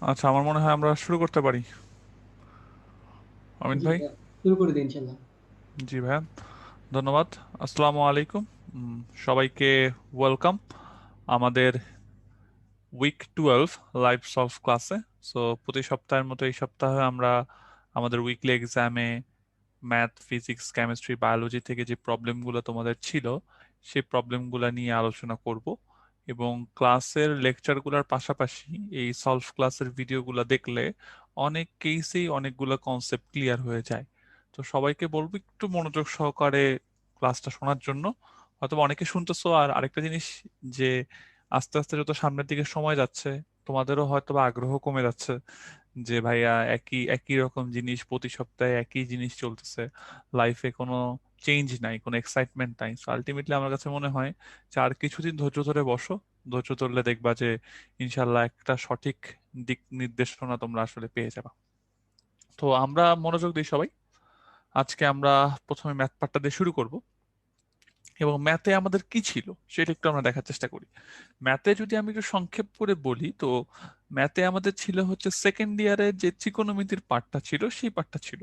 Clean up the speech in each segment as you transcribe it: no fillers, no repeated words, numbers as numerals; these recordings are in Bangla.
আচ্ছা, আমার মনে হয় আমরা শুরু করতে পারি। অমিত জি ভাই। ভাইয়া, শুরু করে দিন ইনশাল্লাহ। জি ভাইয়া, ধন্যবাদ। আসসালামু আলাইকুম। সবাইকে ওয়েলকাম আমাদের উইক 12 লাইভ সলভ ক্লাসে। সো প্রতি সপ্তাহের মতো এই সপ্তাহে আমরা আমাদের উইকলি এক্সামে ম্যাথ, ফিজিক্স, কেমিস্ট্রি, বায়োলজি থেকে যে প্রবলেমগুলো তোমাদের ছিল সেই প্রবলেমগুলো নিয়ে আলোচনা করব। এবং ক্লাসের লেকচারগুলোর পাশাপাশি এই সলভ ক্লাসের ভিডিওগুলো দেখলে অনেক কেসেই অনেকগুলো কনসেপ্ট ক্লিয়ার হয়ে যায়। তো সবাইকে বলবো একটু মনোযোগ সহকারে ক্লাসটা শোনার জন্য। হয়তো অনেকে শুনতেছো। আর আরেকটা জিনিস, যে আস্তে আস্তে যত সামনের দিকে সময় যাচ্ছে তোমাদেরও হয়তো বা আগ্রহ কমে যাচ্ছে, যে ভাইয়া একই একই রকম জিনিস প্রতি সপ্তাহে একই জিনিস চলতেছে, লাইফে কোনো চেঞ্জ নাই, কোনো এক্সাইটমেন্ট নাই। সো আলটিমেটলি আমার কাছে মনে হয় যে আর কিছুদিন ধৈর্য ধরে বসো। ধৈর্য ধরলে দেখবা যে ইনশাল্লাহ একটা সঠিক দিক নির্দেশনা তোমরা আসলে পেয়ে যাবে। তো আমরা মনোযোগ দিই সবাই। আজকে আমরা প্রথমে ম্যাথ পার্টটা দিয়ে শুরু করব। এবং ম্যাথে আমাদের কি ছিল সেটা একটু আমরা দেখার চেষ্টা করি। ম্যাথে যদি আমি একটু সংক্ষেপ করে বলি, তো ম্যাথে আমাদের ছিল হচ্ছে সেকেন্ড ইয়ারের যে ত্রিকোণমিতির পার্টটা ছিল সেই পার্টটা ছিল।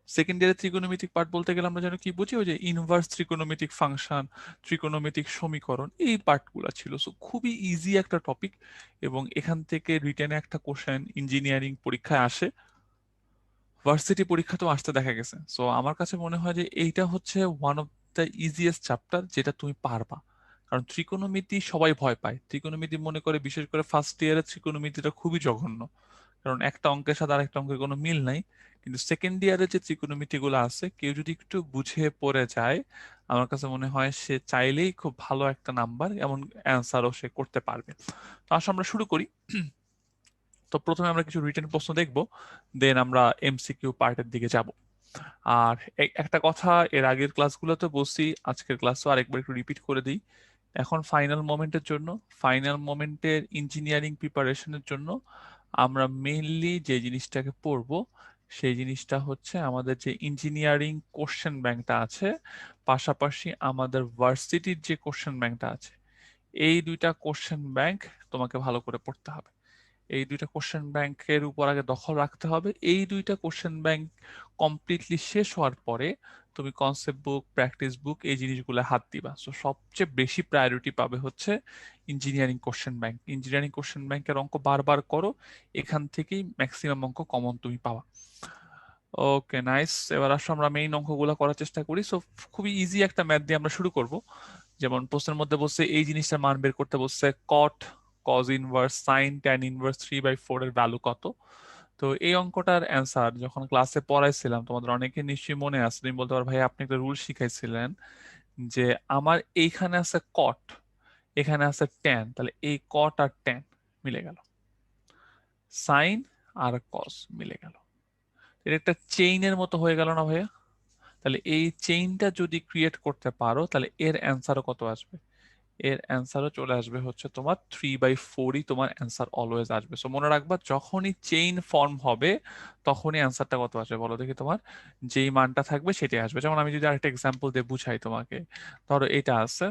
সেকেন্ড ইয়ারের ত্রিকোণমিতিক পার্ট বলতে গেলে আমরা যেন কি বুঝি, ওই যে ইনভার্স ত্রিকোণমিতিক ফাংশন, ত্রিকোণমিতিক সমীকরণ, এই পার্টগুলো ছিল। সো খুবই ইজি একটা টপিক। এবং এখান থেকে রিটেনে একটা কোশ্চেন ইঞ্জিনিয়ারিং পরীক্ষায় আসে, ভার্সিটি পরীক্ষাতেও আসতে দেখা গেছে। সো আমার কাছে মনে হয় যে এইটা হচ্ছে one of the easiest chapter যেটা তুমি পারবা। কারণ ত্রিকোণমিতি সবাই ভয় পায়, ত্রিকোণমিতি মনে করে, বিশেষ করে ফার্স্ট ইয়ারের ত্রিকোণমিতিটা খুবই জঘন্য, কারণ একটা অঙ্কের সাথে আরেকটা অঙ্কের কোনো মিল নাই। কিন্তু সেকেন্ড ইয়ারে যে ত্রিকোণমিতি গুলো আছে, কেউ যদি একটু বুঝে পড়ে যায়, আমার কাছে মনে হয় সে চাইলেই খুব ভালো একটা নাম্বার এমন অ্যান্সারও সে করতে পারবে। তো আসলে আমরা শুরু করি। তো প্রথমে আমরা কিছু রিটেন প্রশ্ন দেখব, দেন আমরা এমসিকিউ পার্টের দিকে যাব। আর একটা কথা, এর আগের ক্লাসগুলোতে বলছি, আজকের ক্লাসও আরেকবার একটু রিপিট করে দিই। এখন ফাইনাল মোমেন্টের জন্য, ফাইনাল মোমেন্টের ইঞ্জিনিয়ারিং প্রিপারেশনের জন্য আমরা মেইনলি যে জিনিসটাকে পড়বো সেই জিনিসটা হচ্ছে আমাদের যে ইঞ্জিনিয়ারিং কোশ্চেন ব্যাংকটা আছে, পাশাপাশি আমাদের ভার্সিটির যে কোশ্চেন ব্যাংকটা আছে, এই দুইটা কোশ্চেন ব্যাংক তোমাকে ভালো করে পড়তে হবে। এই দুইটা কোশ্চেন ব্যাংকের উপর আগে দখল রাখতে হবে। এই দুইটা কোশ্চেন ব্যাংক কমপ্লিটলি শেষ হওয়ার পরে তুমি কনসেপ্ট বুক, প্র্যাকটিস বুক, এই জিনিসগুলো হাত দিবা। সো সবচেয়ে বেশি প্রায়োরিটি পাবে হচ্ছে engineering question bank. Engineering question ব্যাংকের অঙ্ক বারবার করো, এখান থেকেই ম্যাক্সিমাম অঙ্ক কমন তুমি পাবা। ওকে, নাইস। এবার আসো আমরা মেইন অঙ্কগুলো করার চেষ্টা করি। সো খুবই ইজি একটা ম্যাথ দিয়ে আমরা শুরু করব। যেমন প্রশ্নের মধ্যে বলছে এই জিনিসটার মান বের করতে বলছে, cot cos inverse sine tan inverse 3/4 এর ভ্যালু কত। তো এই অঙ্কটার অ্যান্সার যখন ক্লাসে পড়াইছিলাম, তোমাদের অনেকে নিশ্চয়ই মনে আছে, তুমি বলতে পারো ভাই আপনি একটা রুল শিখাইছিলেন যে আমার এইখানে আছে কট, এখানে আছে ট্যান, তাহলে এই কট আর ট্যান মিলে গেল, সাইন আর কস মিলে গেল। এটা একটা চেইনের মতো হয়ে গেল না ভাইয়া? তাহলে এই চেইনটা যদি ক্রিয়েট করতে পারো, তাহলে এর অ্যান্সারও কত আসবে? এর অ্যান্সারও চলে আসবে হচ্ছে তোমার 3/4ই তোমার অ্যান্সার অলওয়েজ আসবে। সো মনে রাখবা, যখনই চেইন ফর্ম হবে তখনই অ্যান্সারটা কত আসবে বলো দেখি তোমার। যেই মানটা থাকবে সেটাই আসবে। যেমন আমি যদি আরেকটা এক্সাম্পল দিয়ে বুঝাই তোমাকে, ধরো এটা আছে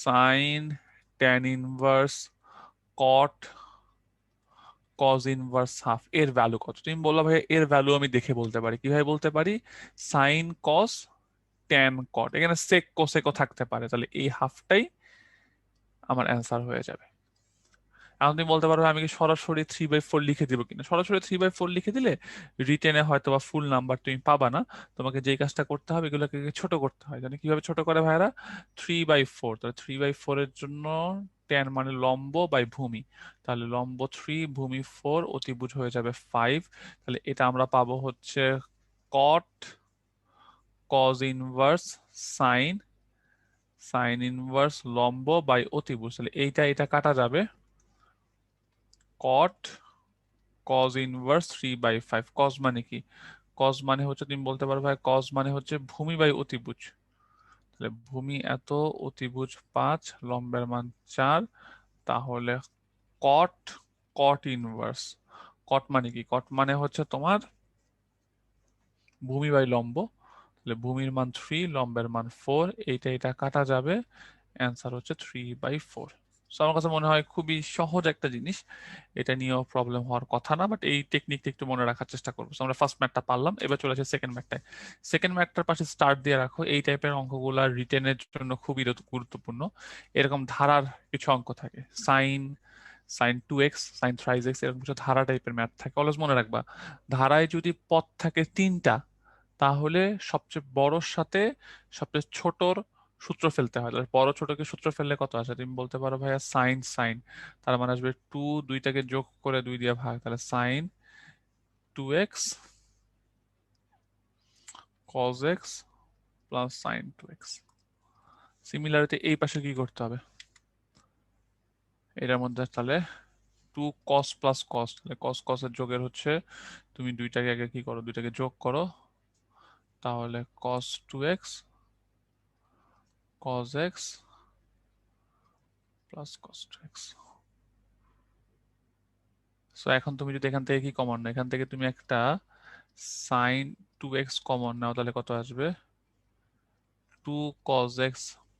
সাইন ট্যান ইনভার্স কট কজ ইনভার্স হাফ, এর ভ্যালু কত? তুমি বললা ভাই এর ভ্যালু আমি দেখে বলতে পারি। কিভাবে বলতে পারি? সাইন কস ট্যান কট, এখানে সেক কোসেকও থাকতে পারে, তাহলে এই হাফটাই আমার অ্যান্সার হয়ে যাবে। এখন তুমি বলতে পারো আমি কি সরাসরি 3/4 লিখে দিব কিনা? সরাসরি 3/4 লিখে দিলে রিটেনে হয়তো বা ফুল নাম্বার তুমি পাবা না। তোমাকে যেই কাজটা করতে হবে, এগুলোকে ছোট করতে হয়। জানি কিভাবে ছোট করে ভাইরা? 3/4, তাহলে 3/4 এর জন্য টেন মানে লম্ব বাই ভূমি, তাহলে লম্ব 3, ভূমি 4, অতিভুজ হয়ে যাবে 5। তাহলে এটা আমরা পাবো হচ্ছে cot cos inverse sine, sine inverse লম্ব বাই অতিভুজ। তাহলে এইটা এটা কাটা যাবে, কট কজ ইনভার্স 3/5। কজ মানে কি? কজ মানে হচ্ছে, তুমি বলতে পারো ভাই কজ মানে হচ্ছে ভূমি বাই অতিভুজ। তাহলে ভূমি এত, অতিভুজ 5, লম্বের মান 4। তাহলে কট কট ইনভার্স, কট মানে কি? কট মানে হচ্ছে তোমার ভূমি বাই লম্ব। তাহলে ভূমির মান 3, লম্বের মান 4, এইটা এটা কাটা যাবে, অ্যান্সার হচ্ছে 3/4। সো আমার কাছে মনে হয় খুবই সহজ একটা জিনিস, এটা নিয়েও প্রবলেম হওয়ার কথা না, বাট এই টেকনিকটা একটু মনে রাখার চেষ্টা করবো। So, আমরা ফার্স্ট ম্যাথটা পারলাম, এবার চলে আসে সেকেন্ড ম্যাথটায়। সেকেন্ড ম্যাথটার পাশে স্টার্ট দিয়ে রাখো, এই টাইপের অঙ্কগুলা রিটেনের জন্য খুবই গুরুত্বপূর্ণ। এরকম ধারার কিছু অঙ্ক থাকে, sign sign 2x, sign 3x, এরকম কিছু ধারা টাইপের ম্যাথ থাকে। অলওয়েজ মনে রাখবা, ধারায় যদি পদ থাকে 3টা, তাহলে সবচেয়ে বড়র সাথে সবচেয়ে ছোটর সূত্র ফেলতে হয়। তাহলে বড় ছোটকে সূত্র ফেললে কত আসে? তুমি বলতে পারো ভাইয়া সাইন সাইন, তার মানে আসবে 2, দুইটাকে যোগ করে 2 দিয়ে ভাগ, তাহলে sine 2x cos x plus sine 2x। Similarity এই পাশে কি করতে হবে? এটার মধ্যে তাহলে 2 cos প্লাস cos, তাহলে cos cos এর যোগের হচ্ছে, তুমি দুইটাকে আগে কি করো, দুইটাকে যোগ করো, তাহলে cos 2x cos x plus cos 2x। So এখন তুমি যদি এখান থেকে কি কমন নাও, এখান থেকে তুমি একটা সাইন 2x কমন নাও, তাহলে কত আসবে? 2 cos x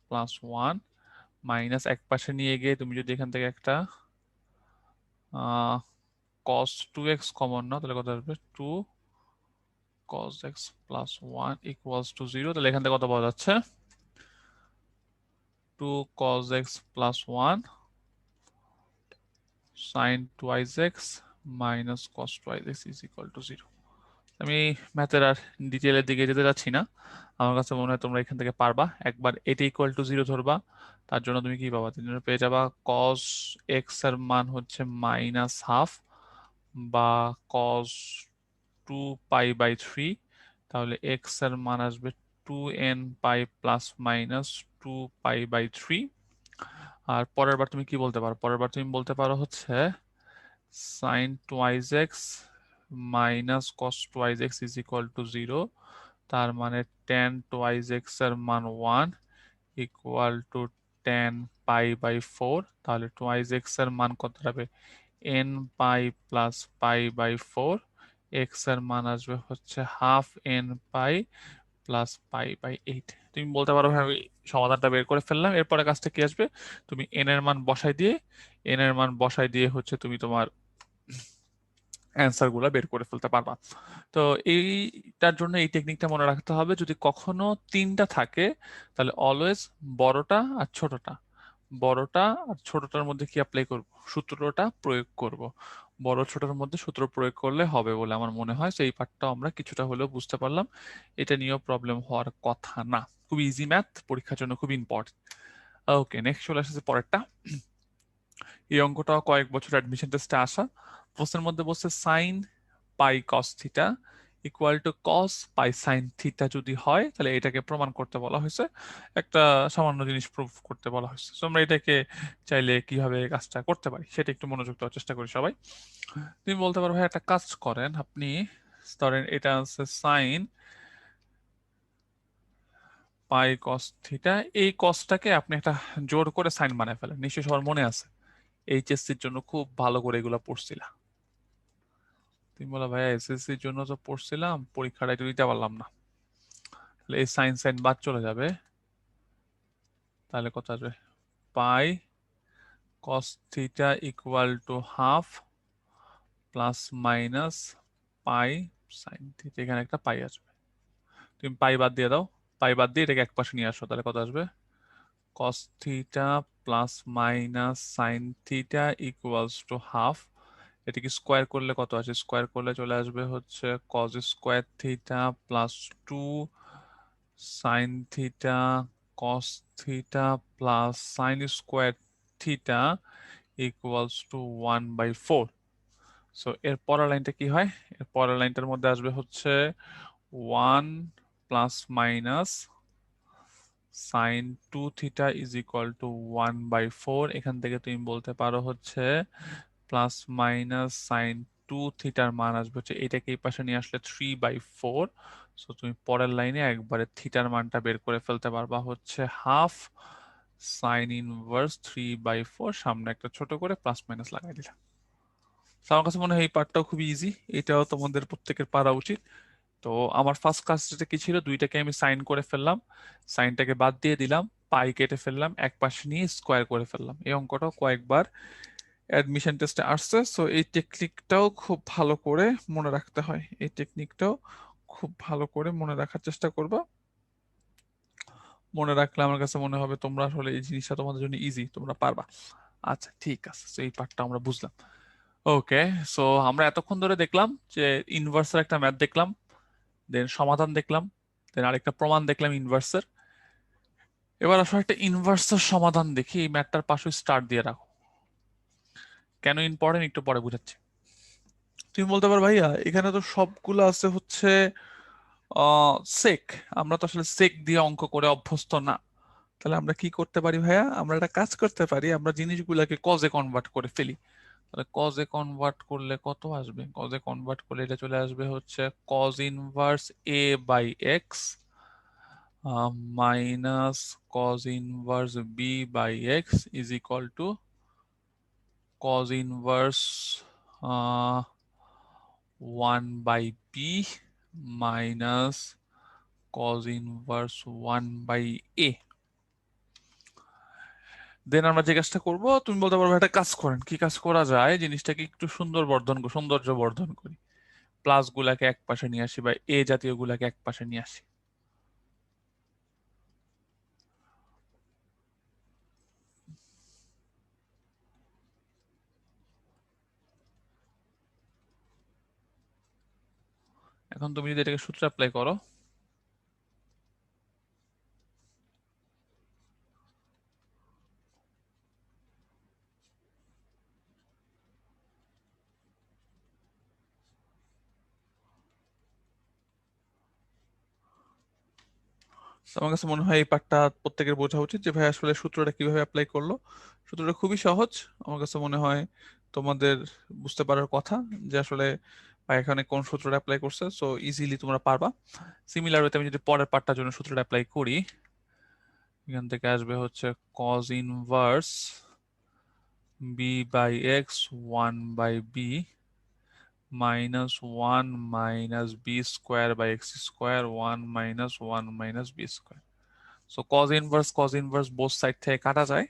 প্লাস 1 মাইনাস এক পাশে নিয়ে গিয়ে তুমি যদি এখান থেকে একটা cos 2x কমন নাও, তাহলে কত আসবে? 2 cos x plus 1 equals to 0। তাহলে এখান থেকে কত পাওয়া যাচ্ছে? 2 cos x plus 1 sin 2x minus cos 2x is equal to 0। আমি ম্যাথের আর ডিটেলের দিকে যেতে যাচ্ছি না, আমার কাছে মনে হয় তোমরা এখান থেকে পারবা। একবার এটা ইকুয়াল টু 0 ধরবা, তার জন্য তুমি কি পাবা? তুমি পেয়ে যাবা cos x এর মান হচ্ছে মাইনাস হাফ বা cos 2 পাই/3, তাহলে x এর মান আসবে 2n পাই প্লাস মাইনাস 2 পাই/3। আর পরের বার তুমি কি বলতে পারো? পরের বার তুমি বলতে পারো হচ্ছে sin 2x minus cos 2x is equal to 0, তার মানে tan 2x এর মান 1 ইকুয়াল টু tan পাই/4। তাহলে 2x এর মান কত হবে? n pi plus pi. x এর মান আসবে হচ্ছে half n pi plus pi. তুমি বলতে পারো ভাই আমি সমাধানটা বের করে ফেললাম, এরপরে কাজটা কি আসবে? তুমি n এর মান বসাই দিয়ে, হচ্ছে তুমি তোমার অ্যান্সার গুলা বের করে ফেলতে পারবা। তো এইটার জন্য এই টেকনিকটা মনে রাখতে হবে, যদি কখনো 3টা থাকে তাহলে অলওয়েজ বড়টা আর ছোটটা, বড়টা আর ছোটটার মধ্যে কি অ্যাপ্লাই করব? সূত্রটা প্রয়োগ করব। বড় ছোটর মধ্যে সূত্র প্রয়োগ করলে হবে বলে আমার মনে হয়। সেই পার্টটাও আমরা কিছুটা হলেও বুঝতে পারলাম, এটা নিয়েও প্রবলেম হওয়ার কথা না। খুব ইজি ম্যাথ, পরীক্ষার জন্য খুব ইম্পর্টেন্ট। ওকে, নেক্সট চলে আসছে পরেরটা। এই অঙ্কটাও কয়েক বছর অ্যাডমিশন টেস্টে আসা। প্রশ্নের মধ্যে বলছে sine pi cos theta equal to cos pi sine theta যদি হয়, তাহলে এটাকে প্রমাণ করতে বলা হয়েছে, একটা সামান্য জিনিস প্রুফ করতে বলা হয়েছে। তো আমরা এটাকে চাইলে কিভাবে কাজটা করতে পারি সেটা একটু মনোযোগ দেওয়ার চেষ্টা করি সবাই। তুমি বলতে পারো ভাই একটা কাজ করেন আপনি, ধরেন এটা আছে সাইন পাই কস থিটা, এই কসটাকে আপনি একটা জোর করে সাইন বানায় ফেলেন। নিশ্চয়ই সবার মনে আছে, এইচএসসির জন্য খুব ভালো করে এগুলো পড়ছিলা। তুমি বলো ভাইয়া এসএসসির জন্য তো পড়ছিলাম, পরীক্ষাটা একটু দিতে পারলাম না, তাহলে এই সাইন সাইন বাদ চলে যাবে, তাহলে কত আসবে? Pi cos theta equal to half plus minus pi sine theta, এখানে একটা পাই আসবে, তুমি পাই বাদ দিয়ে দাও, পাই বাদ দিয়ে এটাকে এক পাশে নিয়ে আসো, তাহলে কত আসবে? Cos theta plus minus sine theta equals to half. এটিকে স্কোয়ার করলে কত আসে? স্কোয়ার করলে চলে আসবে হচ্ছে cos square theta plus 2 sine theta cos theta plus sine square theta equals to 1/4। So এর পরের লাইনটা কি হয়? এর পরের লাইনটার মধ্যে আসবে হচ্ছে 1 plus minus sine 2 theta is equal two 1/4। এখান থেকে তুমি বলতে পারো হচ্ছে প্লাস মাইনাস সাইন 2 থিটার মান আসবে হচ্ছে, এটাকে এই পাশে নিয়ে আসলে 3/4। সো তুমি পরের লাইনে একবারে থিটার মানটা বের করে ফেলতে পারবা হচ্ছে হাফ সাইন ইনভার্স 3/4, সামনে একটা ছোট করে প্লাস মাইনাস লাগাই দিলাম। So, আমার কাছে মনে হয় এই পার্টটাও খুবই ইজি, এটাও তোমাদের প্রত্যেকের পারা উচিত। তো আমার ফার্স্ট কাজটা কি ছিল? দুইটাকে আমি সাইন করে ফেললাম, সাইনটাকে বাদ দিয়ে দিলাম, পাই কেটে ফেললাম, এক পাশে নিয়ে স্কোয়ার করে ফেললাম। এই অঙ্কটাও কয়েকবার অ্যাডমিশন টেস্টে আসছে, সো এই টেকনিকটাও খুব ভালো করে মনে রাখতে হয়। এই টেকনিকটাও খুব ভালো করে মনে রাখার চেষ্টা করবা। মনে রাখলে আমার কাছে মনে হবে তোমরা আসলে এই জিনিসটা তোমাদের জন্য ইজি, তোমরা পারবা। আচ্ছা ঠিক আছে, তো এই পার্টটা আমরা বুঝলাম। ওকে, সো আমরা এতক্ষণ ধরে দেখলাম যে ইনভার্সের একটা ম্যাথ দেখলাম, দেন সমাধান দেখলাম, দেন আরেকটা প্রমাণ দেখলাম ইনভার্সের। এবার আসলে একটা ইনভার্সের সমাধান দেখি। এই ম্যাথটার পাশে স্টার্ট দিয়ে রাখো। কেন ইম্পর্টেন্ট একটু পরে বুঝাচ্ছি। তুমি বলতে পারো ভাইয়া এখানে তো সবগুলো আছে হচ্ছে সেক, আমরা তো আসলে সেক দিয়ে অঙ্ক করে অভ্যস্ত না। তাহলে আমরা কি করতে পারি ভাইয়া, আমরা একটা কাজ করতে পারি, আমরা জিনিসগুলোকে কজে কনভার্ট করে ফেলি। তাহলে কজে কনভার্ট করলে কত আসবে? কজে কনভার্ট করলে এটা চলে আসবে হচ্ছে cos inverse A by X minus cos inverse B by X is equal to cos inverse 1 by b minus cos inverse 1 by a। দেন আমরা যে কাজটা করবো, তুমি বলতে পারবে একটা কাজ করেন, কি কাজ করা যায়, জিনিসটাকে একটু সৌন্দর্য বর্ধন করি। প্লাস গুলাকে এক পাশে নিয়ে আসি বা এ জাতীয় গুলাকে এক পাশে নিয়ে আসি। এখন তুমি যদি এটাকে সূত্র অ্যাপ্লাই করো, তো আমার কাছে মনে হয় এই পার্টটা প্রত্যেকের বোঝা উচিত যে ভাই আসলে সূত্রটা কিভাবে অ্যাপ্লাই করলো। সূত্রটা খুবই সহজ, আমার কাছে মনে হয় তোমাদের বুঝতে পারার কথা যে আসলে ভাই এখানে কোন সূত্রটা অ্যাপ্লাই করছে, সো ইজিলি তোমরা পারবা। সিমিলার ওয়েতে আমি যদি পরের পার্টটার জন্য সূত্রটা অ্যাপ্লাই করি, এখান থেকে আসবে হচ্ছে cos inverse B by X 1/b minus 1 - b² by x² 1 - 1 - b²। So cos inverse both side থেকে কাটা যায়,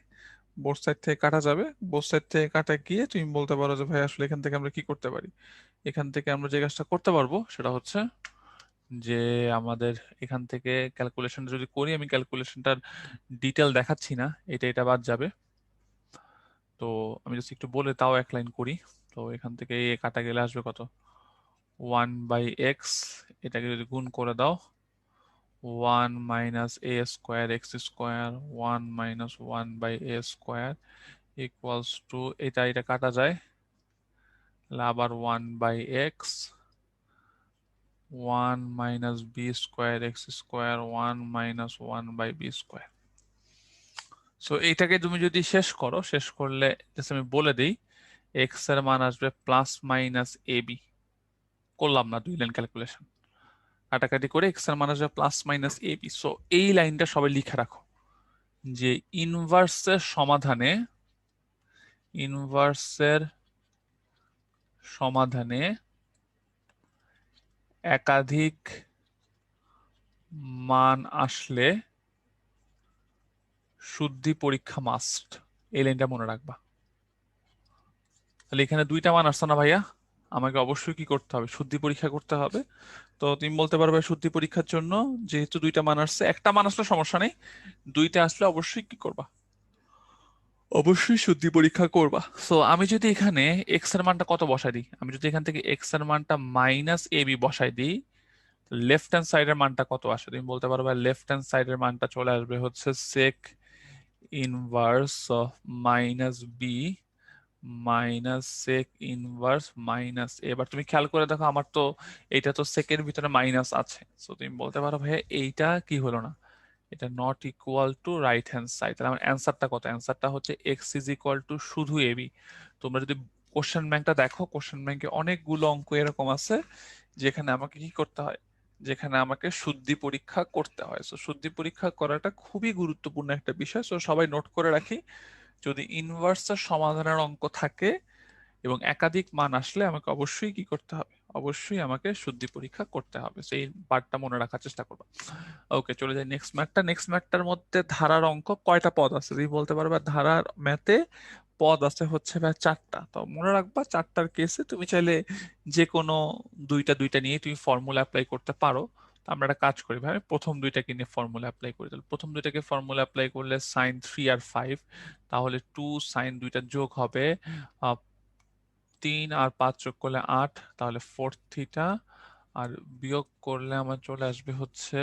বোথ সাইড থেকে কাটা যাবে, বোথ সাইড থেকে কাটা গিয়ে তুমি বলতে পারো যে ভাই আসলে এখান থেকে আমরা কি করতে পারি। এখান থেকে আমরা যে কাজটা করতে পারবো সেটা হচ্ছে যে আমাদের এখান থেকে ক্যালকুলেশনটা যদি করি, আমি ক্যালকুলেশনটার ডিটেল দেখাচ্ছি না, এটা বাদ যাবে। তো আমি জাস্ট একটু বলে তাও এক লাইন করি। তো এখান থেকে এ কাটা গেলে আসবে কত, 1/x, এটাকে যদি গুণ করে দাও 1 - a² x², 1 - 1/a² equals to, এটা কাটা যায়, তাহলে আবার 1/x 1 - b² x², 1 - 1/b²। So এইটাকে তুমি যদি শেষ করো, শেষ করলে জাস্ট আমি বলে দিই, এক্স এর মান আসবে প্লাস মাইনাস এ বি। করলাম না দুই লাইন ক্যালকুলেশন, কাটাকাটি করে এক্স এর মান আসবে plus minus A B. So এই লাইনটা সবাই লিখে রাখো যে ইনভার্সের সমাধানে একাধিক মান আসলে শুদ্ধি পরীক্ষা মাস্ট। এই লাইনটা মনে রাখবা। তাহলে এখানে দুইটা মান আসছে না ভাইয়া, আমাকে অবশ্যই কি করতে হবে, শুদ্ধি পরীক্ষা করতে হবে। তো তুমি বলতে পারবে শুদ্ধি পরীক্ষার জন্য যেহেতু দুইটা মান আসছে, একটা মান আসলে সমস্যা নেই, দুইটা আসলে অবশ্যই কি করবা, অবশ্যই শুদ্ধি পরীক্ষা করবা। সো আমি যদি এখানে এক্স এর মানটা কত বসাই দিই, আমি যদি এখান থেকে এক্স এর মানটা মাইনাস এ বি বসাই দিই, লেফট হ্যান্ড সাইডের মানটা কত আসে তুমি বলতে পারবে, লেফট হ্যান্ড সাইডের মানটা চলে আসবে হচ্ছে sec inverse minus B minus sec inverse minus. এবার তুমি খেয়াল করে দেখো আমার তো এটা তো সেকের ভিতরে মাইনাস আছে, সো তুমি বলতে পারো ভাই এইটা কি হলো না, এটা not equal to right hand side. তাহলে আমার অ্যান্সারটা কত, অ্যান্সারটা হচ্ছে এক্স ইজ ইকুয়াল টু শুধু এবি। তোমরা যদি কোশ্চেন ব্যাংকটা দেখো, কোশ্চেন ব্যাংকে অনেকগুলো অঙ্ক এরকম আছে যেখানে আমাকে কি করতে হয়, যেখানে আমাকে শুদ্ধি পরীক্ষা করতে হয়। সো শুদ্ধি পরীক্ষা করাটা খুবই গুরুত্বপূর্ণ একটা বিষয়, সো সবাই নোট করে রাখি, যদি ইনভার্সের সমাধানের অঙ্ক থাকে এবং একাধিক মান আসলে আমাকে অবশ্যই কি করতে হবে, অবশ্যই আমাকে শুদ্ধি পরীক্ষা করতে হবে, সেই পার্টটা মনে রাখার চেষ্টা করবা। ওকে, চলে যাই নেক্সট ম্যাথটা। নেক্সট ম্যাথটার মধ্যে ধারার অঙ্ক কয়টা পদ আছে তুমি বলতে পারবে? ধারার ম্যাথে পদ আছে হচ্ছে ভাই 4টা। তো মনে রাখবা 4টার কেসে তুমি চাইলে যে কোনো দুইটা দুইটা নিয়ে তুমি ফর্মুলা অ্যাপ্লাই করতে পারো। তো আমরা একটা কাজ করি ভাই, আমি প্রথম দুইটাকে নিয়ে ফর্মুলা অ্যাপ্লাই করি। তাহলে প্রথম দুইটাকে ফর্মুলা অ্যাপ্লাই করলে sin 3 আর 5, তাহলে 2 sin দুইটা যোগ হবে 3 আর 5 যোগ করলে 8, তাহলে 4θ। আর বিয়োগ করলে আমার চলে আসবে হচ্ছে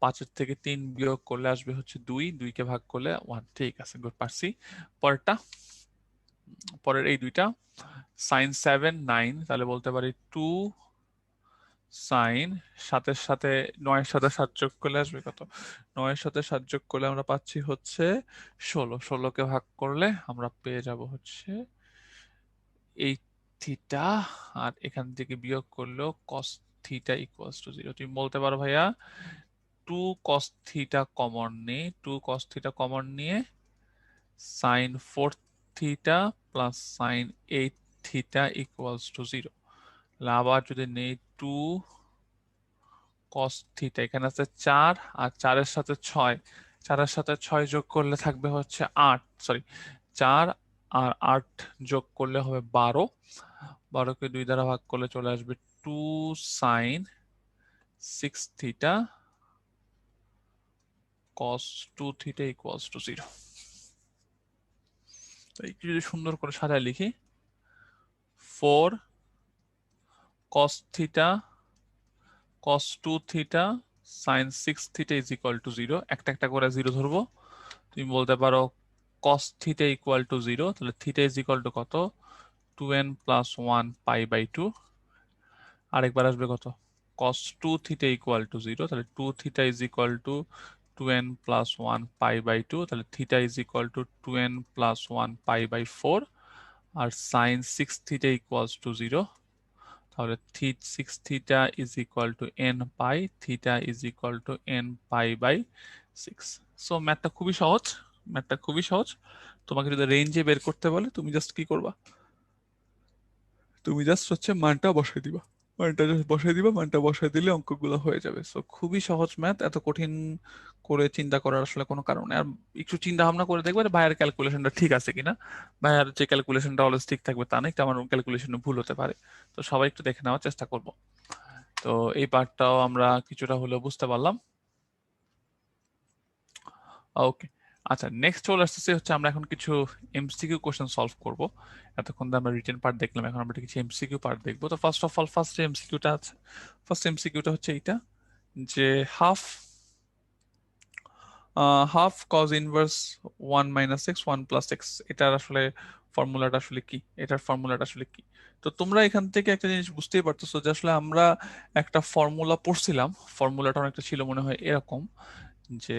5-এর থেকে 3 বিয়োগ করলে আসবে হচ্ছে 2, 2কে ভাগ করলে 1। ঠিক আছে, গুড, পারছি। পরেরটা, পরের এই দুইটা sin 7 9, তাহলে বলতে পারি 2 sin 7-এর সাথে 9-এর সাথে 7 যোগ করলে আসবে কত? 9-এর সাথে 7 যোগ করলে আমরা পাচ্ছি হচ্ছে 16, 16কে ভাগ করলে আমরা পেয়ে যাব হচ্ছে 8θ। আর এখান থেকে বিয়োগ করলেও cos θ ইকুয়ালস টু 0। তুমি বলতে পারো ভাইয়া 2 cos θ কমন নেই, 2 cos θ কমন নিয়ে sin 4θ plus sin 8θ equals to 0। আবার যদি নেই 2 cos θ, এখানে আছে 4 আর 4-এর সাথে 6, 4-এর সাথে 6 যোগ করলে থাকবে হচ্ছে 8, সরি 4 আর 8 যোগ করলে হবে 12, 12কে 2 দ্বারা ভাগ করলে চলে আসবে 2 sin 6θ cos 2θ ইকুয়ালস টু 0। তো একটু যদি সুন্দর করে সাজায় লিখি, 4 cos θ cos 2θ sin 6θ is equal to 0। একটা একটা করে 0 ধরবো। তুমি বলতে পারো cos θ ইকুয়াল টু 0, তাহলে θ ইজ ইকুয়াল টু কত? 2n plus 1 pi by 2। আরেকবার আসবে কত? cos 2θ ইকুয়াল টু 0, তাহলে 2θ is equal to 2n plus 1 pi by 2, তাহলে θ is equal to 2n plus 1 pi by 4। আর sin 6θ ইকুয়ালস টু 0, তাহলে 6θ is equal to n pi, θ is equal to n pi by 6। So ম্যাথটা খুবই সহজ, ম্যাথটা খুবই সহজ। তোমাকে যদি রেঞ্জে বের করতে বলে তুমি জাস্ট কি করবা? তুমি জাস্ট হচ্ছে মানটা বসাই দিবা, মানটা জাস্ট বসাই দিবা, মানটা বসাই দিলে অঙ্কগুলো হয়ে যাবে। সো খুবই সহজ ম্যাথ, এত কঠিন করে চিন্তা করার আসলে কোনো কারণ নেই। আর একটু চিন্তা ভাবনা করে দেখবে যে ভাইয়ের ক্যালকুলেশনটা ঠিক আছে কিনা। ভাইয়ার যে ক্যালকুলেশনটা অলওয়েজ ঠিক থাকবে তা না, একটু আমার ক্যালকুলেশনে ভুল হতে পারে। তো সবাই একটু দেখে নেওয়ার চেষ্টা করব। তো এই পার্টটাও আমরা কিছুটা হলেও বুঝতে পারলাম। ওকে, আচ্ছা, নেক্সট চলে আসতেছে হচ্ছে আমরা এখন কিছু এমসিকিউ কোশ্চেন সলভ করব। এতক্ষণ তো আমরা রিটেন পার্ট দেখলাম, এখন আমরা কিছু এমসিকিউ পার্ট দেখবো। তো ফার্স্ট অফ অল, ফার্স্ট যে এমসিকিউটা আছে, ফার্স্ট এমসিকিউটা হচ্ছে এইটা, যে half half cos inverse 1 - x 1 + x, এটার আসলে ফর্মুলাটা আসলে কি, এটার ফর্মুলাটা আসলে কি? তো তোমরা এখান থেকে একটা জিনিস বুঝতেই পারতেছো যে আসলে আমরা একটা ফর্মুলা পড়ছিলাম, ফর্মুলাটা অনেকটা ছিল মনে হয় এরকম, যে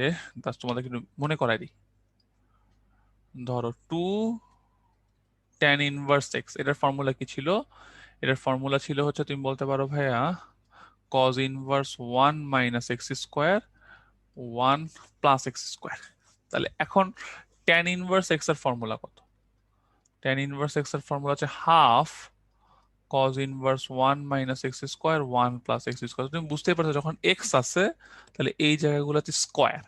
তোমাদেরকে একটু মনে করাই দিই। ধরো 2 tan ইনভার্স x, এটার ফর্মুলা কি ছিল? এটার ফর্মুলা ছিল হচ্ছে, তুমি বলতে পারো ভাইয়া cos ইনভার্স 1 - x², 1 + x²। তাহলে এখন tan ইনভার্স x এর ফর্মুলা কত? tan ইনভার্স x এর ফর্মুলা হচ্ছে half cos inverse 1 - x², 1 + x²। তুমি বুঝতেই পারছো যখন x আছে তাহলে এই জায়গাগুলোতে স্কোয়ার।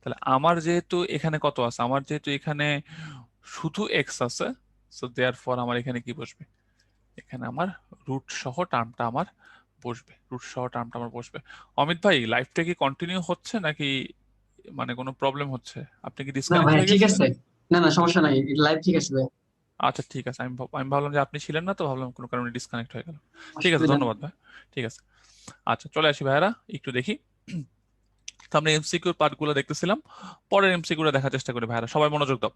তাহলে আমার যেহেতু এখানে কত আছে, আমার যেহেতু এখানে শুধু x আছে, সো দেয়ারফর আমার এখানে কি বসবে? এখানে আমার রুট সহ টার্মটা আমার বসবে, রুট সহ টার্মটা আমার বসবে। অমিত ভাই, লাইফটা কি কন্টিনিউ হচ্ছে নাকি মানে কোনো প্রবলেম হচ্ছে? আপনি কি না ডিসকানেক্ট ভাই, হয়ে ঠিক গেছিলেন? আছে। না না, সমস্যা নাই, লাইভ ঠিক আছে ভাই। আচ্ছা ঠিক আছে, আমি ভাবলাম যে আপনি ছিলেন না, তো ভাবলাম কোনো কারণে ডিসকানেক্ট হয়ে গেল। ঠিক আছে, অসুবিধা নেই। ধন্যবাদ ভাই। ঠিক আছে, আচ্ছা চলে আসি ভাইয়ারা, একটু দেখি। তো আমরা এমসিকিউর পার্টগুলো দেখতেছিলাম, পরের এমসিকিউটা দেখার চেষ্টা করি ভাইয়ারা, সবাই মনোযোগ দাও।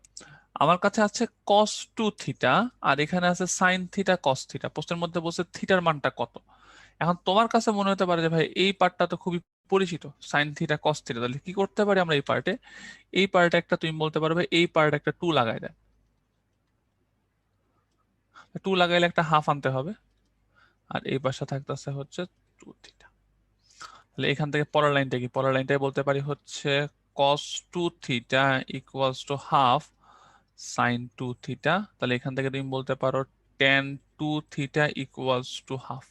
আমার কাছে আছে cos 2θ, আর এখানে আছে sin θ cos θ। প্রশ্নের মধ্যে বলছে থিটার মানটা কত। এখন তোমার কাছে মনে হতে পারে যে ভাই এই পার্টটা তো খুবই পরিচিত, sin θ cos θ, তাহলে কি করতে পারি আমরা এই পার্টে? এই পার্টে একটা তুমি বলতে পারবে এই পার্টে একটা 2 লাগাই দেয়, 2 লাগাইলে একটা হাফ আনতে হবে, আর এই পাশে থাকতেছে হচ্ছে 2θ। তাহলে এখান থেকে পরের লাইনটা কি? পরের লাইনটাই বলতে পারি হচ্ছে cos 2θ equals to half sin 2θ। তাহলে এখান থেকে তুমি বলতে পারো tan 2θ equals to half.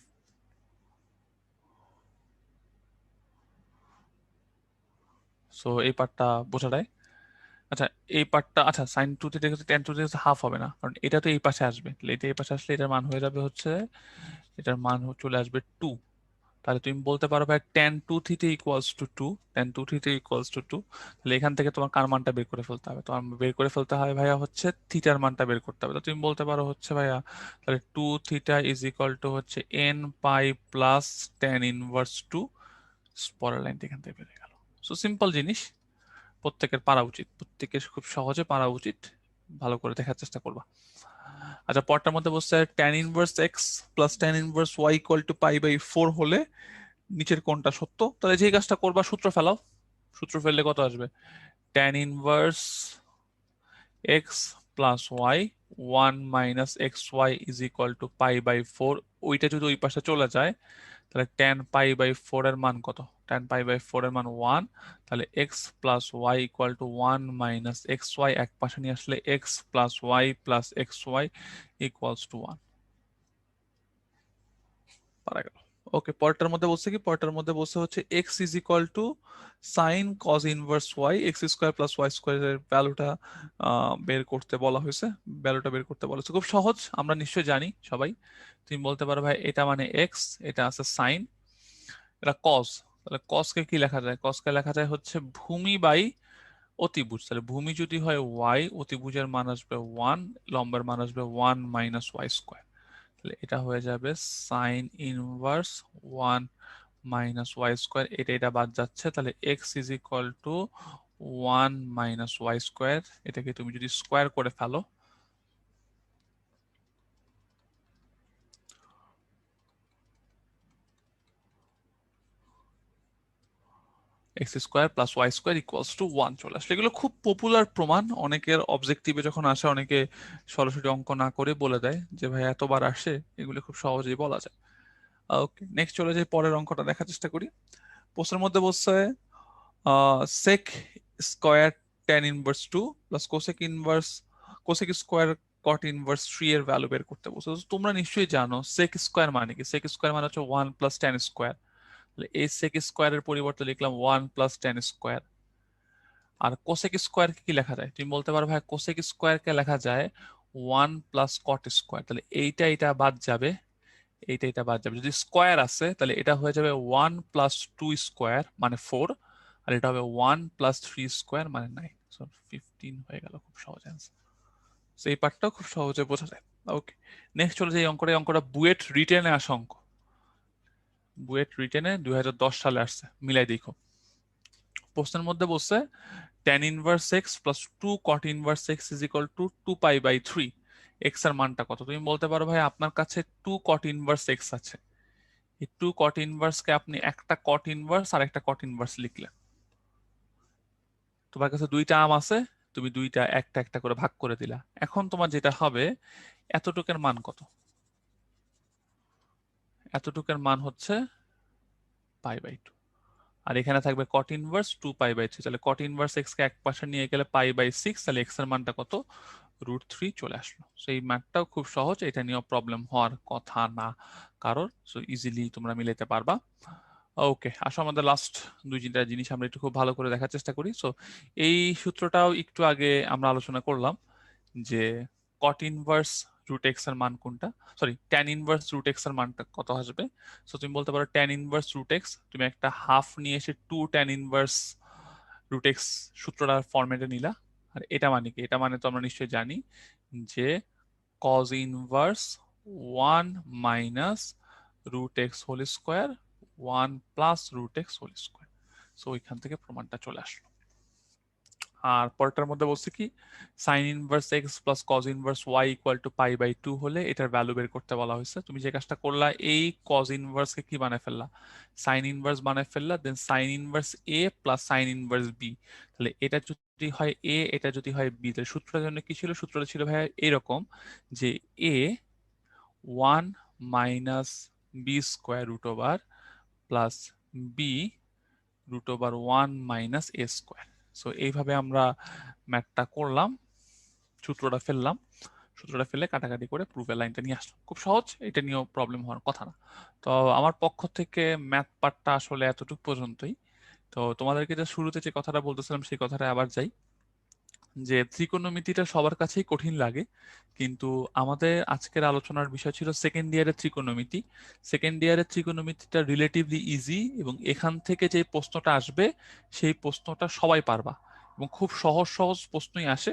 So এই পার্টটা বোঝা যায়। আচ্ছা, এই পার্টটা, আচ্ছা sine two theta tan two theta half হবে না, কারণ এটা তো এই পাশে আসবে, তাহলে এটা এই পাশে আসলে এটার মান হয়ে যাবে হচ্ছে, এটার মান চলে আসবে 2। তাহলে তুমি বলতে পারো ভাই ten two theta equals to 2, ten two theta equals to 2। তাহলে এখান থেকে তোমার কার মানটা বের করে ফেলতে হবে? তোমার বের করে ফেলতে হবে ভাইয়া হচ্ছে থিটার মানটা বের করতে হবে। তো তুমি বলতে পারো হচ্ছে ভাইয়া তাহলে 2 থিটা ইজ ইকুয়াল টু হচ্ছে এন পাই প্লাস টেন ইনভার্স 2। পরের লাইনটা এখান থেকে বেরিয়ে গেল। সো সিম্পল জিনিস, প্রত্যেকের পারা উচিত, প্রত্যেকের খুব সহজে পারা উচিত, ভালো করে দেখার চেষ্টা করবা। আচ্ছা, পরটার মধ্যে বসছে tan inverse x plus tan inverse Y equal to pi by 4 হলে নিচের কোনটা সত্য? তাহলে যে কাজটা করবা, সূত্র ফেলাও। সূত্র ফেললে কত আসবে? tan inverse x plus Y 1 - xy is equal to pi by 4। ওইটা যদি ওই পাশে চলে যায়, তাহলে tan পাই বাই 4 এর মান কত? tan পাই বাই 4 এর মান 1। তাহলে X plus Y equal to 1 - xy, এক পাশে নিয়ে আসলে X plus Y plus X Y equals to 1। পারা গেল। ওকে, পরেরটার মধ্যে বলছে কি? পরেরটার মধ্যে বলছে হচ্ছে x is equal to sine cos inverse y, x square plus y স্কোয়ারের ভ্যালুটা বের করতে বলা হয়েছে। ভ্যালুটা বের করতে বলা হয়েছে, খুব সহজ, আমরা নিশ্চয়ই জানি সবাই। তুমি বলতে পারো ভাই এটা মানে এক্স, এটা আছে সাইন, এটা কজ। তাহলে কজকে কি লেখা যায়? কজকে লেখা যায় হচ্ছে ভূমি বাই অতিভুজ। তাহলে ভূমি যদি হয় ওয়াই, অতিভুজের মান আসবে 1, লম্বের মান আসবে 1 - y²। তাহলে এটা হয়ে যাবে সাইন ইনভার্স 1 - y²। এটা বাদ যাচ্ছে, তাহলে x is equal to 1 - y²। এটাকে তুমি যদি স্কোয়ার করে ফেলো, x square plus y square equals to 1 চলে আসলে। এগুলো খুব পপুলার প্রমাণ, অনেকের অবজেক্টিভে যখন আসে অনেকে সরাসরি অঙ্ক না করে বলে দেয় যে ভাই এতবার আসে, এগুলো খুব সহজেই বলা যায়। ওকে, নেক্সট চলে যাই, পরের অঙ্কটা দেখার চেষ্টা করি। প্রশ্নের মধ্যে বলছে sec square tan inverse 2 plus cosec square cot inverse 3 এর ভ্যালু বের করতে বলছে। তো তোমরা নিশ্চয়ই জানো সেক স্কোয়ার মানে কি। সেক স্কোয়ার মানে হচ্ছে 1 + tan²। তাহলে এই সেক স্কোয়ারের পরিবর্তে লিখলাম 1 + tan²। আর কোসেক স্কোয়ার কি লেখা যায়? তুমি বলতে পারো ভাই কোসেক স্কোয়ারকে লেখা যায় 1 + cot²। তাহলে এটা বাদ যাবে, এটা বাদ যাবে। যদি স্কোয়ার আছে তাহলে এটা হয়ে যাবে 1 + 2² মানে 4, আর এটা হবে 1 + 3² মানে 9। সো 15 হয়ে গেল, খুব সহজ অ্যান্সার। সো এই পার্টটাও খুব সহজে বোঝা যায়। ওকে, নেক্সট চলে যে অঙ্কটা, এই অঙ্কটা বুয়েট রিটেনে আসা অঙ্ক। বুয়েট রিটেনে 2010 সালে আসছে, মিলাই দেখো। প্রশ্নের মধ্যে বলছে tan inverse x plus 2 cot inverse x is equal to 2π/3। X এর মানটা কত? তুমি বলতে পারো ভাই আপনার কাছে 2 cot ইনভার্স এক্স আছে, এই 2 cot ইনভার্স কে আপনি একটা cot ইনভার্স আর একটা cot ইনভার্স লিখলেন। তোমার কাছে দুইটা আম আছে, তুমি দুইটা একটা একটা করে ভাগ করে দিলা। এখন তোমার যেটা হবে, এতটুকের মান কত? এতটুকের মান হচ্ছে π/2। আর এখানে থাকবে cot ইনভার্স 2π/3। তাহলে cot ইনভার্স এক্স কে এক পাশে নিয়ে গেলে π/6, তাহলে এক্স এর মানটা কত? √3 চলে আসলো। সেই ম্যাথটাও খুব সহজ, এটা নিয়েও প্রবলেম হওয়ার কথা না কারোর। সো ইজিলি তোমরা মিলাতে পারবা। ওকে, আসো আমাদের লাস্ট দুই তিনটা জিনিস আমরা একটু খুব ভালো করে দেখার চেষ্টা করি। সো এই সূত্রটাও একটু আগে আমরা আলোচনা করলাম যে cot ইনভার্স √x এর মান কোনটা, সরি tan ইনভার্স √x এর মানটা কত আসবে। সো তুমি বলতে পারো tan ইনভার্স √x, তুমি একটা হাফ নিয়ে এসে 2 tan ইনভার্স √x সূত্রটার ফরম্যাটে নিলা। আর এটা মানে কি? এটা মানে তো আমরা নিশ্চয়ই জানি যে cos inverse 1 - √x² 1 + √x²। So ওইখান থেকে প্রমাণটা চলে আসলো। আর পরেরটার মধ্যে বলছে কি sine inverse x plus cos inverse Y equal to π/2 হলে এটার ভ্যালু বের করতে বলা হয়েছে। তুমি যে কাজটা করলা, এই কজ ইনভার্স কে কি বানায় ফেললা? সাইন ইনভার্স বানায় ফেললা। Then sine inverse A plus sine inverse B. তাহলে এটা যদি হয় এ, এটা যদি হয় বি, তাহলে সূত্রটার জন্য কি ছিল? সূত্রটা ছিল ভাই এরকম যে এ 1 - b² plus B √1 - a²। So এইভাবে আমরা ম্যাথটা করলাম, সূত্রটা ফেললাম, সূত্রটা ফেলে কাটাকাটি করে প্রুফের লাইনটা নিয়ে আসলাম। খুব সহজ, এটা নিয়েও প্রবলেম হওয়ার কথা না। তো আমার পক্ষ থেকে ম্যাথ পার্টটা আসলে এতটুকু পর্যন্তই। তো তোমাদেরকে যে শুরুতে যে কথাটা বলতেছিলাম সেই কথাটা আবার যাই, যে ত্রিকোণমিতিটা সবার কাছেই কঠিন লাগে, কিন্তু আমাদের আজকের আলোচনার বিষয় ছিল সেকেন্ড ইয়ারের ত্রিকোণমিতি। সেকেন্ড ইয়ারের ত্রিকোণমিতিটা রিলেটিভলি ইজি, এবং এখান থেকে যে প্রশ্নটা আসবে সেই প্রশ্নটা সবাই পারবা, এবং খুব সহজ সহজ প্রশ্নই আসে।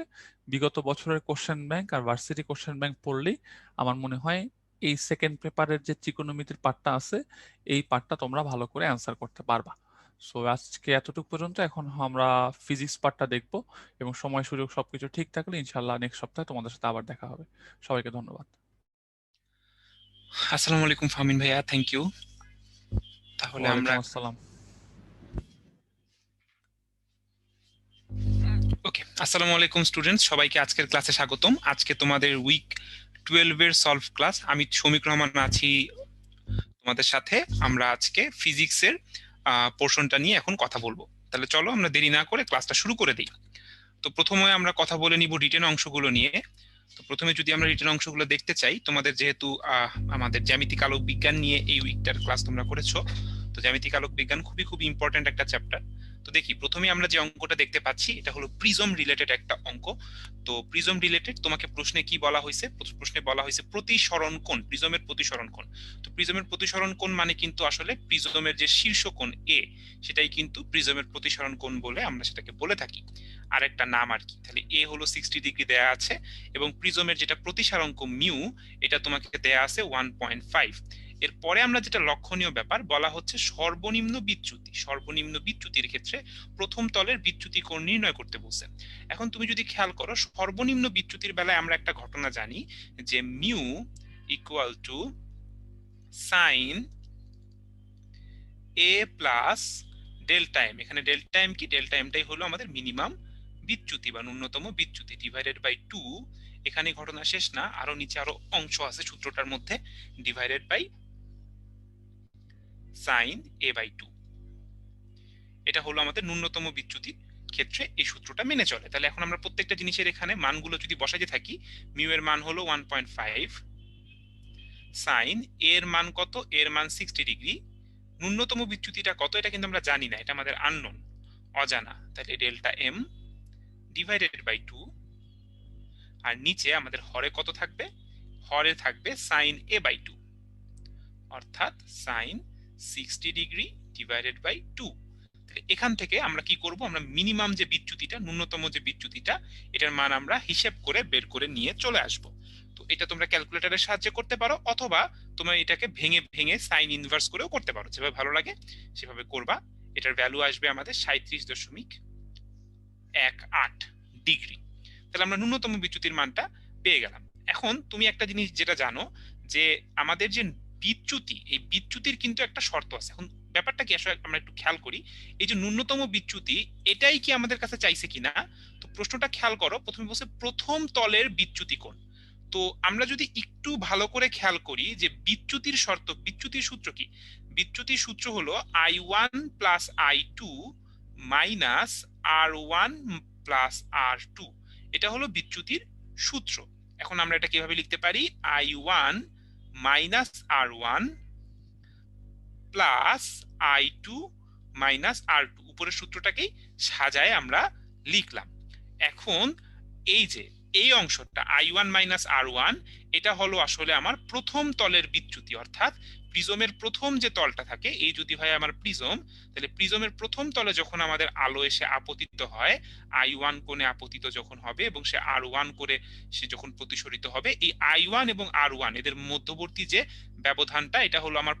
বিগত বছরের কোশ্চেন ব্যাংক আর ভার্সিটি কোশ্চেন ব্যাংক পড়লেই আমার মনে হয় এই সেকেন্ড পেপারের যে ত্রিকোণমিতির পার্টটা আছে এই পার্টটা তোমরা ভালো করে অ্যান্সার করতে পারবা। সো আজকে এতটুকু পর্যন্ত, এখন আমরা ফিজিক্স পার্টটা দেখবো, এবং সময় সুযোগ সবকিছু ঠিক থাকলে ইনশাল্লাহ নেক্সট সপ্তাহে তোমাদের সাথে আবার দেখা হবে। সবাইকে ধন্যবাদ। আসসালামু আলাইকুম ফাহমিন ভাইয়া, থ্যাংক ইউ। তাহলে আমরা ওয়ালাইকুম আসসালাম। ওকে, আসসালামু আলাইকুম স্টুডেন্টস, সবাইকে আজকের ক্লাসে স্বাগতম। আজকে তোমাদের উইক 12 এর সলভ ক্লাস। আমি শমিক রহমান আছি তোমাদের সাথে। আমরা আজকে ফিজিক্সের পোর্শনটা নিয়ে এখন কথা বলবো। তাহলে চলো আমরা দেরি না করে ক্লাসটা শুরু করে দিই। তো প্রথমে আমরা কথা বলে নিব রিটেন অংশগুলো নিয়ে। তো প্রথমে যদি আমরা রিটেন অংশগুলো দেখতে চাই, তোমাদের যেহেতু আমাদের জ্যামিতিক আলোক বিজ্ঞান নিয়ে এই উইকটার ক্লাস তোমরা করেছো, তো জ্যামিতিক আলোক বিজ্ঞান খুবই খুব ইম্পর্টেন্ট একটা চ্যাপ্টার। তো দেখি প্রথমে আমরা যে অঙ্কটা দেখতে পাচ্ছি এটা হলো প্রিজম রিলেটেড একটা অঙ্ক। তো প্রিজম রিলেটেড তোমাকে প্রশ্নে কি বলা হয়েছে? প্রশ্নে বলা হয়েছে প্রতিসরণ কোণ, প্রিজমের প্রতিসরণ কোণ। তো প্রিজমের প্রতিসরণ কোণ মানে কিন্তু আসলে প্রিজমের যে শীর্ষ কোণ এ, সেটাই কিন্তু প্রিজমের প্রতিসরণ কোণ বলে আমরা সেটাকে বলে থাকি, আরেকটা নাম আর কি। তাহলে এ হলো 60 ডিগ্রি দেয়া আছে, এবং প্রিজমের যেটা প্রতিসারাঙ্ক মিউ, এটা তোমাকে দেয়া আছে 1.5। এরপরে আমরা যেটা লক্ষণীয় ব্যাপার বলা হচ্ছে সর্বনিম্ন বিচ্যুতি। সর্বনিম্ন বিচ্যুতির ক্ষেত্রে প্রথম তলের বিচ্যুতি কোণ নির্ণয় করতে বলছে। এখন তুমি যদি খেয়াল করো, সর্বনিম্ন বিচ্যুতির বেলায় আমরা একটা ঘটনা জানি যে mu equal to sine A plus delta m. এখানে ডেল্টা এম কি? ডেল্টা এমটাই হলো আমাদের মিনিমাম বিচ্যুতি বা ন্যূনতম বিচ্যুতি ডিভাইডেড বাই 2। এখানে ঘটনা শেষ না, আরো নিচে আরো অংশ আছে সূত্রটার মধ্যে, divided by sine A by 2। এটা হলো আমাদের ন্যূনতম বিচ্যুতির ক্ষেত্রে এই সূত্রটা মেনে চলে। তাহলে এখন আমরা প্রত্যেকটা জিনিসের এখানে মানগুলো যদি বসাতে থাকি, মিউ এর মান হলো 1.5, সাইন এর মান কত? এর মান 60 ডিগ্রি। ন্যূনতম বিচ্যুতিটা কত এটা কিন্তু আমরা জানি না, এটা আমাদের আননোন, অজানা। তাহলে ডেল্টা এম ডিভাইডেড বাই 2, আর নিচে আমাদের হরে কত থাকবে? হরে থাকবে সাইন এ বাই 2, অর্থাৎ সাইন 60 ডিগ্রি ডিভাইডেড বাই 2। এখান থেকে আমরা কি করব? আমরা মিনিমাম যে বিচ্যুতিটা, ন্যূনতম যে বিচ্যুতিটা, এটার মান আমরা হিসেব করে বের করে নিয়ে চলে আসব। তো এটা তোমরা ক্যালকুলেটরের সাহায্যে করতে পারো, অথবা তোমরা এটাকে ভেঙে ভেঙে সাইন ইনভার্স করেও করতে পারো, যেভাবে ভালো লাগে সেভাবে করবা। এটার ভ্যালু আসবে আমাদের 37.18 ডিগ্রি। তাহলে আমরা ন্যূনতম বিচ্যুতির মানটা পেয়ে গেলাম। এখন তুমি একটা জিনিস যেটা জানো, যে আমাদের যে বিচ্যুতি, এই বিচ্যুতির কিন্তু একটা শর্ত আছে। এখন ব্যাপারটা কি আসলে আমরা একটু খেয়াল করি, এই যে ন্যূনতম বিচ্যুতি, এটাই কি আমাদের কাছে চাইছে কিনা? তো প্রশ্নটা খেয়াল করো, প্রথমে বলছে প্রথম তলের বিচ্যুতি কোণ। তো আমরা যদি একটু ভালো করে খেয়াল করি যে বিচ্যুতির শর্ত, বিচ্যুতির সূত্র কি? বিচ্যুতির সূত্র হলো I1 plus I2 minus R1 plus R2। এটা হলো বিচ্যুতির সূত্র। এখন আমরা এটা কিভাবে লিখতে পারি? I1 minus R1 plus I2 minus R2, উপরের সূত্রটাকেই সাজায় আমরা লিখলাম। এখন এই যে এই অংশটা I1 মাইনাস R1, এটা হলো আসলে আমার প্রথম তলের বিচ্যুতি, অর্থাৎ প্রিজমের প্রথম যে তলটা থাকে, এই যদি হয় আমার প্রিজম, তাহলে প্রিজমের প্রথম তলে যখন আমাদের আলো এসে আপতিত হয়, I1 কোণে আপতিত যখন হবে এবং সে R1 করে সে যখন প্রতিসরিত হবে, এই I1 এবং R1 এদের মধ্যবর্তী যে ব্যবধানটা, এটা হলো আমার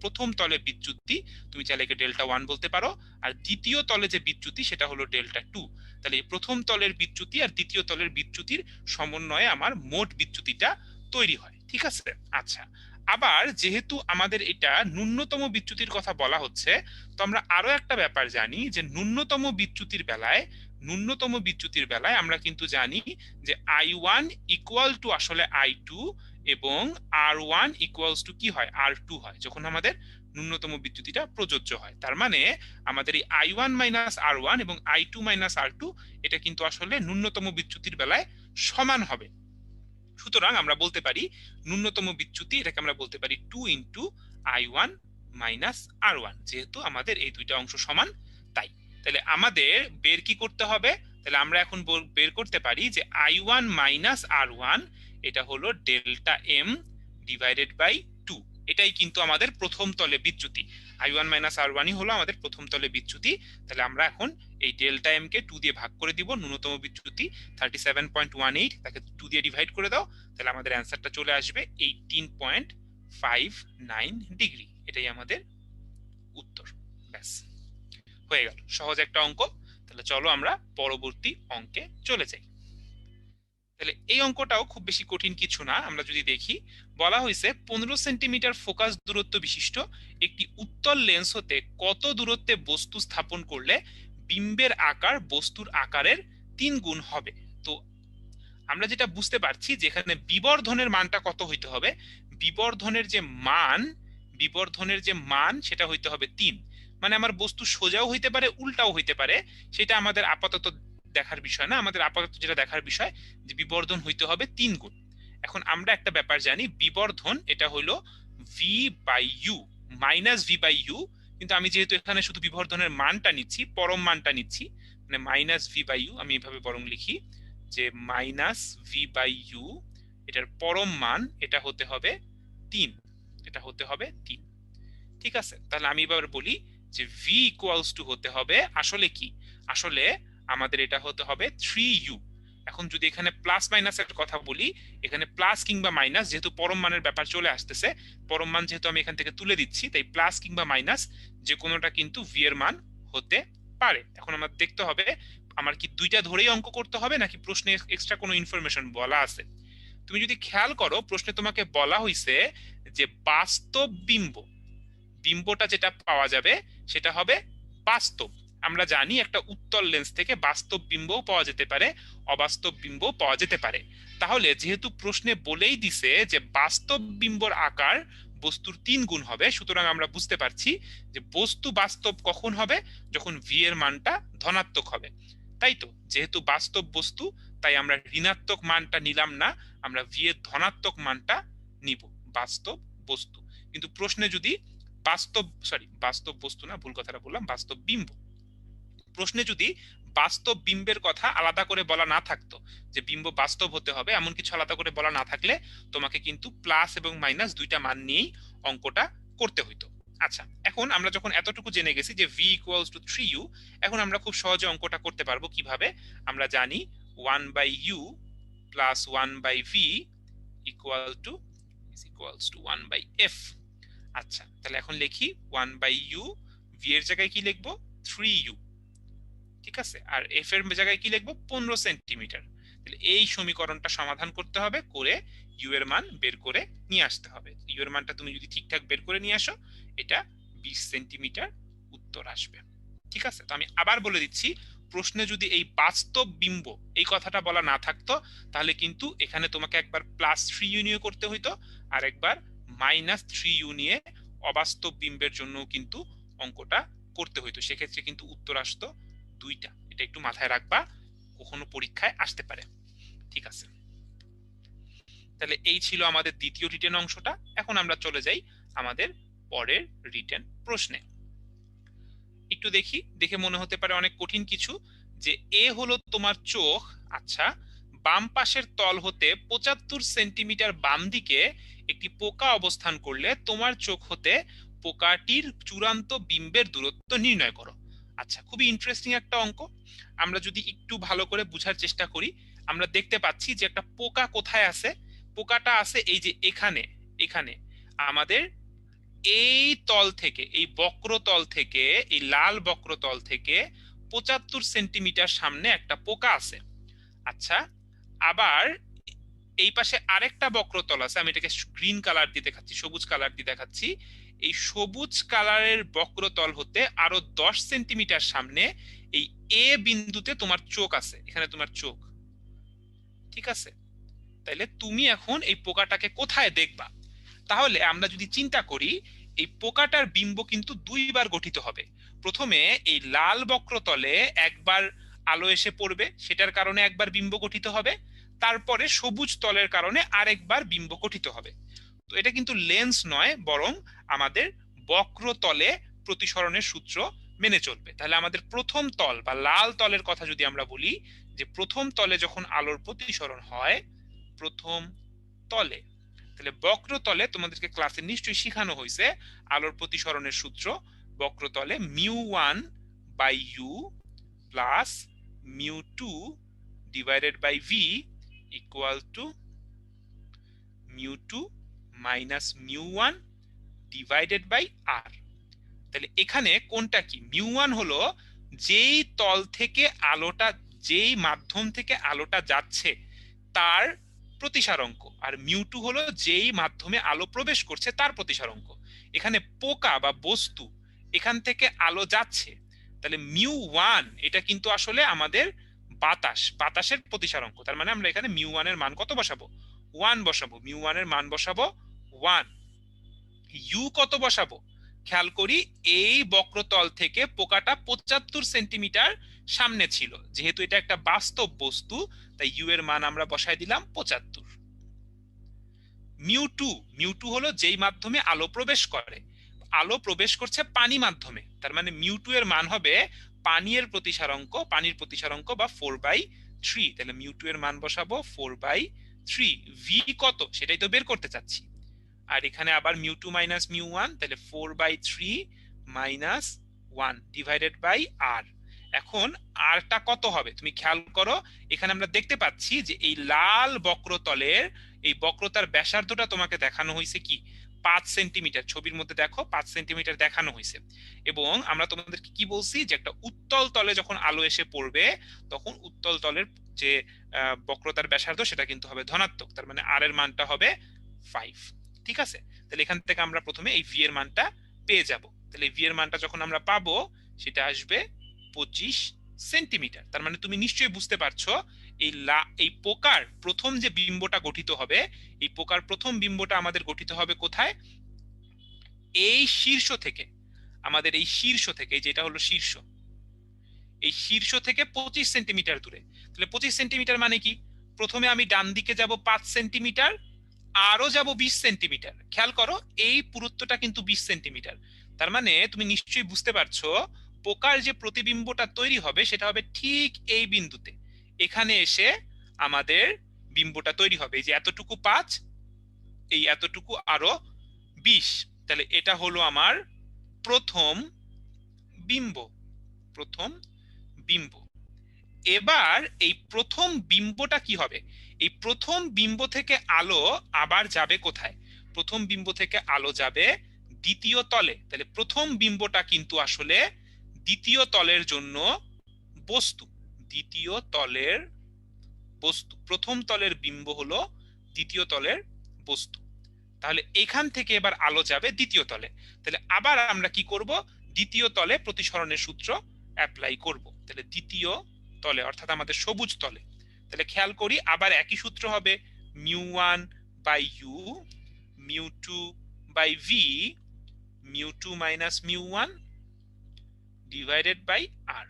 প্রথম তলে বিচ্যুতি। তুমি চাইলে একে ডেল্টা 1 বলতে পারো। আর দ্বিতীয় তলে যে বিচ্যুতি সেটা হলো ডেল্টা 2। তাহলে এই প্রথম তলের বিচ্যুতি আর দ্বিতীয় তলের বিচ্যুতির সমন্বয়ে আমার মোট বিচ্যুতিটা তৈরি হয়। ঠিক আছে? আচ্ছা, আবার যেহেতু আমাদের এটা ন্যূনতম বিচ্যুতির কথা বলা হচ্ছে, তো আমরা আরো একটা ব্যাপার জানি যে ন্যূনতম বিচ্যুতির বেলায় আমরা কিন্তু জানি যে I1 ইকুয়াল টু আসলে I2, এবং R1 ইকুয়ালস টু কি হয়? R2 হয়, যখন আমাদের ন্যূনতম বিচ্যুতিটা প্রযোজ্য হয়। তার মানে আমাদের এই I1 মাইনাস R1 এবং I2 মাইনাস R2, এটা কিন্তু আসলে ন্যূনতম বিচ্যুতির বেলায় সমান হবে। সুতরাং আমরা বলতে পারি ন্যূনতম বিচ্যুতি, এটাকে আমরা বলতে পারি 2 ইন্টু I1 মাইনাস R1, যেহেতু আমাদের এই দুইটা অংশ সমান, তাই তাহলে আমাদের বের কি করতে হবে? তাহলে আমরা এখন বের করতে পারি যে I1 মাইনাস R1 এটা হলো ডেল্টা এম ডিভাইডেড বাই 2। এটাই কিন্তু আমাদের প্রথম তলে বিচ্যুতি। I1 মাইনাস R1ই হলো আমাদের প্রথম তলে বিচ্যুতি। তাহলে আমরা এখন এই ডেল্টা এম কে 2 দিয়ে ভাগ করে দিব। ন্যূনতম বিচ্যুতি 37.18, তাকে 2 দিয়ে ডিভাইড করে দাও, তাহলে আমাদের অ্যান্সারটা চলে আসবে 18.59 ডিগ্রি। এটাই আমাদের উত্তর। ব্যাস, হয়ে গেল, সহজ একটা অঙ্ক। তাহলে চলো আমরা পরবর্তী অঙ্কে চলে যাই। তাহলে এই অঙ্কটাও খুব বেশি কঠিন কিছু না। আমরা যদি দেখি, বলা হয়েছে 15 সেন্টিমিটার ফোকাস দূরত্ব বিশিষ্ট একটি উত্তল লেন্স হতে কত দূরত্বে বস্তু স্থাপন করলে বিম্বের আকার বস্তুর আকারের 3 গুণ হবে। তো আমরা যেটা বুঝতে পারছি যেখানে বিবর্ধনের মানটা কত হইতে হবে, বিবর্ধনের যে মান সেটা হইতে হবে 3। মানে আমার বস্তু সোজাও হইতে পারে, উল্টাও হইতে পারে, সেটা আমাদের আপাতত দেখার বিষয় না। আমাদের আপাতত যেটা দেখার বিষয় যে বিবর্ধন হইতে হবে 3 গুণ। এখন আমরা একটা ব্যাপার জানি, বিবর্ধন এটা হলো v by u, minus v by u. কিন্তু আমি যেহেতু এখানে শুধু বিবর্ধনের মানটা নিচ্ছি, পরম মানটা নিচ্ছি, মানে মাইনাস ভি বাই ইউ, আমি এভাবে বরং লিখি যে মাইনাস ভি বাই ইউ, এটার পরম মান এটা হতে হবে 3, এটা হতে হবে 3। ঠিক আছে, তাহলে আমি এবার বলি যে ভি ইকুয়ালস টু হতে হবে আসলে কি, আসলে আমাদের এটা হতে হবে 3u। এখন যদি এখানে প্লাস মাইনাসের কথা বলি, এখানে প্লাস কিংবা মাইনাস, যেহেতু পরম মানের ব্যাপার চলে আসতেছে, পরম মান যেহেতু আমি এখান থেকে তুলে দিচ্ছি, তাই প্লাস কিংবা মাইনাস যে কোনোটা কিন্তু ভি এর মান হতে পারে। এখন আমার দেখতে হবে আমার কি দুইটা ধরেই অঙ্ক করতে হবে নাকি প্রশ্নে এক্সট্রা কোনো ইনফরমেশন বলা আছে। তুমি যদি খেয়াল করো, প্রশ্নে তোমাকে বলা হয়েছে যে বাস্তব বিম্বটা যেটা পাওয়া যাবে সেটা হবে বাস্তব। আমরা জানি একটা উত্তল লেন্স থেকে বাস্তব বিম্বও পাওয়া যেতে পারে, অবাস্তব বিম্বও পাওয়া যেতে পারে। তাহলে যেহেতু প্রশ্নে বলেই দিছে যে বাস্তব বিম্বর আকার বস্তুর 3 গুণ হবে, সুতরাং আমরা বুঝতে পারছি যে বস্তু বাস্তব কখন হবে, যখন ভি এর মানটা ধনাত্মক হবে। তাই তো, যেহেতু বাস্তব বস্তু তাই আমরা ঋণাত্মক মানটা নিলাম না, আমরা ভি এর ধনাত্মক মানটা নিব, বাস্তব বস্তু। কিন্তু প্রশ্নে যদি বাস্তব বস্তু না, ভুল কথাটা বললাম, বাস্তব বিম্ব। প্রশ্নে যদি বাস্তব বিম্বের কথা আলাদা করে বলা না থাকতো, যে বিম্ব বাস্তব হতে হবে, এমন কিছু আলাদা করে বলা না থাকলে তোমাকে কিন্তু প্লাস এবং মাইনাস দুইটা মান নিয়েই অঙ্কটা করতে হইতো। আচ্ছা, এখন আমরা যখন এতটুকু জেনে গেছি যে ভি ইকুয়ালস টু 3u, এখন আমরা খুব সহজে অঙ্কটা করতে পারবো। কিভাবে? আমরা জানি 1/u plus 1/v equals to 1/f। আচ্ছা, তাহলে এখন লিখি 1/u, v এর জায়গায় কি লিখবো? 3u। ঠিক আছে, আর f এর জায়গায় কি লিখবো? 15 সেন্টিমিটার। তাহলে এই সমীকরণটা সমাধান করতে হবে, করে u এর মান বের করে নিয়ে আসতে হবে। u এর মানটা তুমি যদি ঠিকঠাক বের করে নিয়ে আসো, এটা 20 সেন্টিমিটার উত্তর আসবে। ঠিক আছে, তো আমি আবার বলে দিচ্ছি, প্রশ্নে যদি এই বাস্তব বিম্ব এই কথাটা বলা না থাকতো, তাহলে কিন্তু এখানে তোমাকে একবার প্লাস 3u নিয়ে করতে হইতো, আর একবার মাইনাস 3u নিয়ে অবাস্তব বিম্বের জন্য কিন্তু অঙ্কটা করতে হইতো। সেক্ষেত্রে কিন্তু উত্তর আসতো 2টা। এটা একটু মাথায় রাখবা, কখনো পরীক্ষায় আসতে পারে। ঠিক আছে, তাহলে এই ছিল আমাদের দ্বিতীয় রিটেন অংশটা। এখন আমরা চলে যাই আমাদের পরের রিটেন প্রশ্নে। একটু দেখে মনে হতে পারে অনেক কঠিন কিছু, যে এ হলো তোমার চোখ। আচ্ছা, বাম পাশের তল হতে 75 সেন্টিমিটার বাম দিকে একটি পোকা অবস্থান করলে তোমার চোখ হতে পোকাটির চূড়ান্ত বিম্বের দূরত্ব নির্ণয় করো। আচ্ছা, খুবই ইন্টারেস্টিং একটা অঙ্ক। আমরা যদি একটু ভালো করে বোঝার চেষ্টা করি, আমরা দেখতে পাচ্ছি যে একটা পোকা কোথায় আছে। পোকাটা আছে এই যে এখানে আমাদের এই তল থেকে, এই বক্রতল থেকে, এই লাল বক্রতল থেকে 75 সেন্টিমিটার সামনে একটা পোকা আছে। আচ্ছা, আবার এই পাশে আরেকটা বক্রতল আছে, আমি এটাকে গ্রিন কালার দিয়ে দেখাচ্ছি, সবুজ কালার দিয়ে দেখাচ্ছি। এই সবুজ কালারের বক্রতল হতে আরো 10 সেন্টিমিটার সামনে এই এ বিন্দুতে তোমার চোখ আছে, এখানে তোমার চোখ। ঠিক আছে, তাইলে তুমি এখন এই পোকাটাকে কোথায় দেখবা? তাহলে আমরা যদি চিন্তা করি, এই পোকাটার বিম্ব কিন্তু 2বার গঠিত হবে। প্রথমে এই লাল বক্রতলে একবার আলো এসে পড়বে, সেটার কারণে একবার বিম্ব গঠিত হবে, তারপরে সবুজ তলের কারণে আরেকবার বিম্ব গঠিত হবে। তো এটা কিন্তু লেন্স নয়, বরং আমাদের বক্রতলে প্রতিসরণের সূত্র মেনে চলবে। তাহলে আমাদের প্রথম তল বা লাল তলের কথা যদি আমরা বলি, যে প্রথম তলে যখন আলোর প্রতিসরণ হয়, প্রথম তলে, তাহলে বক্রতলে তোমাদেরকে ক্লাসে নিশ্চয়ই শেখানো হয়েছে আলোর প্রতিসরণের সূত্র। বক্রতলে μ1 by u plus μ2 divided by v equal to μ2 minus μ1 divided by r. তাহলে এখানে কোনটা কি? μ1 হলো যেই তল থেকে আলোটা, যেই মাধ্যম থেকে আলোটা যাচ্ছে তার প্রতিসারাঙ্ক, আর μ2 হলো যেই মাধ্যমে আলো প্রবেশ করছে তার প্রতিসারাঙ্ক। এখানে পোকা বা বস্তু, এখান থেকে আলো যাচ্ছে, তাহলে μ1 এটা কিন্তু আসলে আমাদের বাতাসের প্রতিসারাঙ্ক। তার মানে আমরা এখানে μ1 এর মান কত বসাবো? 1 বসাবো। μ1 এর মান বসাবো 1। ইউ কত বসাবো? খেয়াল করি এই বক্রতল থেকে পোকাটা 75 সেন্টিমিটার সামনে ছিল, যেহেতু এটা একটা বাস্তব বস্তু তাই ইউ এর মান আমরা বসাই দিলাম 75। মিউ টু হলো যেই মাধ্যমে আলো প্রবেশ করে, আলো প্রবেশ করছে পানি মাধ্যমে, তার মানে μ2 এর মান হবে পানির প্রতিসারাঙ্ক বা 4/3। তাহলে μ2 এর মান বসাবো 4/3। ভি কত সেটাই তো বের করতে চাচ্ছি। আর এখানে আবার μ2 মাইনাস μ1, তাহলে 4/3 মাইনাস 1 ডিভাইডেড বাই আর। এখন আরটা কত হবে তুমি খেয়াল করো, এখানে আমরা দেখতে পাচ্ছি যে এই লাল বক্রতলের এই বক্রতার ব্যাসার্ধটা তোমাকে দেখানো হয়েছে কি 5 সেন্টিমিটার। ছবির মধ্যে দেখো 5 সেন্টিমিটার দেখানো হয়েছে। এবং আমরা তোমাদেরকে কি বলছি যে একটা উত্তল তলে যখন আলো এসে পড়বে তখন উত্তল তলের যে বক্রতার ব্যাসার্ধ সেটা কিন্তু হবে ধনাত্মক, তার মানে আর এর মানটা হবে 5। ঠিক আছে, তাহলে এখান থেকে আমরা প্রথমে এই ভি এর মানটা পেয়ে যাব। তাহলে ভি এর মানটা যখন আমরা পাবো সেটা আসবে 25 সেন্টিমিটার। তার মানে তুমি নিশ্চয়ই বুঝতে পারছো এই পোকার প্রথম যে বিম্বটা গঠিত হবে, এই পোকার প্রথম বিম্বটা আমাদের গঠিত হবে কোথায়? এই শীর্ষ থেকে। আমাদের এই শীর্ষ থেকে, যেটা হলো শীর্ষ, এই শীর্ষ থেকে 25 সেন্টিমিটার দূরে। তাহলে 25 সেন্টিমিটার মানে কি? প্রথমে আমি ডান দিকে যাব 5 সেন্টিমিটার, আরো যাব 20 সেন্টিমিটার। খেয়াল করো এই পুরুত্বটা কিন্তু 20 সেন্টিমিটার। তার মানে তুমি নিশ্চয়ই বুঝতে পারছো পোকার যে প্রতিবিম্বটা তৈরি হবে সেটা হবে ঠিক এই বিন্দুতে। এখানে এসে আমাদের বিম্বটা তৈরি হবে। এই যে এতটুকু 5, এই এতটুকু আরো 20। তাহলে এটা হলো আমার প্রথম বিম্ব। প্রথম বিম্ব। এবার এই প্রথম বিম্বটা কি হবে? এই প্রথম বিম্ব থেকে আলো আবার যাবে কোথায়? প্রথম বিম্ব থেকে আলো যাবে দ্বিতীয় তলে। তাহলে প্রথম বিম্বটা কিন্তু আসলে দ্বিতীয় তলের জন্য বস্তু। দ্বিতীয় তলের বস্তু, প্রথম তলের বিম্ব হলো দ্বিতীয় তলের বস্তু। তাহলে এখান থেকে এবার আলো যাবে দ্বিতীয় তলে। তাহলে আবার আমরা কি করব? দ্বিতীয় তলে প্রতিসরণের সূত্র অ্যাপ্লাই করব। তাহলে দ্বিতীয় তলে অর্থাৎ আমাদের সবুজ তলে, তাহলে খেয়াল করি আবার একই সূত্র হবে μ1 by u, μ2 by v, μ2 minus μ1 divided by r.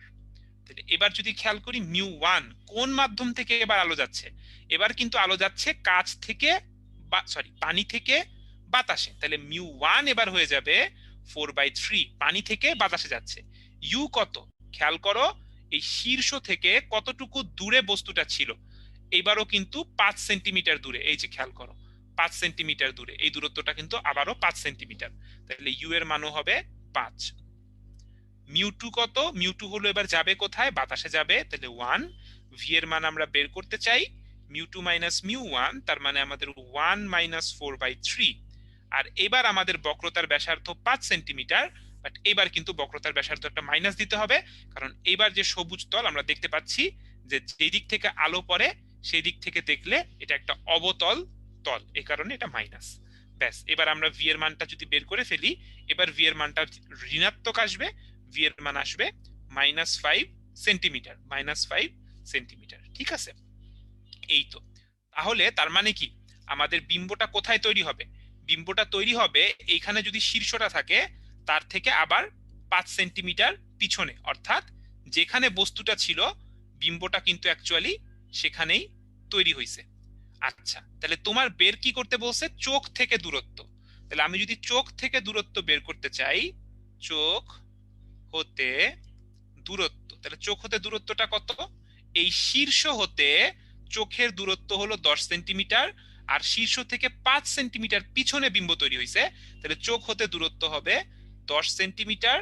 তাহলে এবার যদি খেয়াল করি μ1 কোন মাধ্যম থেকে এবার আলো যাচ্ছে? এবার কিন্তু আলো যাচ্ছে কাঁচ থেকে, পানি থেকে বাতাসে। তাহলে μ1 এবার হয়ে যাবে 4/3, পানি থেকে বাতাসে যাচ্ছে। ইউ কত খেয়াল করো, এই শীর্ষ থেকে কতটুকু দূরে বস্তুটা ছিল? এবারও কিন্তু 5 সেন্টিমিটার দূরে। এই যে খেয়াল করো 5 সেন্টিমিটার দূরে, এই দূরত্বটা কিন্তু আবারও 5 সেন্টিমিটার। তাহলে ইউ এর মানও হবে 5। μ2 কত? μ2 হলো এবার যাবে কোথায়? বাতাসে যাবে, তাহলে 1। ভি এর মান আমরা বের করতে চাই μ2 মাইনাস μ1, তার মানে আমাদের 1 মাইনাস 4/3। আর এবার আমাদের বক্রতার ব্যাসার্ধ 5 সেন্টিমিটার, বাট এবার কিন্তু বক্রতার ব্যাসার্ধ একটা মাইনাস দিতে হবে, কারণ এবার যে সবুজ তল আমরা দেখতে পাচ্ছি যে যেই দিক থেকে আলো পড়ে সেই দিক থেকে দেখলে এটা একটা অবতল তল, এই কারণে এটা মাইনাস। ব্যাস, এবার আমরা ভি এর মানটা যদি বের করে ফেলি, এবার ভি এর মানটা ঋণাত্মক আসবে। ভি এর মান আসবে -5 সেন্টিমিটার, -5 সেন্টিমিটার। ঠিক আছে, এই তো। তাহলে তার মানে কি আমাদের বিম্বটা কোথায় তৈরি হবে? বিম্বটা তৈরি হবে এইখানে যদি শীর্ষটা থাকে তার থেকে আবার 5 সেন্টিমিটার পিছনে, অর্থাৎ যেখানে বস্তুটা ছিল বিম্বটা কিন্তু অ্যাকচুয়ালি সেখানেই তৈরি হয়েছে। আচ্ছা, তাহলে তোমার বের কি করতে বলছে? চোখ থেকে দূরত্ব। তাহলে আমি যদি চোখ থেকে দূরত্ব বের করতে চাই, চোখ হতে দূরত্ব, তাহলে চোখ হতে দূরত্বটা কত? এই শীর্ষ হতে চোখের দূরত্ব হলো 10 সেন্টিমিটার, আর শীর্ষ থেকে 5 সেন্টিমিটার পিছনে বিম্ব তৈরি হয়েছে, তাহলে চোখ হতে দূরত্ব হবে 10 সেন্টিমিটার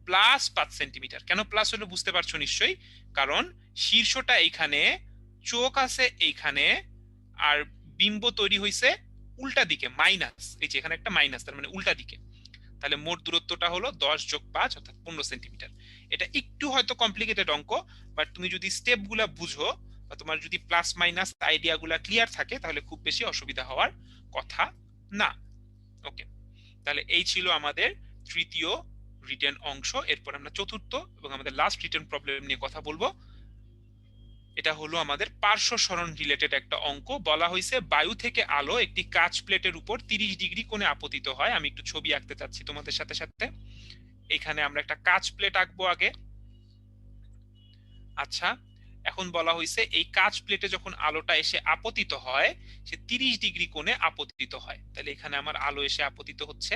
প্লাস 5 সেন্টিমিটার। কেন প্লাস হলো বুঝতে পারছো নিশ্চয়ই, কারণ শীর্ষটা এইখানে, চোখ আছে এইখানে, আর বিম্ব তৈরি হয়েছে উল্টা দিকে, মাইনাস, এই যে এখানে একটা মাইনাস, তার মানে উল্টা দিকে। তাহলে মোট দূরত্বটা হলো 10 যোগ 5 অর্থাৎ 15 সেন্টিমিটার। এটা একটু হয়তো কমপ্লিকেটেড অঙ্ক, বাট তুমি যদি স্টেপ গুলা বুঝো বা তোমার যদি প্লাস মাইনাস আইডিয়া গুলা ক্লিয়ার থাকে তাহলে খুব বেশি অসুবিধা হওয়ার কথা না। ওকে, তাহলে এই ছিল আমাদের তৃতীয় রিটেন অংশ। এরপর আমরা চতুর্থ এবং আমাদের লাস্ট রিটেন প্রবলেম নিয়ে কথা বলবো। এটা হলো আমাদের পার্শ্ব সরণ রিলেটেড একটা অঙ্ক। বলা হয়েছে বায়ু থেকে আলো একটি কাঁচ প্লেটের উপর 30 ডিগ্রি কোণে আপতিত হয়। আমি একটু ছবি আঁকতে চাচ্ছি তোমাদের সাথে সাথে। এখানে আমরা একটা কাঁচ প্লেট আঁকবো আগে। আচ্ছা, এখন বলা হয়েছে এই কাঁচ প্লেটে যখন আলোটা এসে আপতিত হয় সে 30 ডিগ্রি কোণে আপতিত হয়। তাহলে এখানে আমার আলো এসে আপতিত হচ্ছে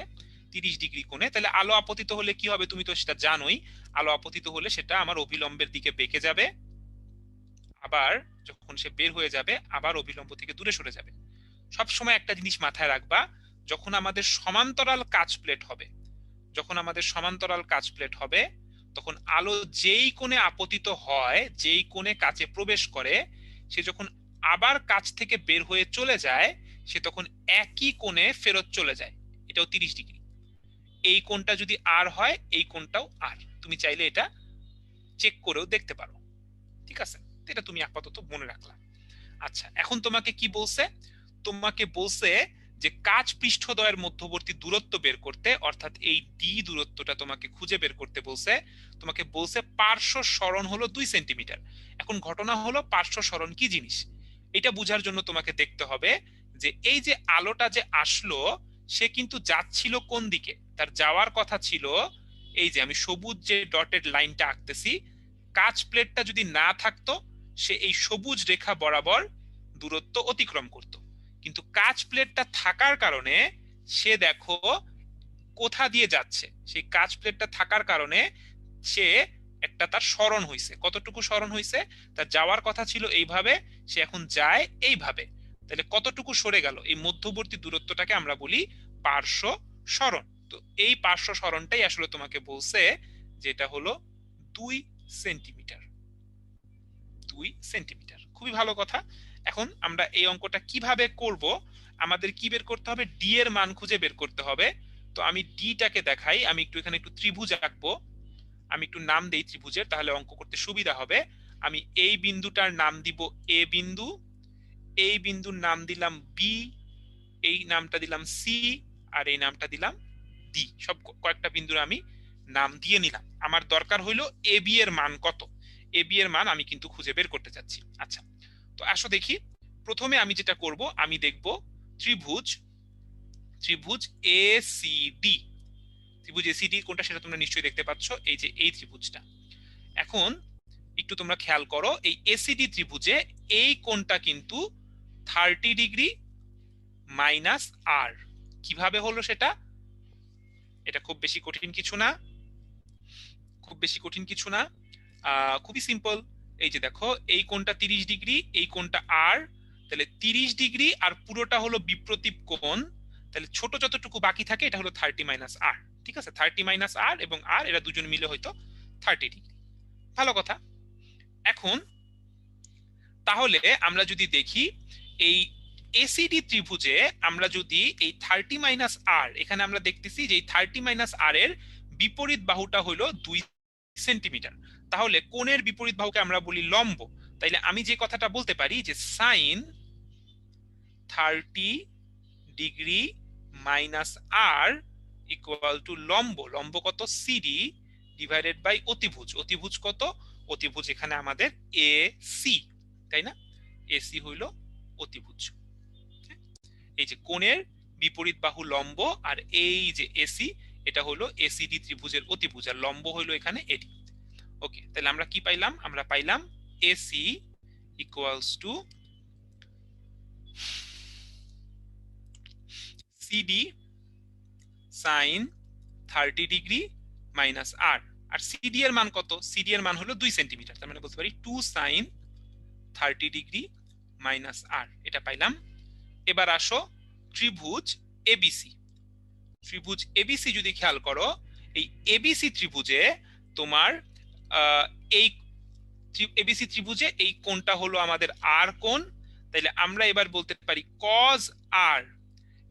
30 ডিগ্রি কোণে। তাহলে আলো আপতিত হলে কি হবে তুমি তো সেটা জানোই। আলো আপতিত হলে সেটা আমার অভিলম্বের দিকে বেঁকে যাবে, আবার যখন সে বের হয়ে যাবে আবার অভিলম্ব থেকে দূরে সরে যাবে। সব সময় একটা জিনিস মাথায় রাখবা, যখন আমাদের সমান্তরাল কাঁচ প্লেট হবে, যখন আমাদের সমান্তরাল কাঁচ প্লেট হবে তখন আলো যেই কোণে আপতিত হয়, যেই কোণে কাঁচে প্রবেশ করে, সে যখন আবার কাঁচ থেকে বের হয়ে চলে যায় সে তখন একই কোণে ফেরত চলে যায়। এটাও 30 ডিগ্রি। এই কোণটা যদি আর হয় এই কোণটাও আর। তুমি চাইলে এটা চেক করেও দেখতে পারো, ঠিক আছে? এটা তুমি আপাতত মনে রাখলা। আচ্ছা, এখন তোমাকে কি বলছে? তোমাকে বলছে যে কাঁচ পৃষ্ঠদ্বয়ের মধ্যবর্তী দূরত্ব বের করতে, অর্থাৎ এই ডি দূরত্বটা তোমাকে খুঁজে বের করতে বলছে। তোমাকে বলছে পার্শ্ব সরণ হলো 2 সেন্টিমিটার। এখন ঘটনা হলো পার্শ্ব সরণ কি জিনিস এটা বোঝার জন্য তোমাকে দেখতে হবে যে এই যে আলোটা যে আসলো সে কিন্তু যাচ্ছিল কোন দিকে। তার যাওয়ার কথা ছিল, এই যে আমি সবুজ যে ডটেড লাইনটা আঁকতেছি, কাঁচ প্লেটটা যদি না থাকতো সে এই সবুজ রেখা বরাবর দূরত্ব অতিক্রম করত। কিন্তু কাঁচ প্লেটটা থাকার কারণে সে দেখো কোথা দিয়ে যাচ্ছে, সেই কাঁচ প্লেটটা থাকার কারণে সে একটা তার সরণ হইছে। কতটুকু সরণ হইছে? তার যাওয়ার কথা ছিল এইভাবে, সে এখন যায় এইভাবে। তাহলে কতটুকু সরে গেল? এই মধ্যবর্তী দূরত্বটাকে আমরা বলি পার্শ্ব সরণ। তো এই পার্শ্ব সরণটাই আসলে তোমাকে বলছে যেটা হলো 2 সেন্টিমিটার। 2 সেন্টিমিটার, খুবই ভালো কথা। এখন আমরা এই অঙ্কটা কিভাবে করব? আমাদের কি বের করতে হবে? ডি এর মান খুঁজে বের করতে হবে। তো আমি ডিটাকে দেখাই, আমি একটু এখানে একটু ত্রিভুজ আঁকবো। আমি একটু নাম দেই ত্রিভুজের, তাহলে অঙ্ক করতে সুবিধা হবে। আমি এই বিন্দুটার নাম দিব এ বিন্দু, এই বিন্দুর নাম দিলাম বি, এই নামটা দিলাম সি, আর এই নামটা দিলাম ডি। সব কয়েকটা বিন্দুর আমি নাম দিয়ে নিলাম। আমার দরকার হইলো এ বি এর মান কত। এ বি এর মান আমি কিন্তু খুঁজে বের করতে চাচ্ছি। আচ্ছা, তো আসো দেখি। প্রথমে আমি যেটা করব, আমি দেখব ত্রিভুজ, ত্রিভুজ এ সি ডি। ত্রিভুজ এ সি ডি কোনটা সেটা তোমরা নিশ্চয়ই দেখতে পাচ্ছ, এই যে এই ত্রিভুজটা। এখন একটু তোমরা খেয়াল করো, এই এসিডি ত্রিভুজে এই কোণটা কিন্তু 30 ডিগ্রি মাইনাস আর। কিভাবে হলো সেটা? এটা খুব বেশি কঠিন কিছু না, খুব বেশি কঠিন কিছু না, খুবই সিম্পল। এই যে দেখো এই কোণটা 30 ডিগ্রি, এই কোণটা আর, তাহলে 30 ডিগ্রি আর পুরোটা হলো বিপ্রতীপ কোণ। তাহলে ছোট যতটুকু বাকি থাকে এটা হলো 30 মাইনাস আর। ঠিক আছে, 30 মাইনাস আর এবং আর এরা দুজন মিলে হয়তো 30 ডিগ্রি। ভালো কথা। এখন তাহলে আমরা যদি দেখি এই এসিডি ত্রিভুজে আমরা যদি এই 30 মাইনাস আর, এখানে আমরা দেখতেছি যে এই 30 মাইনাস আর এর বিপরীত বাহুটা হলো 2 সেন্টিমিটার। তাহলে কোণের বিপরীত বাহুকে আমরা বলি লম্ব। তাইলে আমি যে কথাটা বলতে পারি যে sine 30 degree minus r equal to লম্ব, লম্ব কত? সিডি ডিভাইডেড বাই অতিভুজ। অতিভুজ কত? অতিভুজ এখানে আমাদের এ সি, তাই না? এসি হইল অতিভুজ। এই যে কোণের বিপরীত বাহু লম্ব, আর এই যে এসি এটা হলো এসিডি ত্রিভুজের অতিভুজ, আর লম্ব হইলো এখানে এডি। ওকে, তাহলে আমরা কি পাইলাম? আমরা পাইলাম AC equals to CD sine 30 degree minus r. আর সিডি এর মান কত? সিডি এর মান হলো 2 সেন্টিমিটার, তার মানে বলতে পারি 2 sin 30 ডিগ্রি মাইনাস আর, এটা পাইলাম। এবার আসো ত্রিভুজ এবিসি। ত্রিভুজ এবিসি যদি খেয়াল করো, এই এবিসি ত্রিভুজে তোমার এই এবিসি ত্রিভুজে এই কোণটা হলো আমাদের আর কোণ, তাইলে আমরা এবার বলতে পারি cos আর।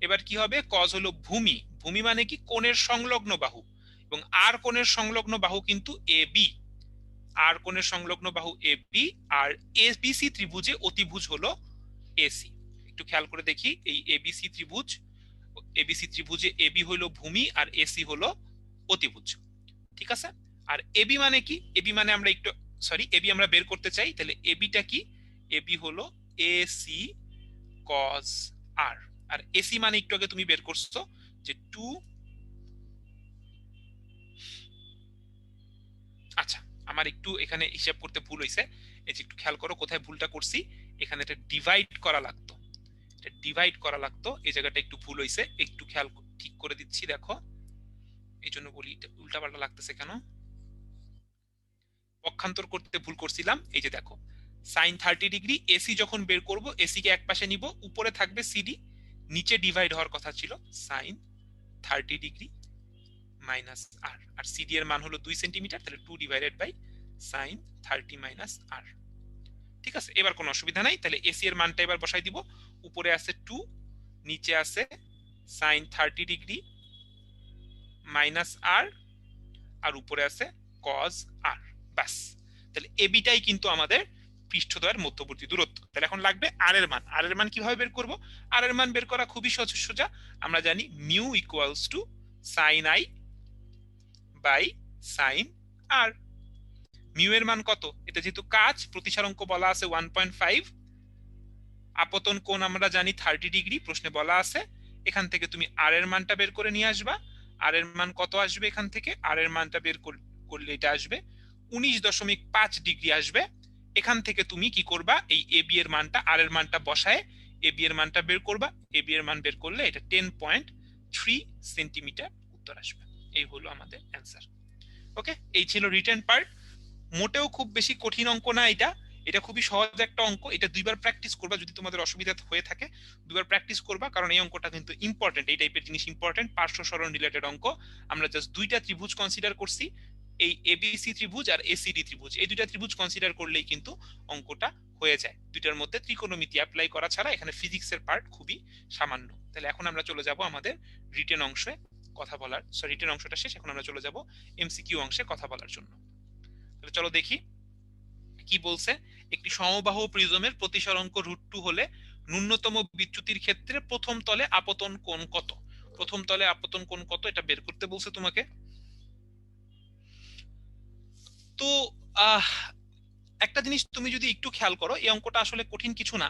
এবার কি হবে? cos হলো ভূমি, ভূমি মানে কি? কোণের সংলগ্ন বাহু, এবং আর কোণের সংলগ্ন বাহু কিন্তু এবি, আর কোণের সংলগ্ন বাহু এবি, আর এবিসি ত্রিভুজে অতিভুজ হলো এসি। একটু খেয়াল করে দেখি, এই এবিসি ত্রিভুজ, এবিসি ত্রিভুজে এবি হলো ভূমি আর এসি হলো অতিভুজ, ঠিক আছে? আর এবি মানে কি? এবি মানে আমরা একটু এবি আমরা বের করতে চাই, তাহলে এবিটা কি? এবি হলো এসি cos আর, আর এসি মানে একটু আগে তুমি বের করছো যে 2। আচ্ছা, আমার একটু এখানে হিসাব করতে ভুল হয়েছে, এই যে একটু খেয়াল করো কোথায় ভুলটা করছি। এখানে এটা ডিভাইড করা লাগতো, এটা ডিভাইড করা লাগতো, এই জায়গাটা একটু ভুল হয়েছে, একটু খেয়াল ঠিক করে দিচ্ছি, দেখো। এই জন্য বলি উল্টাপাল্টা লাগতেছে কেন, পক্ষান্তর করতে ভুল করছিলাম। এই যে দেখো, সাইন 30 ডিগ্রি এসি যখন বের করব, এসি কে এক পাশে নিব, উপরে থাকবে সিডি, নিচে ডিভাইড হওয়ার কথা ছিল সাইন 30 ডিগ্রি মাইনাস আর, আর সিডি এর মান হলো 2 সেন্টিমিটার, তাহলে 2 ডিভাইডেড বাই সাইন 30 মাইনাস আর, ঠিক আছে? এবার কোনো অসুবিধা নাই, তাহলে এসি এর মানটা এবার বসাই দিব। উপরে আছে 2, নিচে আছে সাইন 30 ডিগ্রি মাইনাস আর, আর উপরে আছে cos আর, বাস। তাহলে এবিটাই কিন্তু আমাদের পৃষ্ঠদ্বয়ের মধ্যবর্তী দূরত্ব। তাহলে এখন লাগবে আর এর মান। আর এর মান কিভাবে বের করব? আর এর মান বের করা খুবই সোজা। আমরা জানি mu equals to sine i by sine r. Mu এর মান কত? এটা যেহেতু কাজ, প্রতিসারাঙ্ক বলা আছে 1.5, আপতন কোণ আমরা জানি 30 ডিগ্রি, প্রশ্নে বলা আছে। এখান থেকে তুমি আর এর মানটা বের করে নিয়ে আসবা। আর এর মান কত আসবে? এখান থেকে আর এর মানটা বের করলে এটা আসবে 19.5 ডিগ্রি আসবে। এখান থেকে তুমি কি করবা? এই এবি এর মানটা, আর এর মানটা বসায় এবি এর মানটা বের করবা। এবি এর মান বের করলে এটা 10.3 সেন্টিমিটার উত্তর আসবে। এই হলো আমাদের অ্যান্সার। ওকে, এই ছিল রিটেন পার্ট। মোটেও খুব বেশি কঠিন অঙ্ক না এটা, এটা খুবই সহজ একটা অঙ্ক। এটা দুইবার প্র্যাকটিস করবা, যদি তোমাদের অসুবিধা হয়ে থাকে দুইবার প্র্যাকটিস করবা, কারণ এই অঙ্কটা কিন্তু ইম্পর্টেন্ট, এই টাইপের জিনিস ইম্পর্টেন্ট, পার্শ্ব সরণ রিলেটেড অঙ্ক। আমরা জাস্ট দুইটা ত্রিভুজ কনসিডার করছি, এই এবিসি ত্রিভুজ আর এসিডি ত্রিভুজ, এই দুইটা ত্রিভুজ কনসিডার করলেই কিন্তু অঙ্কটা হয়ে যায়। দুইটার মধ্যে ত্রিকোণমিতি অ্যাপ্লাই করা ছাড়া এখানে ফিজিক্সের পার্ট খুবই সামান্য। তাহলে এখন আমরা চলে যাব আমাদের রিটেন অংশে কথা বলার, রিটেন অংশটা শেষ, এখন আমরা চলে যাব এমসিকিউ অংশে কথা বলার জন্য। তাহলে চলো দেখি কি বলছে। একটি সমবাহু প্রিজমের প্রতিসরাঙ্ক √2 হলে ন্যূনতম বিচ্যুতির ক্ষেত্রে প্রথম তলে আপতন কোণ কত? প্রথম তলে আপতন কোণ কত এটা বের করতে বলছে তোমাকে। তো একটা জিনিস তুমি যদি একটু খেয়াল করো, এই অঙ্কটা আসলে কঠিন কিছু না,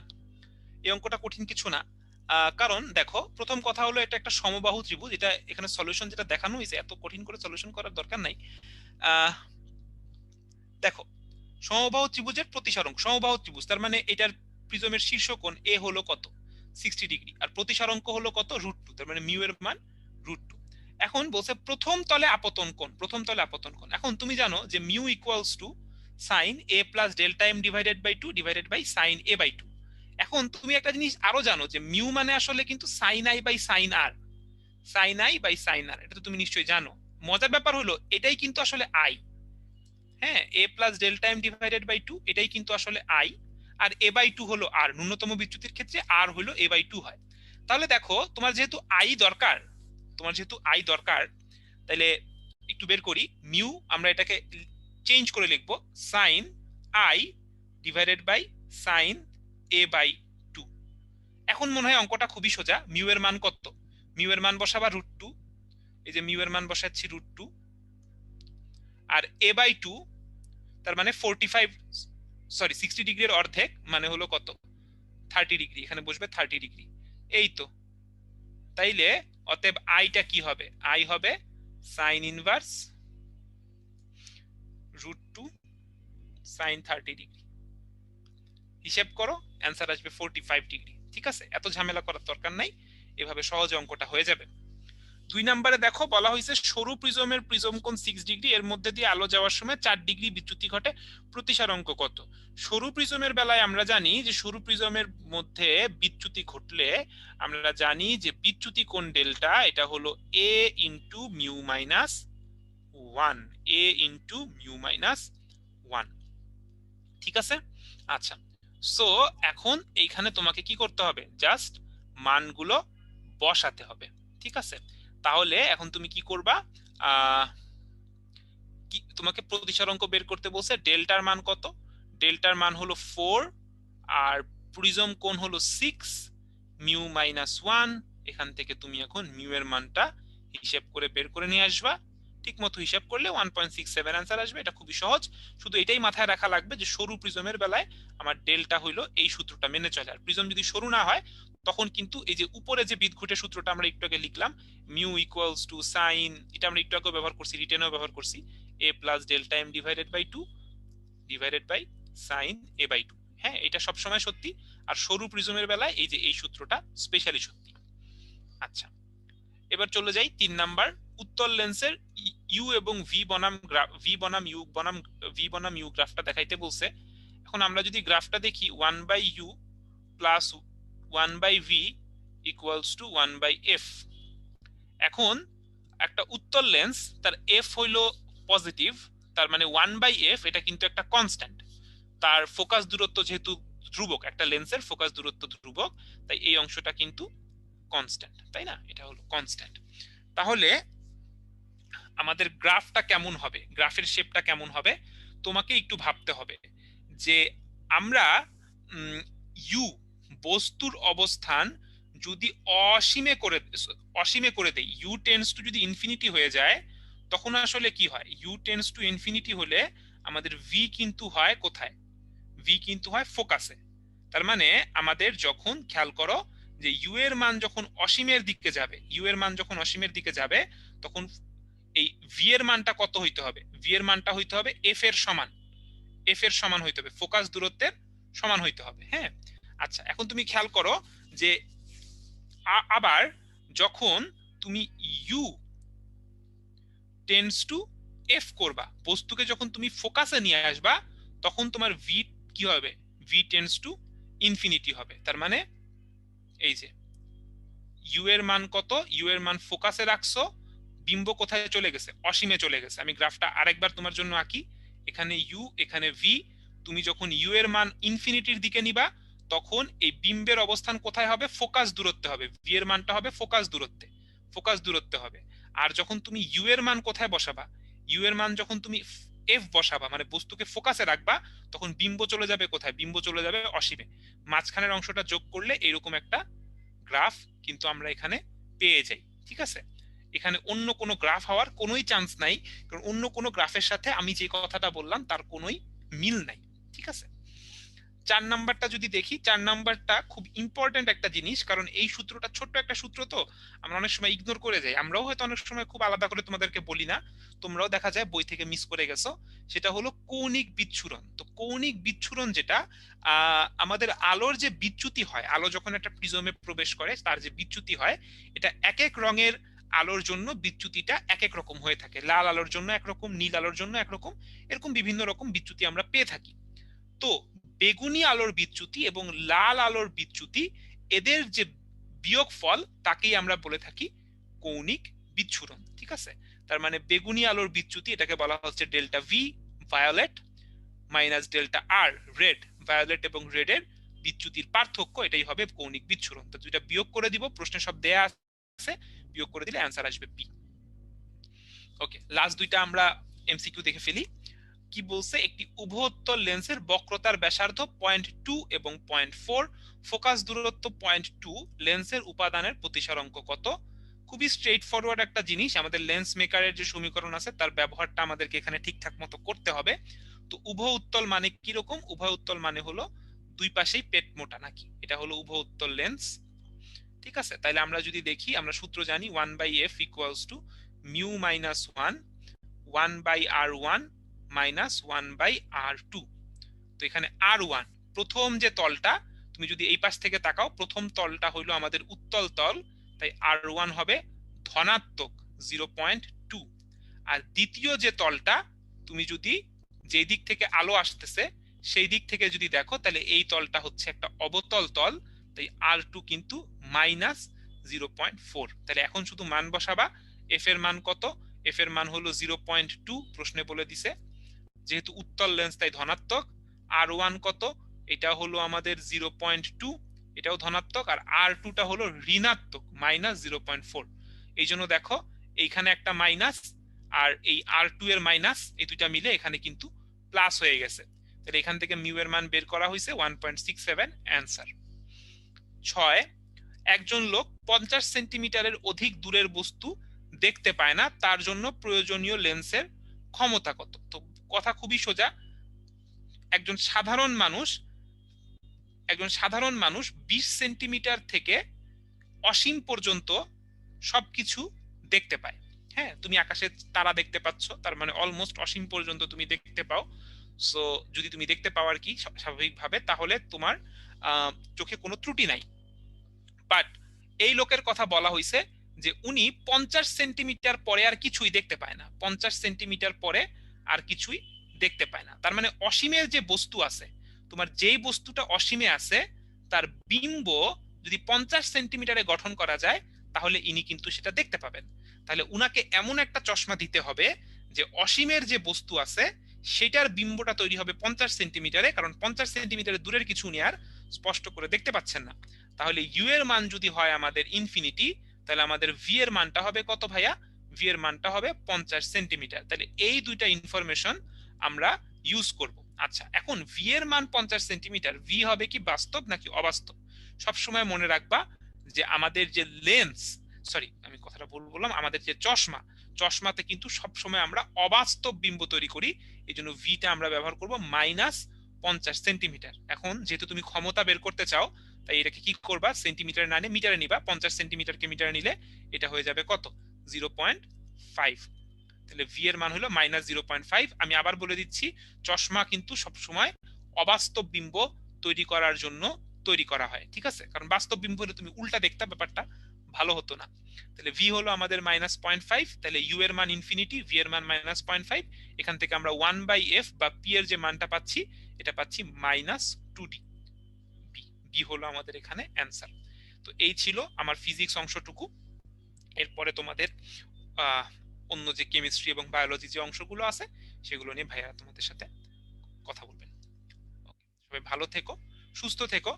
এই অঙ্কটা কঠিন কিছু না। কারণ দেখো, প্রথম কথা হলো এটা একটা সমবাহু ত্রিভুজ, এটা এখানে সলিউশন যেটা দেখানো হয়েছে, এত কঠিন করে সলিউশন করার দরকার নাই। দেখো, সমবাহু ত্রিভুজের প্রতিসরণ, সমবাহু ত্রিভুজ তার মানে এটার প্রিজমের শীর্ষ কোণ এ হলো কত? 60 ডিগ্রি, আর প্রতিসরাঙ্ক হলো কত? √2, তার মানে মিউ এর মান √2। এখন বলছে প্রথম তলে আপতন কোণ, প্রথম তলে আপতন কোণ। এখন তুমি জানো যে mu equals to sine A plus delta m divided by 2 divided by sine A by 2। এখন তুমি একটা জিনিস আরো জানো যে মিউ মানে আসলে কিন্তু sine i by sine r, sine i by sine r, এটা তো তুমি নিশ্চয়ই জানো। মজার ব্যাপার হলো এটাই কিন্তু আসলে আই, হ্যাঁ, A plus delta m divided by 2, এটাই কিন্তু আসলে আই, আর এ বাই 2 হলো আর। ন্যূনতম বিচ্যুতির ক্ষেত্রে আর হলো এ বাই 2 হয়। তাহলে দেখো, তোমার যেহেতু আই দরকার, তোমার যেহেতু আই দরকার, তাহলে একটু বের করি। মিউ আমরা এটাকে চেঞ্জ করে লিখবো sine i divided by sine A by 2। এখন মনে হয় অঙ্কটা খুবই সোজা। মিউ এর মান কত? মিউ এর মান বসাবা √2, এই যে মিউ এর মান বসাচ্ছি √2, আর এ বাই 2 তার মানে 60 ডিগ্রির অর্ধেক মানে হলো কত? 30 ডিগ্রি, এখানে বসবে 30 ডিগ্রি। এই তো, তাইলে অতএব আইটা কি হবে? আই হবে সাইন ইনভার্স √2 সাইন 30 ডিগ্রি। হিসাব করো, অ্যান্সার আসবে 45 ডিগ্রি। ঠিক আছে, এত ঝামেলা করার দরকার নাই, এভাবে সহজে অঙ্কটা হয়ে যাবে। 2 নম্বরে দেখো বলা হয়েছে সরু প্রিজমের প্রিজম কোণ 6 ডিগ্রি, এর মধ্যে দিয়ে আলো যাওয়ার সময় 4 ডিগ্রি বিচ্যুতি ঘটে, প্রতিসারাঙ্ক কত? সরু প্রিজমের বেলায় আমরা জানি যে সরু প্রিজমের মধ্যে বিচ্যুতি ঘটলে আমরা জানি যে বিচ্যুতি কোণ ডেল্টা এটা হলো a into mu minus 1, a into mu minus 1। ঠিক আছে, আচ্ছা। সো এখন এইখানে তোমাকে কি করতে হবে? জাস্ট মানগুলো বসাতে হবে। ঠিক আছে, তাহলে এখন তুমি কি করবা? তোমাকে প্রতিসারাঙ্ক বের করতে বলছে। ডেল্টার মান কত? ডেল্টার মান হলো 4 আর প্রিজম কোণ হলো 6, মিউ মাইনাস 1। এখান থেকে তুমি এখন মিউ এর মানটা হিসাব করে বের করে নিয়ে আসবা। ঠিক মতো হিসাব করলে 1.67 অ্যান্সার আসবে। এটা খুবই সহজ, শুধু এটাই মাথায় রাখা লাগবে যে সরু প্রিজমের বেলায় আমার ডেল্টা হইলো এই সূত্রটা মেনে চলে। আর প্রিজম যদি সরু না হয় তখন কিন্তু এই যে উপরে যে বিদঘুটে সূত্রটা আমরা একটু আগে লিখলাম, মিউ ইকুয়ালস টু সাইন, এটা আমরা একটু আগে ব্যবহার করছি, রিটেনেও ব্যবহার করছি, a plus delta m divided by 2 divided by sine a by 2। হ্যাঁ, এটা সব সময় সত্যি। আর সরু প্রিজমের বেলায় এই যে এই সূত্রটা স্পেশালি সত্যি। আচ্ছা, এবার চলে যাই 3 নাম্বার। উত্তল লেন্সের ইউ এবং ভি বনাম ইউ গ্রাফটা দেখাইতে বলছে। এখন আমরা যদি গ্রাফটা দেখি 1/u plus 1/v equals to 1/f। এখন একটা উত্তল লেন্স, তার f হইলো পজিটিভ, তার মানে 1/f এটা কিন্তু একটা কনস্ট্যান্ট। তার ফোকাস দূরত্ব যেহেতু ধ্রুবক, একটা লেন্সের ফোকাস দূরত্ব ধ্রুবক, তাই এই অংশটা কিন্তু কনস্ট্যান্ট, তাই না? এটা হলো কনস্ট্যান্ট। তাহলে আমাদের গ্রাফটা কেমন হবে, গ্রাফের শেপটা কেমন হবে তোমাকে একটু ভাবতে হবে। যে আমরা ইউ বস্তুর অবস্থান যদি অসীমে করে দেই, ইউ টেন্ডস টু যদি ইনফিনিটি হয়ে যায়, তখন আসলে কি হয়? ইউ টেন্ডস টু ইনফিনিটি হলে আমাদের ভি কিন্তু হয় কোথায়? ভি কিন্তু হয় ফোকাসে। তার মানে আমাদের যখন খেয়াল করো যে ইউ এর মান যখন অসীমের দিকে যাবে, ইউ এর মান যখন অসীমের দিকে যাবে, তখন এই ভি এর মানটা কত হইতে হবে? ভি এর মানটা হইতে হবে এফ এর সমান, এফ এর সমান হইতে হবে, ফোকাস দূরত্বের সমান হইতে হবে। হ্যাঁ, আচ্ছা, এখন তুমি খেয়াল করো যে আবার যখন তুমি ইউ টেন্ডস টু এফ করবা, বস্তুকে যখন তুমি ফোকাসে নিয়ে আসবা, তখন তোমার ভি কি হবে? ভি টেন্ডস টু ইনফিনিটি হবে। তার মানে এই যে ইউ এর মান কত? ইউ এর মান ফোকাসে রাখছো, বিম্ব কোথায় চলে গেছে? অসীমে চলে গেছে। আমি গ্রাফটা আরেকবার তোমার জন্য আঁকি। এখানে ইউ, এখানে ভি। তুমি যখন ইউ এর মান ইনফিনিটির দিকে নিবা, তখন এই বিম্বের অবস্থান কোথায় হবে? ফোকাস দূরত্বে হবে। ভি এর মানটা হবে ফোকাস দূরত্বে, ফোকাস দূরত্বে হবে। আর যখন তুমি ইউ এর মান কোথায় বসাবা? ইউ এর মান যখন তুমি এফ বসাবা, মানে বস্তুকে ফোকাসে রাখবা, তখন বিম্ব চলে যাবে কোথায়? বিম্ব চলে যাবে অসীমে। মাঝখানের অংশটা যোগ করলে এরকম একটা গ্রাফ কিন্তু আমরা এখানে পেয়ে যাই। ঠিক আছে, এখানে অন্য কোনো গ্রাফ হওয়ার কোনোই চান্স নাই, কারণ অন্য কোনো গ্রাফের সাথে আমি যে কথাটা বললাম তার কোনোই মিল নাই। ঠিক আছে, 4 নাম্বারটা যদি দেখি, 4 নাম্বারটা খুব ইম্পর্টেন্ট একটা জিনিস, কারণ এই সূত্রটা ছোট্ট একটা সূত্র, তো আমরা অনেক সময় ইগনোর করে যাই। আমরাও হয়তো অনেক সময় খুব আলাদা করে তোমাদেরকে বলি না, তোমরাও দেখা যায় বই থেকে মিস করে গেছো। সেটা হলো কৌণিক বিচ্ছুরণ। তো কৌণিক বিচ্ছুরণ যেটা আমাদের আলোর যে বিচ্যুতি হয়, আলো যখন একটা প্রিজমে প্রবেশ করে তার যে বিচ্যুতি হয়, এটা এক এক রঙের আলোর জন্য বিচ্যুতিটা এক এক রকম হয়ে থাকে। লাল আলোর জন্য একরকম, নীল আলোর জন্য একরকম, এরকম বিভিন্ন রকম বিচ্যুতি আমরা পেয়ে থাকি। তো বেগুনি আলোর বিচ্যুতি এবং লাল আলোর বিচ্যুতি, এদের যে বিয়োগফল তাকেই আমরা বলে থাকি কৌণিক বিচ্ছুরণ। ঠিক আছে, তার মানে বেগুনি আলোর বিচ্যুতি, এটাকে বলা হচ্ছে delta v violet minus delta r red. Violet এবং রেড এর বিচ্যুতির পার্থক্য, এটাই হবে কৌণিক বিচ্ছুরণ। তো দুইটা বিয়োগ করে দিব, প্রশ্নে সব দেয়া আছে, বিয়োগ করে দিলে অ্যান্সার আসবে বি। ওকে, লাস্ট দুইটা আমরা এমসিকিউ দেখে ফেলি। কি বলছে? একটি উভোত্তল লেন্সের বক্রতার ব্যাসার্ধ 0.2 এবং 0.4, ফোকাস দূরত্ব 0.2, লেন্সের উপাদানের প্রতিসারাঙ্ক কত? খুবই স্ট্রেইট ফরওয়ার্ড একটা জিনিস। আমাদের লেন্স মেকারের যে সমীকরণ আছে তার ব্যবহারটা আমাদেরকে এখানে ঠিকঠাক মতো করতে হবে। তো উভয় উত্তল মানে কি রকম? উভয় উত্তল মানে হলো দুই পাশেই পেট মোটা নাকি, এটা হলো উভয় উত্তল লেন্স। ঠিক আছে, তাহলে আমরা যদি দেখি, আমরা সূত্র জানি 1/f equals to mu minus 1 1/r1 minus 1/r2। তো এখানে r1 প্রথম যে তলটা, তুমি যদি এই পাশ থেকে তাকাও, প্রথম তলটা হইলো আমাদের উত্তল তল, তাই r1 হবে ধনাত্মক 0.2। আর দ্বিতীয় যে তলটা, তুমি যদি যে দিক থেকে আলো আসতেছে সেই দিক থেকে যদি দেখো, তাহলে এই তলটা হচ্ছে একটা অবতল তল, তাই R2 কিন্তু -0.4। তাহলে এখন শুধু মান বসাবা। এফ এর মান কত? এফ এর মান হলো 0.2, প্রশ্নে বলে দিছে। যেহেতু উত্তল লেন্স তাই ধনাত্মক। R1 কত? এটা হলো আমাদের 0.2, এটাও ধনাত্মক। আর R2টা হলো ঋণাত্মক -0.4। এই জন্য দেখো এইখানে একটা মাইনাস আর এই R2 এর মাইনাস, এই দুইটা মিলে এখানে কিন্তু প্লাস হয়ে গেছে। তাহলে এখান থেকে মিউ এর মান বের করা হয়েছে 1.67, অ্যান্সার। 6, একজন লোক 50 সেন্টিমিটারের অধিক দূরের বস্তু দেখতে পায় না, তার জন্য প্রয়োজনীয় লেন্সের ক্ষমতা কত? তো কথা খুবই সোজা। একজন সাধারণ মানুষ 20 সেন্টিমিটার থেকে অসীম পর্যন্ত সবকিছু দেখতে পায়। হ্যাঁ, তুমি আকাশে তারা দেখতে পাচ্ছ, তার মানে অলমোস্ট অসীম পর্যন্ত তুমি দেখতে পাও। সো যদি তুমি দেখতে পাও আর কি স্বাভাবিকভাবে, তাহলে তোমার চোখে কোনো ত্রুটি নাই। বাট এই লোকের কথা বলা হয়েছে যে উনি 50 সেন্টিমিটার পরে আর কিছুই দেখতে পায় না, 50 সেন্টিমিটার পরে আর কিছুই দেখতে পায় না। তার মানে অসীমের যে বস্তু আছে, তোমার যেই বস্তুটা অসীমে আছে তার বিম্ব যদি 50 সেন্টিমিটারে গঠন করা যায়, তাহলে ইনি কিন্তু সেটা দেখতে পাবেন। তাহলে উনাকে এমন একটা চশমা দিতে হবে যে অসীমের যে বস্তু আছে সেটার বিম্বটা তৈরি হবে 50 সেন্টিমিটারে, কারণ 50 সেন্টিমিটারের দূরের কিছু উনি আর স্পষ্ট করে দেখতে পাচ্ছেন না। তাহলে ইউ এর মান যদি হয় আমাদের ইনফিনিটি, তাহলে আমাদের ভি এর মানটা হবে কত ভাইয়া? ভি এর মানটা হবে 50 সেন্টিমিটার। তাহলে এই দুইটা ইনফরমেশন আমরা ইউজ করব। আচ্ছা, এখন ভি এর মান 50 সেন্টিমিটার, ভি হবে কি বাস্তব নাকি অবাস্তব? সবসময় মনে রাখবা যে আমাদের যে লেন্স, সরি আমি কথাটা ভুল বললাম, আমাদের যে চশমাতে কিন্তু সবসময় আমরা অবাস্তব বিম্ব তৈরি করি। এই জন্য ভিটা আমরা ব্যবহার করব -50 সেন্টিমিটার। এখন যেহেতু তুমি ক্ষমতা বের করতে চাও, তাই এটাকে কি করবা? সেন্টিমিটারে না নিয়ে মিটারে নিবা। 50 সেন্টিমিটারকে মিটারে নিলে এটা হয়ে যাবে কত? 0.5। তাহলে ভি এর মান হলো -0.5। আমি আবার বলে দিচ্ছি, চশমা কিন্তু সবসময় অবাস্তব বিম্ব তৈরি করার জন্য তৈরি করা হয়, ঠিক আছে? কারণ বাস্তব বিম্ব হলে তুমি উল্টা দেখতে, ব্যাপারটা ভালো হতো না। তাহলে ভি হলো আমাদের -0.5, তাহলে ইউ এর মান ইনফিনিটি, ভি এর মান -0.5। এখান থেকে আমরা 1/f বা পি এর যে মানটা পাচ্ছি, এটা পাচ্ছি -2d। বি হলো আমাদের এখানে অ্যান্সার। তো এই ছিল আমার ফিজিক্স অংশটুকু। এরপরে তোমাদের অন্য যে কেমিস্ট্রি এবং বায়োলজি যে অংশগুলো আছে সেগুলো নিয়ে ভাইয়া তোমাদের সাথে কথা বলবেন। সবাই ভালো থেকো, সুস্থ থেকো,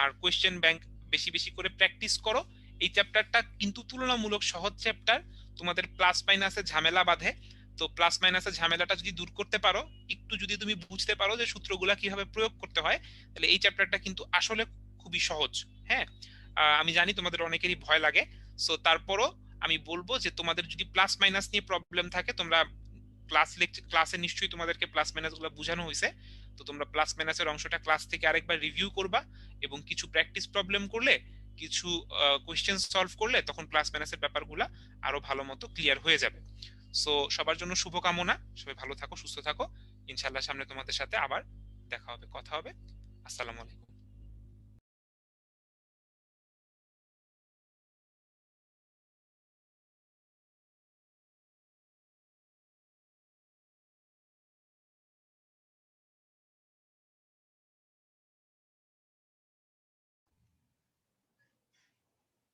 আর কোয়েশ্চেন ব্যাংক বেশি বেশি করে প্র্যাকটিস করো। এই চ্যাপ্টারটা কিন্তু তুলনামূলক সহজ চ্যাপ্টার, তোমাদের প্লাস মাইনাসে ঝামেলা বাঁধে। তো প্লাস মাইনাসের ঝামেলাটা যদি দূর করতে পারো, একটু যদি তুমি বুঝতে পারো যে সূত্রগুলা কিভাবে প্রয়োগ করতে হয়, তাহলে এই চ্যাপ্টারটা কিন্তু আসলে খুবই সহজ। হ্যাঁ, আমি জানি তোমাদের অনেকেরই ভয় লাগে। সো তারপরও আমি বলবো যে তোমাদের যদি প্লাস মাইনাস নিয়ে প্রবলেম থাকে, তোমরা ক্লাসে নিশ্চয়ই তোমাদেরকে প্লাস মাইনাস গুলো বোঝানো হয়েছে। তো তোমরা প্লাস মাইনাসের অংশটা ক্লাস থেকে আরেকবার রিভিউ করবা, এবং কিছু প্র্যাকটিস প্রবলেম করলে, কিছু কোয়েশ্চেন সলভ করলে, তখন প্লাস মাইনাসের ব্যাপারগুলা আরো ভালো মতো ক্লিয়ার হয়ে যাবে। সো সবার জন্য শুভকামনা, সবাই ভালো থাকো, সুস্থ থাকো। ইনশাআল্লাহ সামনে তোমাদের সাথে আবার দেখা হবে, কথা হবে। আসসালামু আলাইকুম।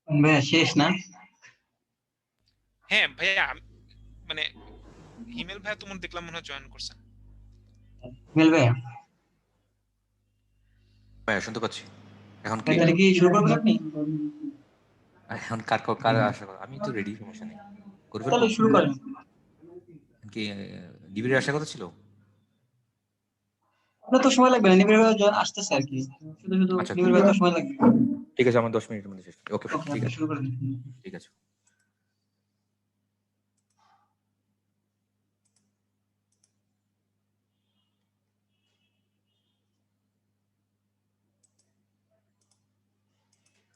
ভাইয়া শেষ না? হ্যাঁ ভাইয়া, মানে হিমেল ভাইয়া তোমার দেখলাম মনে হয় জয়েন করছেন। হিমেল ভাইয়া, ভাইয়া শুনতে পাচ্ছি এখন তাহলে ক্লিয়ার। কি শুরু করবেন আপনি? এখন কার কার আশা করা? আমি তো রেডি, সমস্যা নেই, করে তাহলে ফেলবো। শুরু করেন। কি ডিবির আসার কথা ছিল? আপনার তো সময় লাগবে না, নিবিড় ভাই আসতেছে আর কি, শুধু শুধু আচ্ছা নিবিড় ভাই তো সময় লাগবে। ঠিক আছে, আমার 10 মিনিটের মধ্যে শেষ। ওকে ওকে, ঠিক আপনি আছে, শুরু করেন। ঠিক আছে।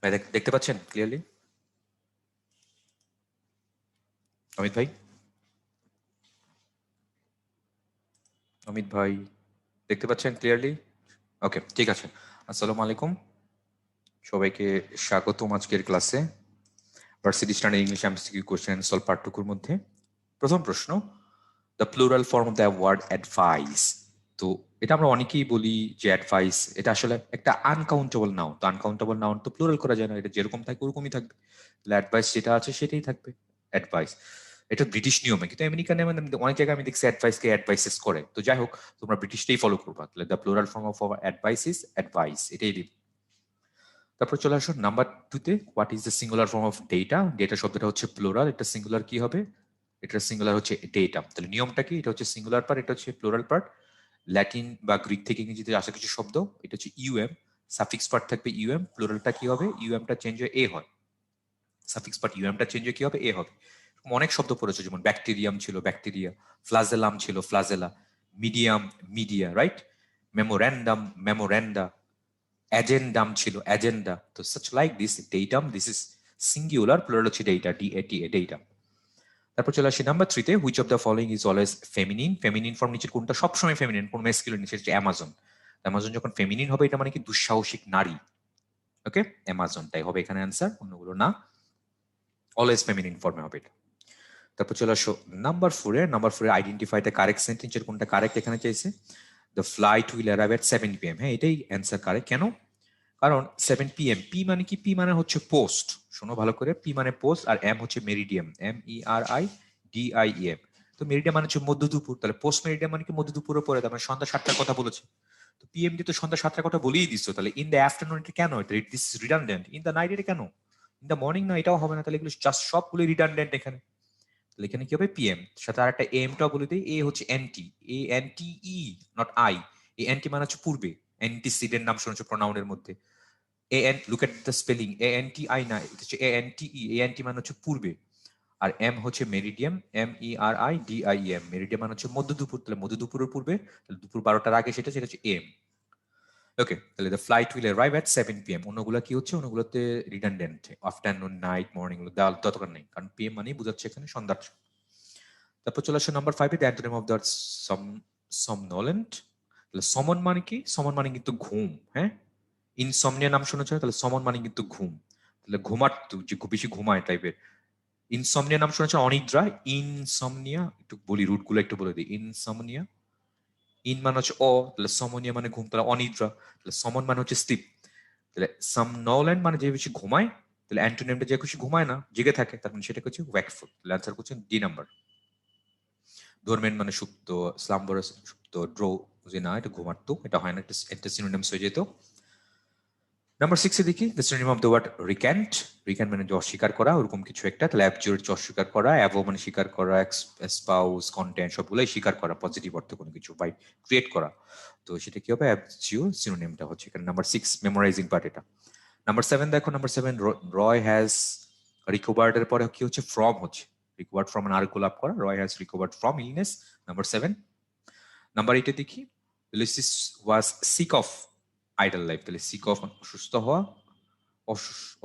ভাই দেখতে পাচ্ছেন ক্লিয়ারলি? অমিত ভাই, অমিত ভাই দেখতে পাচ্ছেন ক্লিয়ারলি? ওকে ঠিক আছে। আসসালামু আলাইকুম, সবাইকে স্বাগতম আজকের ক্লাসে। Varsity standard English MCQ question and solve part 2 এর মধ্যে প্রথম প্রশ্ন, the plural form of the word advice. তো এটা আমরা অনেকেই বলি যে অ্যাডভাইস এটা আসলে একটা আনকাউন্টেবল নাউন। তো আনকাউন্টেবল নাউন তো প্লুরাল করা যায় না, এটা যেরকম থাকে ওরকমই থাকবে। তাহলে অ্যাডভাইস যেটা আছে সেটাই থাকবে অ্যাডভাইস। এটা ব্রিটিশ নিয়মে, কিন্তু আমেরিকান নিয়মে অনেক জায়গায় আমি দেখছি অ্যাডভাইসকে অ্যাডভাইসেস করে। তো যাই হোক, তোমরা ব্রিটিশটাই ফলো করবা। তাহলে the plural form of advice is advice, এটাই দিব। তারপর চলে আসো নাম্বার 2 তে, what is the singular form of data. Data শব্দটা হচ্ছে প্লুরাল, এটা সিঙ্গুলার কি হবে? এটা সিঙ্গুলার হচ্ছে ডেটা। তাহলে নিয়মটা কি? এটা হচ্ছে সিঙ্গুলার পার্ট, এটা হচ্ছে প্লুরাল পার্ট। ল্যাটিন বা গ্রিক থেকে ইংরেজিতে আসা কিছু শব্দ, এটা হচ্ছে ইউএম, সাফিক্স পার্ট থাকবে ইউএম, প্লুরালটা কি হবে? ইউএমটা চেঞ্জ হয়ে এ হয়, সাফিক্স পার্ট ইউএমটা চেঞ্জ হয়ে কি হবে? এ হবে। অনেক শব্দ পড়েছে, যেমন ব্যাকটেরিয়াম ছিল ব্যাকটেরিয়া, ফ্লাজেলাম ছিল flagella, medium media, right? Memorandum memoranda, agendum ছিল অ্যাজেন্ডা। তো such like this datum, this is singular, plural হচ্ছে data, DATA, data। তারপর চলে আসি নাম্বার 3 তে, which of the following is always feminine। Feminine form নিচের কোনটা সবসময় ফেমিনিন, কোন ম্যাসকুলিন? নিচে হচ্ছে অ্যামাজন। অ্যামাজন যখন ফেমিনিন হবে এটা মানে কি দুঃসাহসিক নারী। ওকে, অ্যামাজনটাই হবে এখানে অ্যান্সার, অন্যগুলো না, অলওয়েজ ফেমিনিন ফর্মে হবে এটা। তারপর চলে আসো number 4 A. Number 4 A identify the correct সেন্টেন্সের কোনটা কারেক্ট এখানে চাইছে। The flight will arrive at 7 PM। হ্যাঁ, এটাই অ্যান্সার কারেক্ট। কেন? কারণ 7 PM, পি মানে কি? পি মানে হচ্ছে পোস্ট। শোনো ভালো করে, পি মানে পোস্ট, আর এম হচ্ছে মেরিডিয়াম, MERIDIEM। তো মেরিডিয়াম মানে হচ্ছে মধ্য দুপুর, তাহলে পোস্ট মেরিডিয়াম মানে কি মধ্য দুপুরের পরে, তার মানে সন্ধ্যা 7টার কথা বলেছে। তো পিএম দিয়ে তো সন্ধ্যা 7টার কথা বলেই দিছো, তাহলে ইন দ্য আফটারনুন এটা কেন? এটা this is redundant. In the night এটা কেন? ইন দ্য মর্নিং না, এটাও হবে না, তাহলে এগুলো জাস্ট সবগুলো রিডান্ডেন্ট এখানে। তাহলে এখানে কি হবে? পিএম সাথে আর একটা এমটাও বলে দিই, এ হচ্ছে এনটি, ANTE নট আই। এই এনটি মানে হচ্ছে পূর্বে, অ্যান্টিসিডেন্ট নাম শুনেছো প্রোনাউনের মধ্যে। Look at the spelling, ANTI না, এটা হচ্ছে ANTE, ANT মানে হচ্ছে পূর্বে। আর এম হচ্ছে মেরিডিয়াম, MERIDIEM, মেরিডিয়াম মানে হচ্ছে মধ্য দুপুর, তাহলে মধ্য দুপুরের পূর্বে, তাহলে দুপুর 12টার আগে সেটা হচ্ছে এম। ওকে, তাহলে the flight will arrive at 7 PM। অন্যগুলো কি হচ্ছে? অন্যগুলোতে রিডান্ডেন্ট, আফটারনুন, নাইট, মর্নিং, দরকার নেই, কারণ পিএম মানেই বোঝাচ্ছে এখানে সন্ধ্যা। তারপর চলে আসে number 5 A, the antonym of the somnolent। তাহলে সমন মানে কি? সমন মানে কিন্তু ঘুম। হ্যাঁ, ইনসমনিয়া নাম শুনেছ? তাহলে সমন মানে কিন্তু ঘুম, তাহলে ঘুমাতো, যে খুব বেশি ঘুমায় টাইপের। ইনসমনিয়া নাম শুনেছ? অনিদ্রা, ইনসমনিয়া। একটু বলি রুট গুলো একটু বলে দিই। ইনসমনিয়া, ইন মানে হচ্ছে অ, তাহলে সমনিয়া মানে ঘুম, তাহলে অনিদ্রা। তাহলে সমন মানে হচ্ছে স্লিপ, তাহলে somnolent মানে যে বেশি ঘুমায়। তাহলে অ্যান্টোনিমটা যে খুশি ঘুমায় না, জেগে থাকে, তার মানে সেটা হচ্ছে ওয়াকফুল। তাহলে অ্যান্সার করছে ডি নাম্বার। ডোরমেন্ট মানে সুপ্ত, স্লাম্বারাস সুপ্ত, ড্রো যে না, এটা ঘুমাতো, এটা হয় না, একটা সিনোনিমস হয়ে যেত। নাম্বার 6 এ দেখি, the synonym of the word recant. Recant মানে অস্বীকার করা, ওরকম কিছু একটা। তাহলে অ্যাবজুরেট অস্বীকার করা, অ্যাভো মানে স্বীকার করা, এসপাউস, কন্টেন্ট সবগুলোই স্বীকার করা, পজিটিভ অর্থে কোনো কিছু বাই ক্রিয়েট করা। তো সেটা কি হবে? অ্যাবজিও, সিনোনিমটা হচ্ছে এখানে নাম্বার 6 মেমোরাইজিং পার্ট এটা। নাম্বার 7 দেখো, নাম্বার 7 রয় হ্যাজ রিকভার্ড এর পরে কি হচ্ছে? ফ্রম হচ্ছে, রিকভার্ড ফ্রম মানে আরোগ্য লাভ করা, Roy has recovered from illness, number 7। Number 8 এ দেখি, লিসিস was sick of idle life. তাহলে সিক অফ অসুস্থ হওয়া,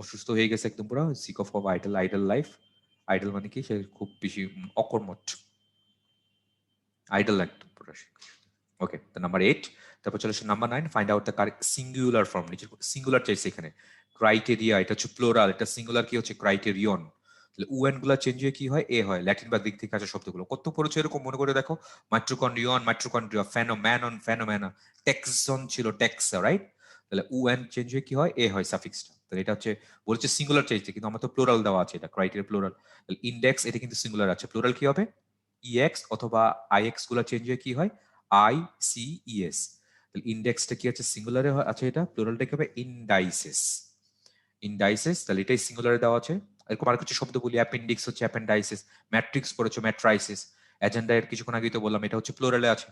অসুস্থ হয়ে গেছে একদম পুরো, sick of idle, idle life. Idle মানে কি? সে খুব বেশি অকর্মঠ, আইডল একদম পুরো। ওকে, তো নাম্বার 8। তারপর চলে আসে number 9, find out the correct singular form. নিচে সিঙ্গুলার চাইছে এখানে, ক্রাইটেরিয়া, এটা হচ্ছে প্লোরাল, এটা সিঙ্গুলার কি হচ্ছে? ক্রাইটেরিয়ন। তাহলে উএন গুলা চেঞ্জ হয়ে কি হয়? এ হয়। ল্যাটিন বা গ্রিক থেকে আসা শব্দগুলো কত পড়েছে এরকম মনে করে দেখো। মাইট্রোকন্ড্রিয়ন, মাইট্রোকন্ড্রিয়া, ফেনোম্যানন, ফেনোমেনা, টেক্সন ছিল টেক্সা, রাইট? তাহলে উএন চেঞ্জ হয়ে কি হয়? এ হয় সাফিক্সটা। তাহলে এটা হচ্ছে বলছে সিঙ্গুলার চাইছে, কিন্তু আমার তো প্লোরাল দেওয়া আছে, এটা ক্রাইটেরিয়া প্লোরাল। তাহলে ইন্ডেক্স, এটা কিন্তু সিঙ্গুলার আছে, প্লোরাল কি হবে? ইএক্স অথবা আইএক্স গুলা চেঞ্জ হয়ে কি হয়? ICES। তাহলে ইন্ডেক্সটা কি আছে? সিঙ্গুলারে আছে, এটা প্লুরালটা কি হবে? ইনডাইসেস, ইনডাইসেস। তাহলে এটাই সিঙ্গুলারে দেওয়া আছে। এরকম আর কিছু শব্দ বলি, অ্যাপেন্ডিক্স হচ্ছে অ্যাপেন্ডাইসিস, ম্যাট্রিক্স পড়েছো ম্যাট্রাইসিস, এজেন্ডা এর কিছুক্ষণ আগেই তো বললাম এটা হচ্ছে প্লুরালে আছে,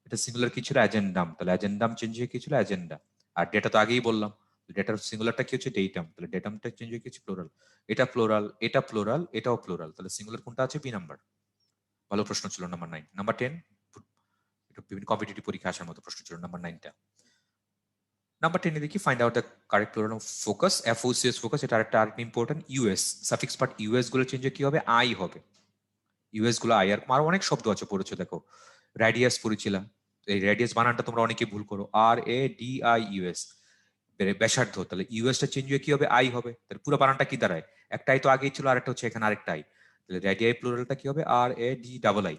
এটা সিঙ্গুলার কি ছিল? অ্যাজেন্ডাম। তাহলে অ্যাজেন্ডাম চেঞ্জ হয়ে কি ছিল? অ্যাজেন্ডা। আর ডেটা তো আগেই বললাম, ডেটার সিঙ্গুলারটা কি হচ্ছে? ডেটাম। তাহলে ডেটামটা চেঞ্জ হয়ে কি হচ্ছে? প্লুরাল। এটা প্লুরাল, এটা প্লুরাল, এটাও প্লুরাল, তাহলে সিঙ্গুলার কোনটা আছে? B number. ভালো প্রশ্ন ছিল নাম্বার 9। নাম্বার 10, বিভিন্ন কম্পিটিটিভ পরীক্ষা আসার মতো প্রশ্ন ছিল নাম্বার 9টা। নাম্বার 10 এ দেখি, find out the correct plural of focus, FOCS focus. এটা আরেকটা important, US suffix part US গুলো চেঞ্জ কি হবে? আই হবে, ইউএস গুলো আই। আর আরো অনেক শব্দ আছে পড়েছো দেখো, রেডিয়াস পড়েছিলাম, এই রেডিয়াস বানানটা তোমরা অনেকে ভুল করো, RADIUS। ব্যাসার্ধ, তাহলে ইউএসটা চেঞ্জ হয়ে কি হবে? আই হবে। তাহলে পুরো বানানটা কি দাঁড়ায়? একটা আই তো আগেই ছিল, আর একটা হচ্ছে এখানে আরেকটা আই। তাহলে রেডিয়াই প্লুরালটা কি হবে? আর এ ডি ডাবল আই।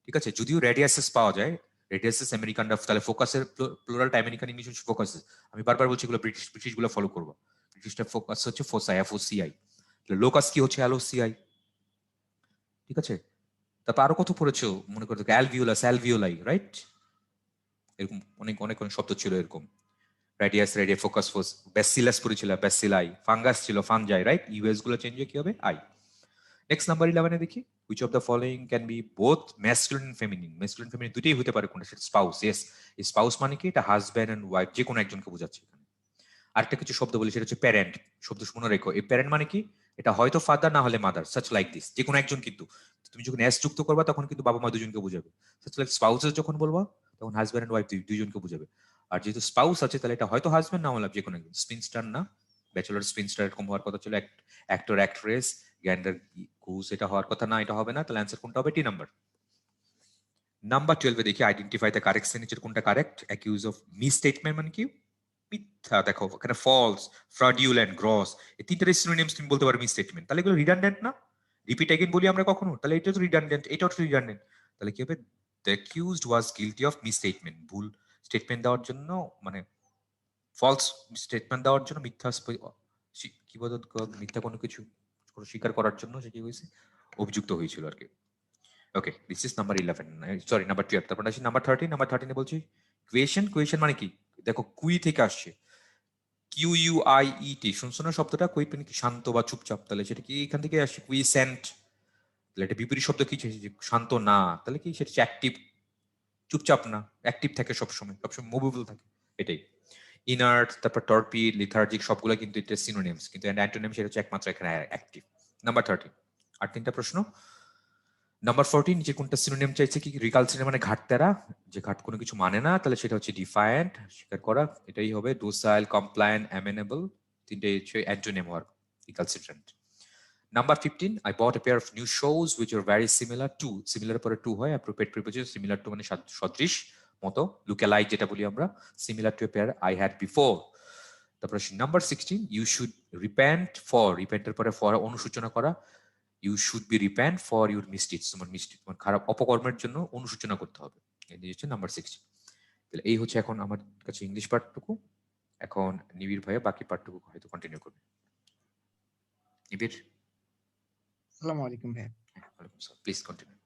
ঠিক আছে, যদিও রেডিয়াসেস পাওয়া যায়, রেডিয়াসেস আমেরিকান, তাহলে ফোকাসের প্লুরালটা আমেরিকান, ইংলিশ হচ্ছে ফোকাসেস। আমি বারবার বলছি এগুলো ব্রিটিশ গুলো ফলো করবো। ব্রিটিশটা ফোকাস হচ্ছে ফোসাই, FOCI। লোকাস কি হচ্ছে? LOCI। ঠিক আছে, তারপর আরো কত পড়েছো মনে করো? Alveolus, alveoli, right? এরকম অনেক অনেক অনেক শব্দ ছিল এরকম। রেডিয়াস, রেডিয়া, ফোকাস, ব্যাসিলাস পড়েছিল, ব্যাসিলাই। ফাঙ্গাস ছিল, ফানজাই, রাইট? ইউএস গুলো চেঞ্জ হয়ে কি হবে? আই। নেক্সট নাম্বার 11 এ দেখি, which of the following can be both masculine and feminine? masculine feminine দুটেই হতে পারে, কোনটা? সেটা স্পাউস। ইয়েস, স্পাউস মানে কি? এটা হাজব্যান্ড এন্ড ওয়াইফ, যে কোনো একজনকে বোঝাচ্ছে এখানে। আরেকটা কিছু শব্দ বলি, সেটা হচ্ছে প্যারেন্ট। শব্দ মনে রেখো, এই প্যারেন্ট মানে কি? এটা হয়তো ফাদার, না হলে মাদার, সাচ লাইক দিস, যে কোনো একজন। কিন্তু তুমি যখন এস যুক্ত করবা তখন কিন্তু বাবা মা দুজনকে বোঝাবে। সাচ লাইক স্পাউসেস যখন বলবা তখন হাজব্যান্ড এন্ড ওয়াইফ দুইজনকে বোঝাবে। আর যেহেতু স্পাউস আছে, তাহলে এটা হয়তো হাজব্যান্ড, না হলে যে কোনো একজন। স্পিনস্টার না, ব্যাচেলর স্পিনস্টার এরকম হওয়ার কথা ছিল। অ্যাক্টর, অ্যাক্ট্রেস, গ্যান্ডার গুজ, এটা হওয়ার কথা না, এটা হবে না। তাহলে অ্যান্সার কোনটা হবে? T number. নাম্বার 12 এ দেখি, আইডেন্টিফাই দ্য কারেক্ট সেন্টেন্সের কোনটা কারেক্ট। অ্যাকিউজ অফ মিসস্টেটমেন্ট মানে কি? মিথ্যা। দেখো এখানে ফলস, ফ্রডিউলেন্ট, গ্রস, এই তিনটার সিনোনিমস তুমি বলতে পারো মিসস্টেটমেন্ট। তাহলে এগুলো রিডান্ডেন্ট না? রিপিট এগেইন বলি আমরা কখনো, তাহলে এটা তো রিডান্ডেন্ট, এটাও তো রিডান্ডেন্ট। তাহলে কি হবে? The accused was guilty of misstatement, ভুল স্টেটমেন্ট দেওয়ার জন্য, মানে ফলস স্টেটমেন্ট দেওয়ার জন্য, মিথ্যা কি বলতো, মিথ্যা কোনো কিছু স্বীকার করার জন্য সে কি হয়েছে? অভিযুক্ত হয়েছিল আর কি। Okay, this is number 11, sorry number 12। তারপর আসি নাম্বার 13। নাম্বার 13 এ বলছি কুয়েশন। কুয়েশন মানে কি? দেখো কুই থেকে আসছে, QUIET, শুনছো না শব্দটা? কুই মানে কি? শান্ত বা চুপচাপ। তাহলে সেটা কি এখান থেকে আসছে? কুইসেন্ট। তাহলে এটা বিপরীত শব্দ কি? শান্ত না। তাহলে কি সেটা অ্যাক্টিভ, চুপচাপ না, অ্যাক্টিভ থাকে সবসময়, সবসময় মুভেবল থাকে, এটাই। ইনার্ট, তারপর টর্পিড, লিথার্জিক, সবগুলো কিন্তু এটা সিনোনিমস, কিন্তু অ্যান্টোনিম সেটা হচ্ছে একমাত্র এখানে অ্যাক্টিভ। নাম্বার 13। আর তিনটা প্রশ্ন। নাম্বার 14, নিচে কোনটা সিনোনিম চাইছে? কি? রিকালসিনেট মানে ঘাটতেরা, যে ঘাট কোনো কিছু মানে না, তাহলে সেটা হচ্ছে ডিফায়েন্ট, স্বীকার করা, এটাই হবে। ডোসাইল, কমপ্লায়েন্ট, অ্যামেনেবল, তিনটাই হচ্ছে অ্যান্টোনিম হওয়ার recalcitrant. Number 15, I bought a pair of new shoes which are very similar to, similar পরে টু হয়, অ্যাপ্রোপ্রিয়েট প্রিপোজিশন। সিমিলার টু মানে সদৃশ, মতো, লুক অ্যালাইক যেটা বলি আমরা, similar to a pair I had before। তারপর number 16, you should repent for, রিপেন্টের পরে ফর অনুসূচনা করা, you should be repent for your mistakes, তোমার মিস্টেক, তোমার খারাপ অপকর্মের জন্য অনুসূচনা করতে হবে। এই হচ্ছে নাম্বার 16। তাহলে এই হচ্ছে এখন আমার কাছে ইংলিশ পার্টটুকু। এখন নিবিড় ভাইয়া বাকি পার্টটুকু হয়তো কন্টিনিউ করবে। নিবিড়। আসসালামু আলাইকুম ভাই। ওয়ালাইকুম আসসালাম, প্লিজ কন্টিনিউ।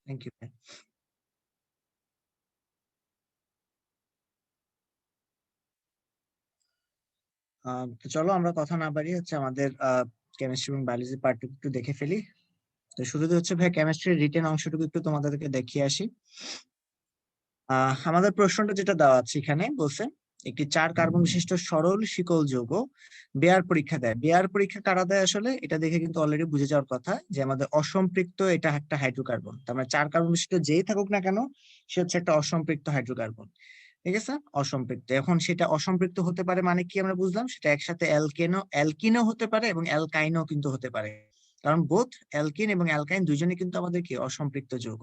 থ্যাংক ইউ ভাই। তো চলো আমরা কথা না বাড়িয়ে হচ্ছে আমাদের কেমিস্ট্রি এবং বায়োলজি পার্টটুকু একটু দেখে ফেলি। তো শুরুতে হচ্ছে ভাই কেমিস্ট্রির রিটেন অংশটুকু একটু তোমাদেরকে দেখিয়ে আসি। আমাদের প্রশ্নটা যেটা দেওয়া আছে এখানে বলছে, একটি 4 কার্বন বিশিষ্ট সরল শিকল যৌগ বেয়ার পরীক্ষা দেয়। বেয়ার পরীক্ষা কারা দেয় আসলে? এটা দেখে কিন্তু অলরেডি বুঝে যাওয়ার কথা যে আমাদের অসম্পৃক্ত এটা একটা হাইড্রোকার্বন। তার মানে 4 কার্বন বিশিষ্ট যেই থাকুক না কেন সে হচ্ছে একটা অসম্পৃক্ত হাইড্রোকার্বন। ঠিক আছে, অসম্পৃক্ত। এখন সেটা অসম্পৃক্ত হতে পারে মানে কি আমরা বুঝলাম, সেটা একসাথে অ্যালকিনও হতে পারে এবং অ্যালকাইনও কিন্তু হতে পারে, কারণ বোথ অ্যালকিন এবং অ্যালকাইন দুইজনই কিন্তু আমাদের কি অসম্পৃক্ত যৌগ।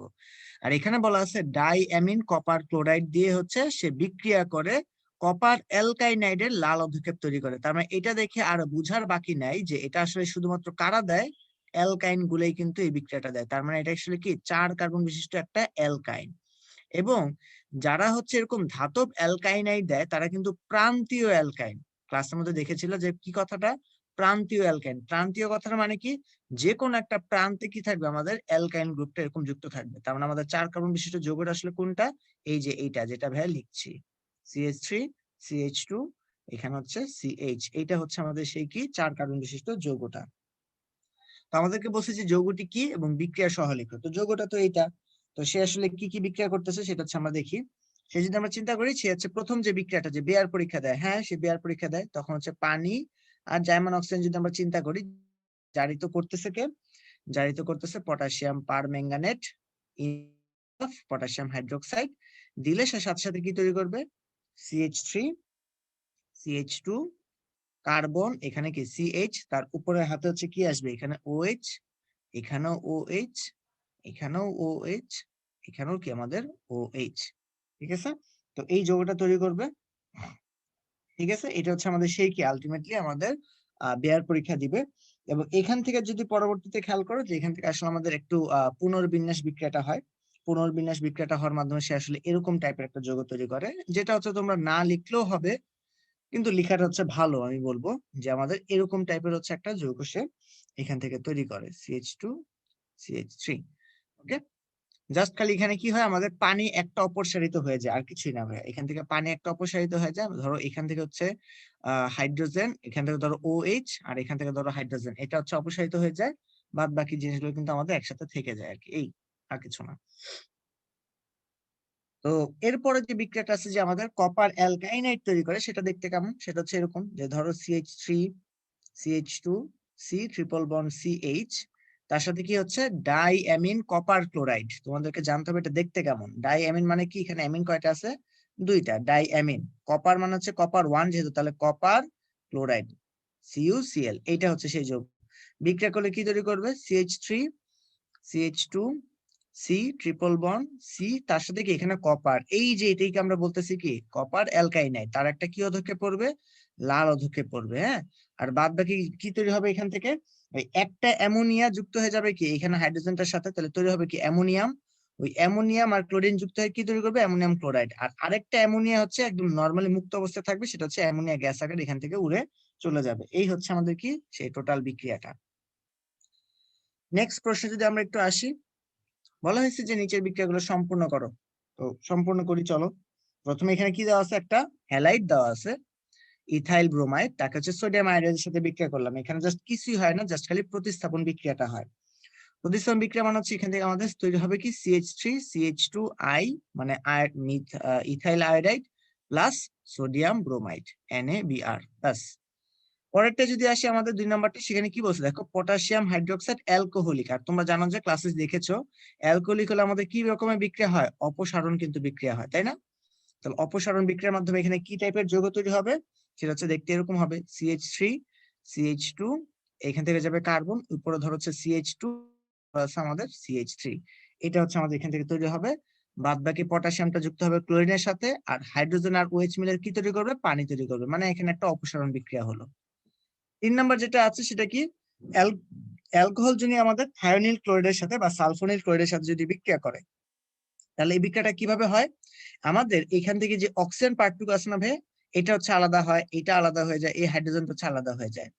আর এখানে বলা আছে ডাই অ্যামিন কপার ক্লোরাইড দিয়ে হচ্ছে সে বিক্রিয়া করে কপার অ্যালকাইনাইডের লাল অভিক্ষেপ তৈরি করে। তার মানে এটা দেখে আর বুঝার বাকি নাই যে এটা আসলে শুধুমাত্র কারা দেয়, অ্যালকাইন গুলোই কিন্তু এই বিক্রিয়াটা দেয়। তার মানে এটা আসলে কি 4 কার্বন বিশিষ্ট একটা অ্যালকাইন। এবং যারা হচ্ছে এরকম ধাতব অ্যালকাইনাইড দেয় তারা কিন্তু প্রান্তীয় অ্যালকাইন। ক্লাসের মধ্যে দেখেছিল যে কি কথাটা, প্রান্তীয় অ্যালকাইন। প্রান্তীয় কথাটা মানে কি, যে কোন একটা প্রান্তে কি থাকবে আমাদের অ্যালকাইন গ্রুপটা এরকম যুক্ত থাকবে। তার মানে আমাদের 4 কার্বন বিশিষ্ট যৌগটা আসলে কোনটা? এই যে এইটা যেটা ভাই লিখছি, CH3 CH2 এখানে হচ্ছে CH, এইটা হচ্ছে আমাদের সেই কি 4 কার্বন বিশিষ্ট যৌগটা। তো আমাদেরকে বলছে যে যৌগটি কি এবং বিক্রিয়া সহ লিখো। তো যৌগটা তো এইটা, তো সে আসলে কি কি বিক্রিয়া করতেছে সেটা হচ্ছে আমরা দেখি। সে যদি আমরা চিন্তা করি, সে হচ্ছে প্রথম যে বিক্রিয়াটা যে বেয়ার পরীক্ষা দেয়, হ্যাঁ সে বেয়ার পরীক্ষা দেয়, তখন হচ্ছে পানি আর জার্মান অক্সিজেন যদি আমরা চিন্তা করি, জারিত করতেছে কে? জারিত করতেছে পটাশিয়াম পারম্যাঙ্গানেট, পটাশিয়াম হাইড্রোক্সাইড দিলে সে সাথে সাথে কি তৈরি করবে? CH3 CH2 কার্বন, এখানে কি CH, তার উপরে হাতে হচ্ছে কি আসবে? এখানে OH, এখানেও OH, এখানেও OH, এখানেও কি আমাদের OH। ঠিক আছে, তো এই যৌগটা তৈরি করবে। ঠিক আছে, এটা হচ্ছে আমাদের সেই কি আলটিমেটলি আমাদের বেয়ার পরীক্ষা দিবে। এবং এখান থেকে যদি পরবর্তীতে খেয়াল করো যে এখান থেকে আসলে আমাদের একটু পুনর্বিন্যাস বিক্রিয়াটা হয়। পুনর্বিন্যাস বিক্রিয়াটা হওয়ার মাধ্যমে সে আসলে এরকম টাইপের একটা যৌগ তৈরি করে, যেটা হচ্ছে তোমরা না লিখলেও হবে, কিন্তু লেখাটা হচ্ছে ভালো। আমি বলবো যে আমাদের এরকম টাইপের হচ্ছে একটা যৌগ সে এখান থেকে তৈরি করে, CH2 CH3। ওকে, জাস্ট খালি এখানে কি হয়, আমাদের পানি একটা অপসারিত হয়ে যায়, আর কিছুই না ভাই। এখান থেকে পানি একটা অপসারিত হয়ে যায়, ধরো এখান থেকে হচ্ছে হাইড্রোজেন, এখান থেকে ধরো OH, আর এখান থেকে ধরো হাইড্রোজেন, এটা হচ্ছে অপসারিত হয়ে যায়। বাদ বাকি জিনিসগুলো কিন্তু আমাদের একসাথে থেকে যায় আর কি, এই আর কিছু না। তো এরপরে যে বিক্রিয়াটা আছে যে আমাদের কপার অ্যালকাইনাইড তৈরি করে, সেটা দেখতে কেমন, সেটা হচ্ছে এরকম যে ধরো CH3 CH2 C triple bond CH, তার সাথে কি হচ্ছে ডাই অ্যামিন কপার ক্লোরাইড। তোমাদেরকে জানতে হবে এটা দেখতে কেমন। ডাই অ্যামিন মানে কি, এখানে অ্যামিন কয়টা আছে, দুইটা। ডাই অ্যামিন, কপার মানে হচ্ছে কপার 1 যেহেতু, তাহলে কপার ক্লোরাইড CuCl, এইটা হচ্ছে সেই যৌগ। বিক্রিয়া করলে কি তৈরি করবে, CH3 CH2 C triple bond C, তার সাথে কি এখানে কপার, এই যে এটাকে আমরা বলতেছি কি কপার অ্যালকাইনাইড, তার একটা কি অধক্ষেপ পড়বে, লাল অধক্ষেপ পড়বে। হ্যাঁ, আর বাদ বাকি কি তৈরি হবে এখান থেকে, ওই একটা অ্যামোনিয়া যুক্ত হয়ে যাবে কি এখানে হাইড্রোজেনটার সাথে, তাহলে তৈরি হবে কি অ্যামোনিয়াম। ওই অ্যামোনিয়াম আর ক্লোরিন যুক্ত হয়ে কি তৈরি করবে, অ্যামোনিয়াম ক্লোরাইড। আর আরেকটা অ্যামোনিয়া হচ্ছে একদম নর্মালি মুক্ত অবস্থায় থাকবে, সেটা হচ্ছে অ্যামোনিয়া গ্যাস আকারে এখান থেকে উড়ে চলে যাবে। এই হচ্ছে আমাদের কি সেই টোটাল বিক্রিয়াটা। নেক্সট প্রশ্ন যদি আমরা একটু আসি, বলা হয়েছে যে নিচের বিক্রিয়াগুলো সম্পূর্ণ করো। তো সম্পূর্ণ করি চলো। প্রথমে এখানে কি দেওয়া আছে, একটা হ্যালাইড দেওয়া আছে ইথাইল ব্রোমাইড, তাকে হচ্ছে সোডিয়াম আয়োডাইডের সাথে বিক্রিয়া করলাম। এখানে জাস্ট কিছুই হয় না, জাস্ট খালি প্রতিস্থাপন বিক্রিয়াটা হয়। প্রতিস্থাপন বিক্রিয়া মানে হচ্ছে এখান থেকে আমাদের তৈরি হবে কি CH3 CH2I, মানে ethyl iodide plus sodium bromide NaBr plus. পরেরটা যদি আসি আমাদের 2 নাম্বারটা, সেখানে কি বলছে দেখো, পটাশিয়াম হাইড্রোক্সাইড অ্যালকোহলিক। আর তোমরা জানো যে ক্লাসে দেখেছো অ্যালকোহলিক হলে আমাদের কি রকমের বিক্রিয়া হয়, অপসারণ কিন্তু বিক্রিয়া হয়, তাই না? তাহলে অপসারণ বিক্রিয়ার মাধ্যমে এখানে কি টাইপের যৌগ তৈরি হবে, সেটা হচ্ছে দেখতে এরকম হবে, CH3 CH2, এখান থেকে যাবে কার্বন, উপরে ধর হচ্ছে CH2 আমাদের CH3, এটা হচ্ছে আমাদের এখান থেকে তৈরি হবে। বাদ বাকি পটাশিয়ামটা যুক্ত হবে ক্লোরিনের সাথে, আর হাইড্রোজেন আর OH মিলে কি তৈরি করবে, পানি তৈরি করবে, মানে এখানে একটা অপসারণ বিক্রিয়া হলো। 3 নাম্বার যেটা আছে সেটা কি, অ্যালকোহল যদি আমাদের থায়োনিল ক্লোরাইডের সাথে বা সালফোনিল ক্লোরাইডের সাথে যদি বিক্রিয়া করে, তাহলে এই বিক্রিয়াটা কিভাবে হয়, আমাদের এখান থেকে যে অক্সিজেন পার্টটুকু আছে না ভাই, এটা হচ্ছে আলাদা হয়, এটা আলাদা হয়ে যায়, এই হাইড্রোজেনটা হচ্ছে আলাদা হয়ে যায়।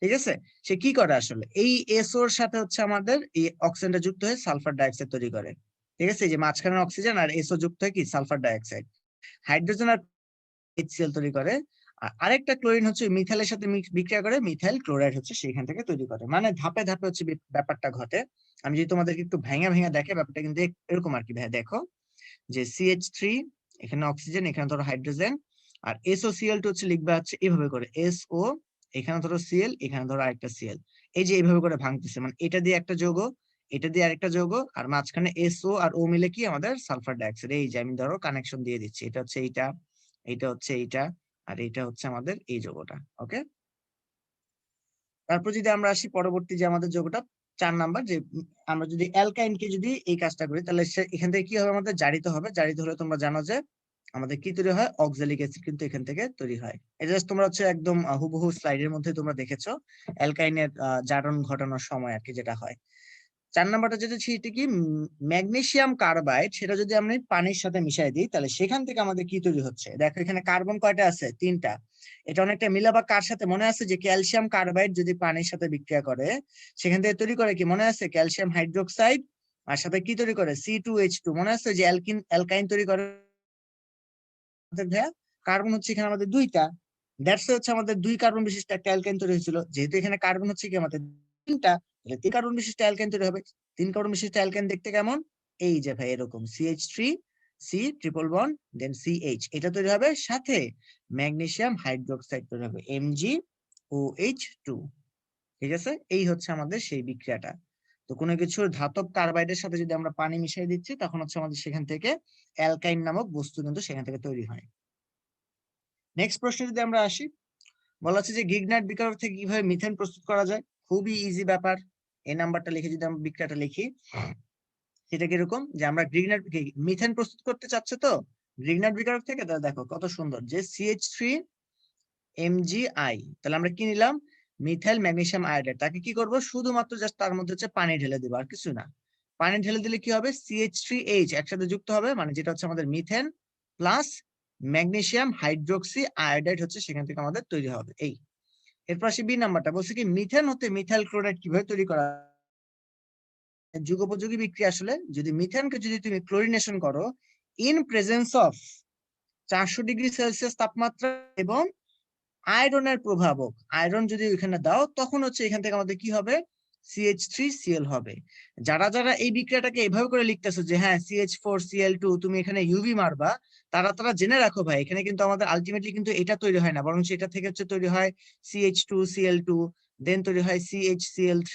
ঠিক আছে, সে কি করে আসলে, এই SO এর সাথে হচ্ছে আমাদের এই অক্সিজেনটা যুক্ত হয়ে সালফার ডাইঅক্সাইড তৈরি করে। ঠিক আছে, এই যে মাঝখানের অক্সিজেন আর SO যুক্ত হয় কি সালফার ডাইঅক্সাইড। হাইড্রোজেন আর HCl তৈরি করে। আর আরেকটা ক্লোরিন হচ্ছে মিথাইলের সাথে বিক্রিয়া করে মিথাইল ক্লোরাইড হচ্ছে সেখান থেকে তৈরি করে। মানে ধাপে ধাপে হচ্ছে ব্যাপারটা ঘটে। আমি যদি তোমাদেরকে একটু ভেঙে ভেঙে দেখে, ব্যাপারটা কিন্তু এরকম আর কি ভাই। দেখো যে CH3, এখানে অক্সিজেন, এখানে ধরো হাইড্রোজেন, আর SOCl2 হচ্ছে লিখবে হচ্ছে এইভাবে করে SO, এখানে ধরো Cl, এখানে ধরো আরেকটা Cl, এই যে এইভাবে করে ভাঙতেছে, মানে এটা দিয়ে একটা যৌগ, এটা দিয়ে আরেকটা যৌগ, আর মাঝখানে SO আর O মিলে কি আমাদের সালফার ডাইঅক্সাইড। এই যে আমি ধরো কানেকশন দিয়ে দিচ্ছি, এটা হচ্ছে এইটা, এইটা হচ্ছে এইটা, আর এইটা হচ্ছে আমাদের এই যৌগটা। ওকে, তারপর যদি আমরা আসি পরবর্তী যে আমাদের যৌগটা 4 নাম্বার, যে আমরা যদি অ্যালকাইনকে যদি এই কাজটা করি, তাহলে এখান থেকে কি হবে, আমাদের জারিত হবে। জারিত হলে তোমরা জানো যে আমাদের কি তৈরি হয়, অক্সালিক অ্যাসিড কিন্তু এখান থেকে তৈরি হয়। এটা জাস্ট তোমরা হচ্ছে একদম হুবহু স্লাইডের মধ্যে তোমরা দেখেছো অ্যালকাইনের জারণ ঘটানোর সময় আর কি যেটা হয়। 4 নাম্বারটা যেটা সেটা কি, ম্যাগনেসিয়াম কার্বাইড, সেটা যদি আমরা পানির সাথে মিশাই দিই, তাহলে সেখান থেকে আমাদের কি তৈরি হচ্ছে, দেখো এখানে কার্বন কয়টা আছে, 3টা। এটা অনেকটা মিলাবা কার সাথে, মনে আছে যে ক্যালসিয়াম কার্বাইড যদি পানির সাথে বিক্রিয়া করে, সেখান থেকে তৈরি করে কি, মনে আছে ক্যালসিয়াম হাইড্রোক্সাইড, আর সাথে কি তৈরি করে C2H2, মনে আছে যে অ্যালকাইন তৈরি করে। কার্বন হচ্ছে এখানে আমাদের 2টা, দ্যাটস হচ্ছে আমাদের 2 কার্বন বিশিষ্ট একটা অ্যালকাইন তৈরি হয়েছিল। যেহেতু এখানে কার্বন হচ্ছে কি আমাদের 3টা, তাহলে 3 কার্বন বিশিষ্ট অ্যালকাইন তৈরি হবে। 3 কার্বন বিশিষ্ট অ্যালকাইন দেখতে কেমন, এই যে ভাই এরকম CH3 C ট্রিপল বন্ড দেন CH, এটা তৈরি হবে, সাথে ম্যাগনেসিয়াম হাইড্রোক্সাইড তৈরি হবে MgOH2। ঠিক আছে, এই হচ্ছে আমাদের সেই বিক্রিয়াটা। তো কোনো কিছুর ধাতব কার্বাইডের সাথে যদি আমরা পানি মিশিয়ে দিচ্ছি, তখন হচ্ছে আমাদের সেখান থেকে অ্যালকাইন নামক বস্তু কিন্তু সেখান থেকে তৈরি হয়। নেক্সট প্রশ্ন যদি আমরা আসি, বলা হচ্ছে যে গ্রিগনাইট বিক্রিয়া থেকে কিভাবে মিথেন প্রস্তুত করা যায়। খুবই ইজি ব্যাপার। এই নাম্বারটা লিখে যদি আমরা বিক্রিয়াটা লিখি, সেটা কিরকম, যে আমরা গ্রিগনাইট মিথেন প্রস্তুত করতে চাচ্ছি, তো গ্রিগনাইট বিক্রিয়া থেকে দেখো কত সুন্দর, যে CH3 MgI, তাহলে আমরা কি নিলাম, মিথাইল ম্যাগনেসিয়াম আয়োডাইড। তাকে কি করব, শুধুমাত্র জাস্ট তার মধ্যে হচ্ছে পানি ঢেলে দেবো, আর কিছু না। পানি ঢেলে দিলে কি হবে, CH3H একসাথে যুক্ত হবে, মানে যেটা হচ্ছে আমাদের methane plus magnesium hydroxy iodide হচ্ছে সেখান থেকে আমাদের তৈরি হবে। এই এরপর আসি বি নাম্বারটা, বলছে কি মিথেন হতে মিথাইল ক্লোরাইড কিভাবে তৈরি করা। যুগোপযোগী বিক্রিয়া আসলে, যদি মিথেনকে যদি তুমি ক্লোরিনেশন করো ইন প্রেজেন্স অফ 400°C তাপমাত্রা এবং আয়রনের প্রভাবক, আয়রন যদি এখানে দাও তখন হচ্ছে এখান থেকে আমাদের কি হবে, CH3Cl হবে। যারা যারা এই বিক্রিয়াটাকে এইভাবে করে লিখতেছো যে হ্যাঁ CH4Cl2 তুমি এখানে ইউভি মারবা, তারা জেনে রাখো ভাই, এখানে কিন্তু আমাদের আলটিমেটলি কিন্তু এটা তৈরি হয় না, বরং এটা থেকে হচ্ছে তৈরি হয় CH2Cl2, দেন তৈরি হয় CHCl3,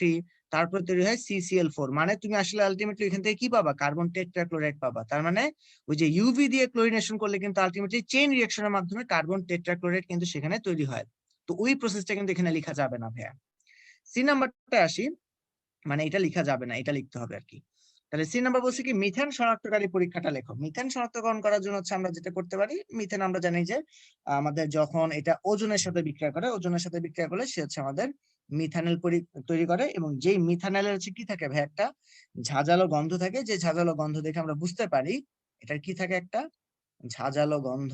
তারপর তৈরি হয় CCl4। মানে তুমি আসলে আলটিমেটলি এখান থেকে কি পাবা, কার্বন টেট্রাক্লোরাইড পাবা। তার মানে ওই যে ইউভি দিয়ে ক্লোরিনেশন করলে কিন্তু আলটিমেটলি চেইন রিঅ্যাকশনের মাধ্যমে কার্বন টেট্রাক্লোরাইড কিন্তু সেখানে তৈরি হয়। তো ওই প্রসেসটা কিন্তু এখানে লেখা যাবে না ভাইয়া। সি নাম্বারটা আসি, মানে এটা লেখা যাবে না, এটা লিখতে হবে আর কি। তাহলে সি নাম্বার বলছে কি মিথেন শনাক্তকারী পরীক্ষাটা লেখো। মিথেন শনাক্তকরণ করার জন্য হচ্ছে আমরা যেটা করতে পারি, মিথেন আমরা জানি যে আমাদের যখন এটা ওজনের সাথে বিক্রিয়া করে, ওজনের সাথে বিক্রিয়া করলে সে হচ্ছে আমাদের মিথানল তৈরি করে, এবং যেই মিথানলের হচ্ছে কি থাকে ভাই, একটা ঝাঁঝালো গন্ধ থাকে, যে ঝাঁঝালো গন্ধ দেখে আমরা বুঝতে পারি এটার কি থাকে, একটা ঝাঁঝালো গন্ধ,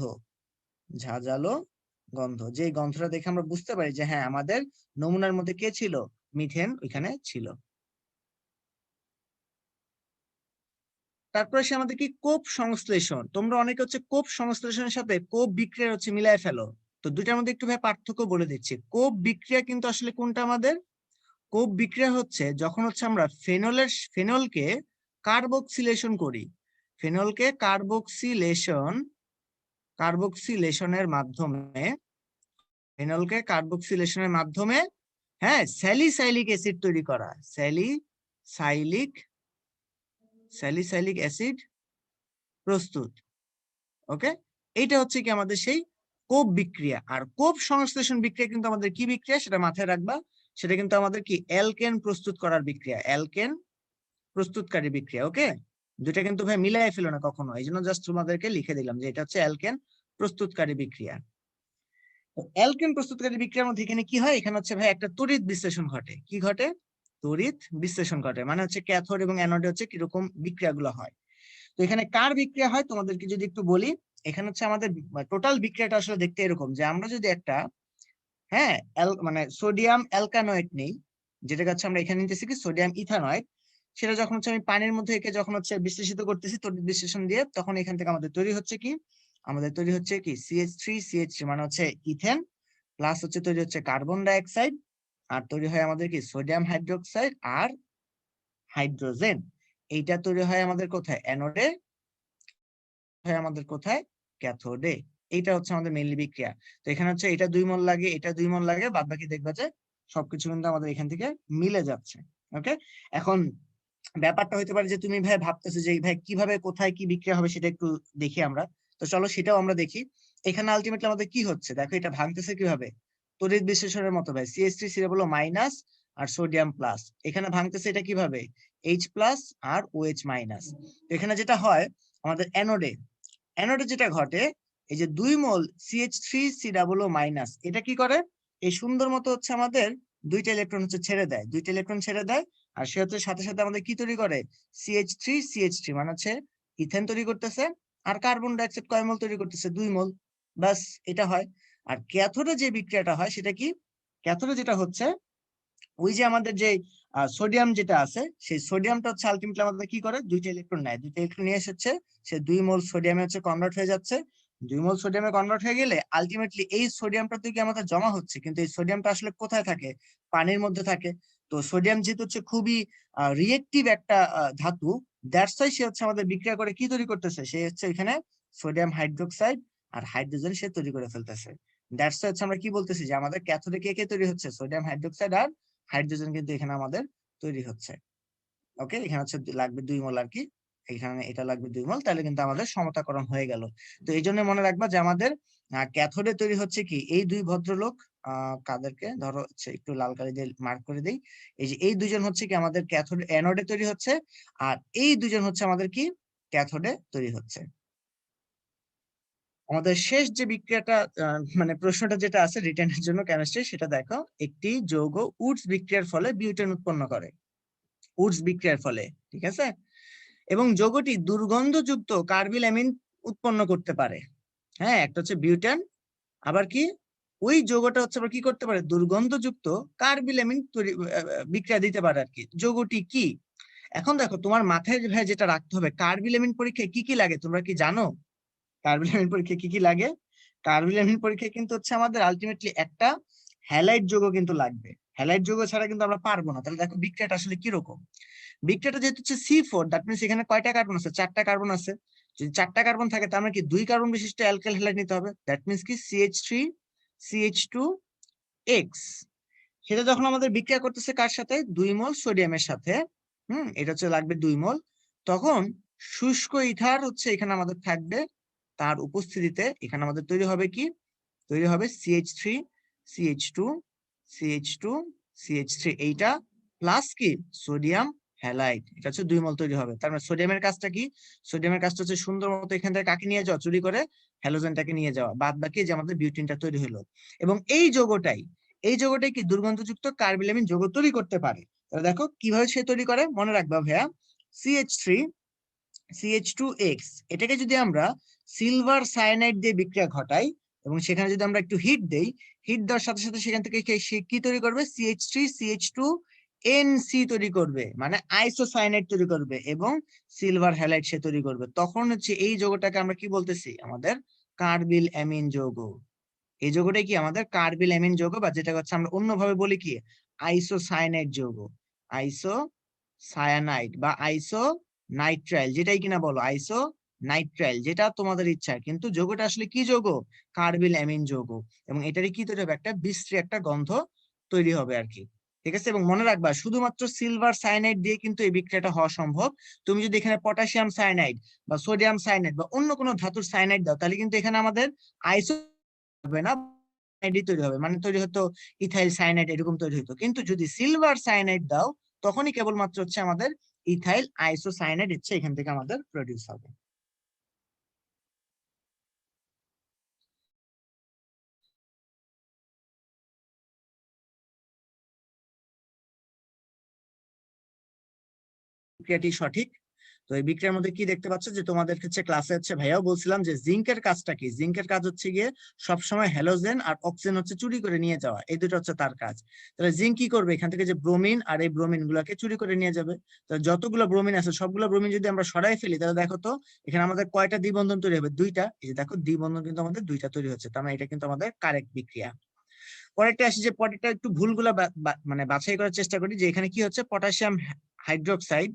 ঝাঁঝালো গন্ধ। যে গন্ধটা দেখে আমরা বুঝতে পারি যে হ্যাঁ আমাদের নমুনার মধ্যে কে ছিল, মিথেন ওইখানে ছিল। তারপরে সে আমাদের কি কোপ সংশ্লেষণ, তোমরা অনেকে হচ্ছে কোপ সংশ্লেষণের সাথে কোপ বিক্রিয়া হচ্ছে মিলায় ফেলো। তো দুইটার মধ্যে একটু ভাই পার্থক্য বলে দিচ্ছি। কোপ বিক্রিয়া কিন্তু আসলে কোনটা, আমাদের কোপ বিক্রিয়া হচ্ছে যখন হচ্ছে আমরা ফেনলকে কার্বক্সিলেশন করি, ফেনলকে কার্বক্সিলেশনের মাধ্যমে হ্যাঁ স্যালিসাইলিক অ্যাসিড তৈরি করা, স্যালিসাইলিক অ্যাসিড প্রস্তুত। ওকে, এইটা হচ্ছে কি আমাদের সেই কোপ বিক্রিয়া। আর কোপ সংশ্লেষণ বিক্রিয়া কিন্তু আমাদের কি বিক্রিয়া সেটা মাথায় রাখবা, সেটা কিন্তু আমাদের কি অ্যালকেন প্রস্তুত করার বিক্রিয়া, অ্যালকেন প্রস্তুতকারী বিক্রিয়া। ওকে, দুইটা কিন্তু ভাই মিলাই ফেলো না কখনো, এই জন্য জাস্ট তোমাদেরকে লিখে দিলাম যে এটা হচ্ছে অ্যালকেন প্রস্তুতকারী বিক্রিয়া। অ্যালকেন প্রস্তুতকারী বিক্রিয়ার মধ্যে এখানে কি হয়, এখানে হচ্ছে ভাই একটা তড়িৎ বিশ্লেষণ ঘটে। কি ঘটে, তড়িৎ বিশ্লেষণ ঘটে, মানে হচ্ছে ক্যাথোড এবং অ্যানোডে হচ্ছে কিরকম বিক্রিয়াগুলো হয়। তো এখানে কার বিক্রিয়া হয় তোমাদেরকে যদি একটু বলি, এখানে হচ্ছে আমাদের টোটাল বিক্রিয়াটা আসলে দেখতে এরকম যে আমরা যদি একটা হ্যাঁ মানে সোডিয়াম অ্যালকানয়েড নেই, যেটা হচ্ছে আমরা এখানে নিতেছি কি সোডিয়াম ইথানয়েড, সেটা যখন হচ্ছে আমি পানির মধ্যে একে যখন হচ্ছে বিশ্লেষিত করতেছি তড়িৎ বিশ্লেষণ দিয়ে, তখন এখান থেকে আমাদের তৈরি হচ্ছে কি, CH3 মানে হচ্ছে ইথেন, প্লাস হচ্ছে তৈরি হচ্ছে কার্বন ডাই অক্সাইড, আর তৈরি হয় আমাদের কি সোডিয়াম হাইড্রোক্সাইড আর হাইড্রোজেন। এইটা তৈরি হয় আমাদের কোথায়, অ্যানোডে, হয় আমাদের কোথায়, ক্যাথোডে। এইটা হচ্ছে আমাদের মেইনলি বিক্রিয়া। তো এখানে হচ্ছে এটা 2 মোল লাগে, এটা 2 মোল লাগে, বাদ বাকি দেখবা যে সবকিছু কিন্তু আমাদের এখান থেকে মিলে যাচ্ছে। ওকে, এখন ব্যাপারটা হইতে পারে যে তুমি ভাই ভাবতেছো যে ভাই কিভাবে কোথায় কি বিক্রিয়া হবে সেটা একটু দেখি আমরা। তো চলো সেটাও আমরা দেখি। এখানে আলটিমেটলি আমাদের কি হচ্ছে দেখো, এটা ভাঙতেছে কিভাবে, তড়িৎ বিশ্লেষণের মতো ভাই, CH3 বলো মাইনাস আর সোডিয়াম প্লাস, এখানে ভাঙতেছে এটা কিভাবে H প্লাস আর OH মাইনাস। এখানে যেটা হয় আমাদের অ্যানোডে যেটা ঘটে, এই যে 2 মোল CH3COO মাইনাস, এটা কি করে, এই সুন্দর মতো হচ্ছে আমাদের 2টা ইলেকট্রন হচ্ছে ছেড়ে দেয়, আর সে হচ্ছে সাথে সাথে আমাদের কি তৈরি করে, CH3 মানে হচ্ছে ইথেন তৈরি করতেছে, আর কার্বন ডাই অক্সাইড কয় মোল তৈরি করতেছে, 2 মোল, বাস এটা হয়। আর ক্যাথোডে যে বিক্রিয়াটা হয় সেটা কি, ক্যাথোডে যেটা হচ্ছে ওই যে আমাদের যে সোডিয়াম যেটা আছে, সেই সোডিয়ামটা হচ্ছে আলটিমেটলি আমাদের কি করে, 2টা ইলেকট্রন নেয়, 2টা ইলেকট্রন নিয়ে এসেছে, সে 2 মোল সোডিয়ামে হচ্ছে কনভার্ট হয়ে যাচ্ছে। 2 মোল সোডিয়ামে কনভার্ট হয়ে গেলে আলটিমেটলি এই সোডিয়ামটা থেকে আমাদের জমা হচ্ছে, কিন্তু এই সোডিয়ামটা আসলে কোথায় থাকে, পানির মধ্যে থাকে। তো সোডিয়াম যেহেতু হচ্ছে খুবই রিয়েক্টিভ একটা ধাতু, দ্যাটস ওয়াই সে হচ্ছে আমাদের বিক্রিয়া করে কি তৈরি করতেছে, সে হচ্ছে এখানে সোডিয়াম হাইড্রোক্সাইড আর হাইড্রোজেন সে তৈরি করে ফেলতেছে। দ্যাটস ওয়াই হচ্ছে আমরা কি বলতেছি যে আমাদের ক্যাথোডে কে কে তৈরি হচ্ছে, সোডিয়াম হাইড্রোক্সাইড আর হাইড্রোজেন কিন্তু এখানে আমাদের তৈরি হচ্ছে। ওকে, এখানে হচ্ছে লাগবে 2 মোল আর কি, এখানে এটা লাগবে 2 মোল, তাহলে কিন্তু আমাদের সমতাকরণ হয়ে গেল। তো এই জন্য মনে রাখবা যে আমাদের ক্যাথোডে তৈরি হচ্ছে কি এই 2 ভদ্রলোক, কাদেরকে ধরো হচ্ছে একটু লাল কালি দিয়ে মার্ক করে দেই, এই যে এই দুজন হচ্ছে কি আমাদের ক্যাথোড অ্যানোডে তৈরি হচ্ছে, আর এই দুজন হচ্ছে আমাদের কি ক্যাথোডে তৈরি হচ্ছে। আমাদের শেষ যে বিক্রিয়াটা মানে প্রশ্নটা যেটা আছে রিটেনের জন্য কেমিস্ট্রি, সেটা দেখো, একটি যৌগ উডস বিক্রিয়ার ফলে বিউটেন উৎপন্ন করে, উডস বিক্রিয়ার ফলে, ঠিক আছে, এবং যৌগটি দুর্গন্ধযুক্ত কার্বিল অ্যামিন উৎপন্ন করতে পারে। হ্যাঁ, একটা হচ্ছে বিউটেন, আবার কি ওই যৌগটা হচ্ছে আবার কি করতে পারে, দুর্গন্ধযুক্ত কার্বিল অ্যামিন বিক্রিয়া দিতে পারে আর কি। যৌগটি কি? এখন দেখো, তোমার মাথায় ভাই যেটা রাখতে হবে, কার্বিল অ্যামিন পরীক্ষায় কি কি লাগে তোমরা কি জানো? কার্বিল অ্যামিন পরীক্ষায় কি কি লাগে? কার্বিল অ্যামিন পরীক্ষায় কিন্তু হচ্ছে আমাদের আলটিমেটলি একটা হ্যালাইড যৌগ কিন্তু লাগবে। হ্যালাইড যৌগ ছাড়া কিন্তু আমরা পারবো না। তাহলে দেখো বিক্রিয়াটা আসলে কিরকম। বিক্রিয়াটা যেহেতু হচ্ছে C4, দ্যাট মিনস এখানে কয়টা কার্বন আছে? 4টা কার্বন আছে। যদি 4টা কার্বন থাকে তার মানে কি 2 কার্বন বিশিষ্ট অ্যালকাইল হ্যালাইড নিতে হবে। দ্যাট মিনস কি CH3 CH2X। সেটা যখন আমাদের বিক্রিয়া করতেছে কার সাথে? 2 মোল সোডিয়ামের সাথে। এটা হচ্ছে লাগবে 2 মোল। তখন শুষ্ক ইথার হচ্ছে এখানে আমাদের থাকবে, তার উপস্থিতিতে এখানে আমাদের তৈরি হবে কি? তৈরি হবে CH3 CH2 CH2 CH3, এইটা প্লাস কি সোডিয়াম হ্যালাইড, এটা হচ্ছে 2 মোল তৈরি হবে। তার মানে সোডিয়ামের কাজটা কি? সোডিয়ামের কাজটা হচ্ছে সুন্দর মতো এখান থেকে কাকে নিয়ে যাওয়া, চুরি করে হ্যালোজেনটাকে নিয়ে যাওয়া, বাদ বাকি যে আমাদের বিউটিনটা তৈরি হলো। এবং এই যৌগটাই কি দুর্গন্ধযুক্ত কার্বিল অ্যামিন যৌগ তৈরি করতে পারে। তাহলে দেখো কিভাবে সে তৈরি করে, মনে রাখবা ভাইয়া, CH3 CH2X, এটাকে যদি আমরা সিলভার সায়ানাইড দিয়ে বিক্রিয়া ঘটাই এবং সেখানে যদি আমরা একটু হিট দেই, হিট দেওয়ার সাথে সাথে সেখান থেকে সে কি তৈরি করবে? CH3 CH2NC তৈরি করবে, মানে আইসোসায়ানাইড তৈরি করবে এবং সিলভার হ্যালাইড সে তৈরি করবে। তখন হচ্ছে এই যৌগটাকে আমরা কি বলতেছি? আমাদের কার্বিল অ্যামিন যৌগ। এই যৌগটাই কি আমাদের কার্বিল অ্যামিন যৌগ, বা যেটা হচ্ছে আমরা অন্যভাবে বলি কি আইসোসায়ানাইড যৌগ, আইসোসায়ানাইড বা আইসো নাইট্রাইল, যেটাই কিনা বলো, আইসো নাইট্রাইল, যেটা তোমাদের ইচ্ছা। কিন্তু যৌগটা আসলে কি যৌগ? কার্বিল অ্যামিন যৌগ। এবং এটারই কি তৈরি হবে? একটা বিশ্রী একটা গন্ধ তৈরি হবে আর কি, ঠিক আছে। এবং মনে রাখবা, শুধুমাত্র সিলভার সায়ানাইড দিয়ে কিন্তু এই বিক্রিয়াটা হওয়া সম্ভব। তুমি যদি এখানে পটাশিয়াম সায়ানাইড বা সোডিয়াম সায়ানাইড বা অন্য কোনো ধাতুর সায়ানাইড দাও, তাহলে কিন্তু এখানে আমাদের আইসো হবে না, তৈরি হবে, মানে তৈরি হতো ইথাইল সায়ানাইড, এরকম তৈরি হতো। কিন্তু যদি সিলভার সায়ানাইড দাও, তখনই কেবলমাত্র হচ্ছে আমাদের ইথাইল আইসোসায়ানাইড হচ্ছে এখান থেকে আমাদের প্রডিউস হবে। বিক্রিয়াটি সঠিক। তো এই বিক্রিয়ার মধ্যে কি দেখতে পাচ্ছ, যে তোমাদের হচ্ছে ক্লাসে হচ্ছে ভাইয়াও বলছিলাম যে জিঙ্কের কাজটা কি? জিঙ্কের কাজ হচ্ছে গিয়ে সবসময় হ্যালোজেন আর অক্সিজেন হচ্ছে চুরি করে নিয়ে যাওয়া, এই দুটো হচ্ছে তার কাজ। তাহলে জিঙ্ক কি করবে? এখান থেকে যে ব্রোমিন আর এই ব্রোমিন গুলাকে চুরি করে নিয়ে যাবে। তো যতগুলো ব্রোমিন আছে সবগুলো ব্রোমিন যদি আমরা সরাই ফেলি, তাহলে দেখো তো এখানে আমাদের কয়টা দ্বিবন্ধন তৈরি হবে? 2টা। এই যে দেখো দ্বিবন্ধন কিন্তু আমাদের 2টা তৈরি হচ্ছে, তার মানে এটা কিন্তু আমাদের কারেক্ট বিক্রিয়া। পরেরটা আসি, যে পরেরটা একটু ভুলগুলা মানে বাছাই করার চেষ্টা করি, যে এখানে কি হচ্ছে পটাশিয়াম হাইড্রোক্সাইড,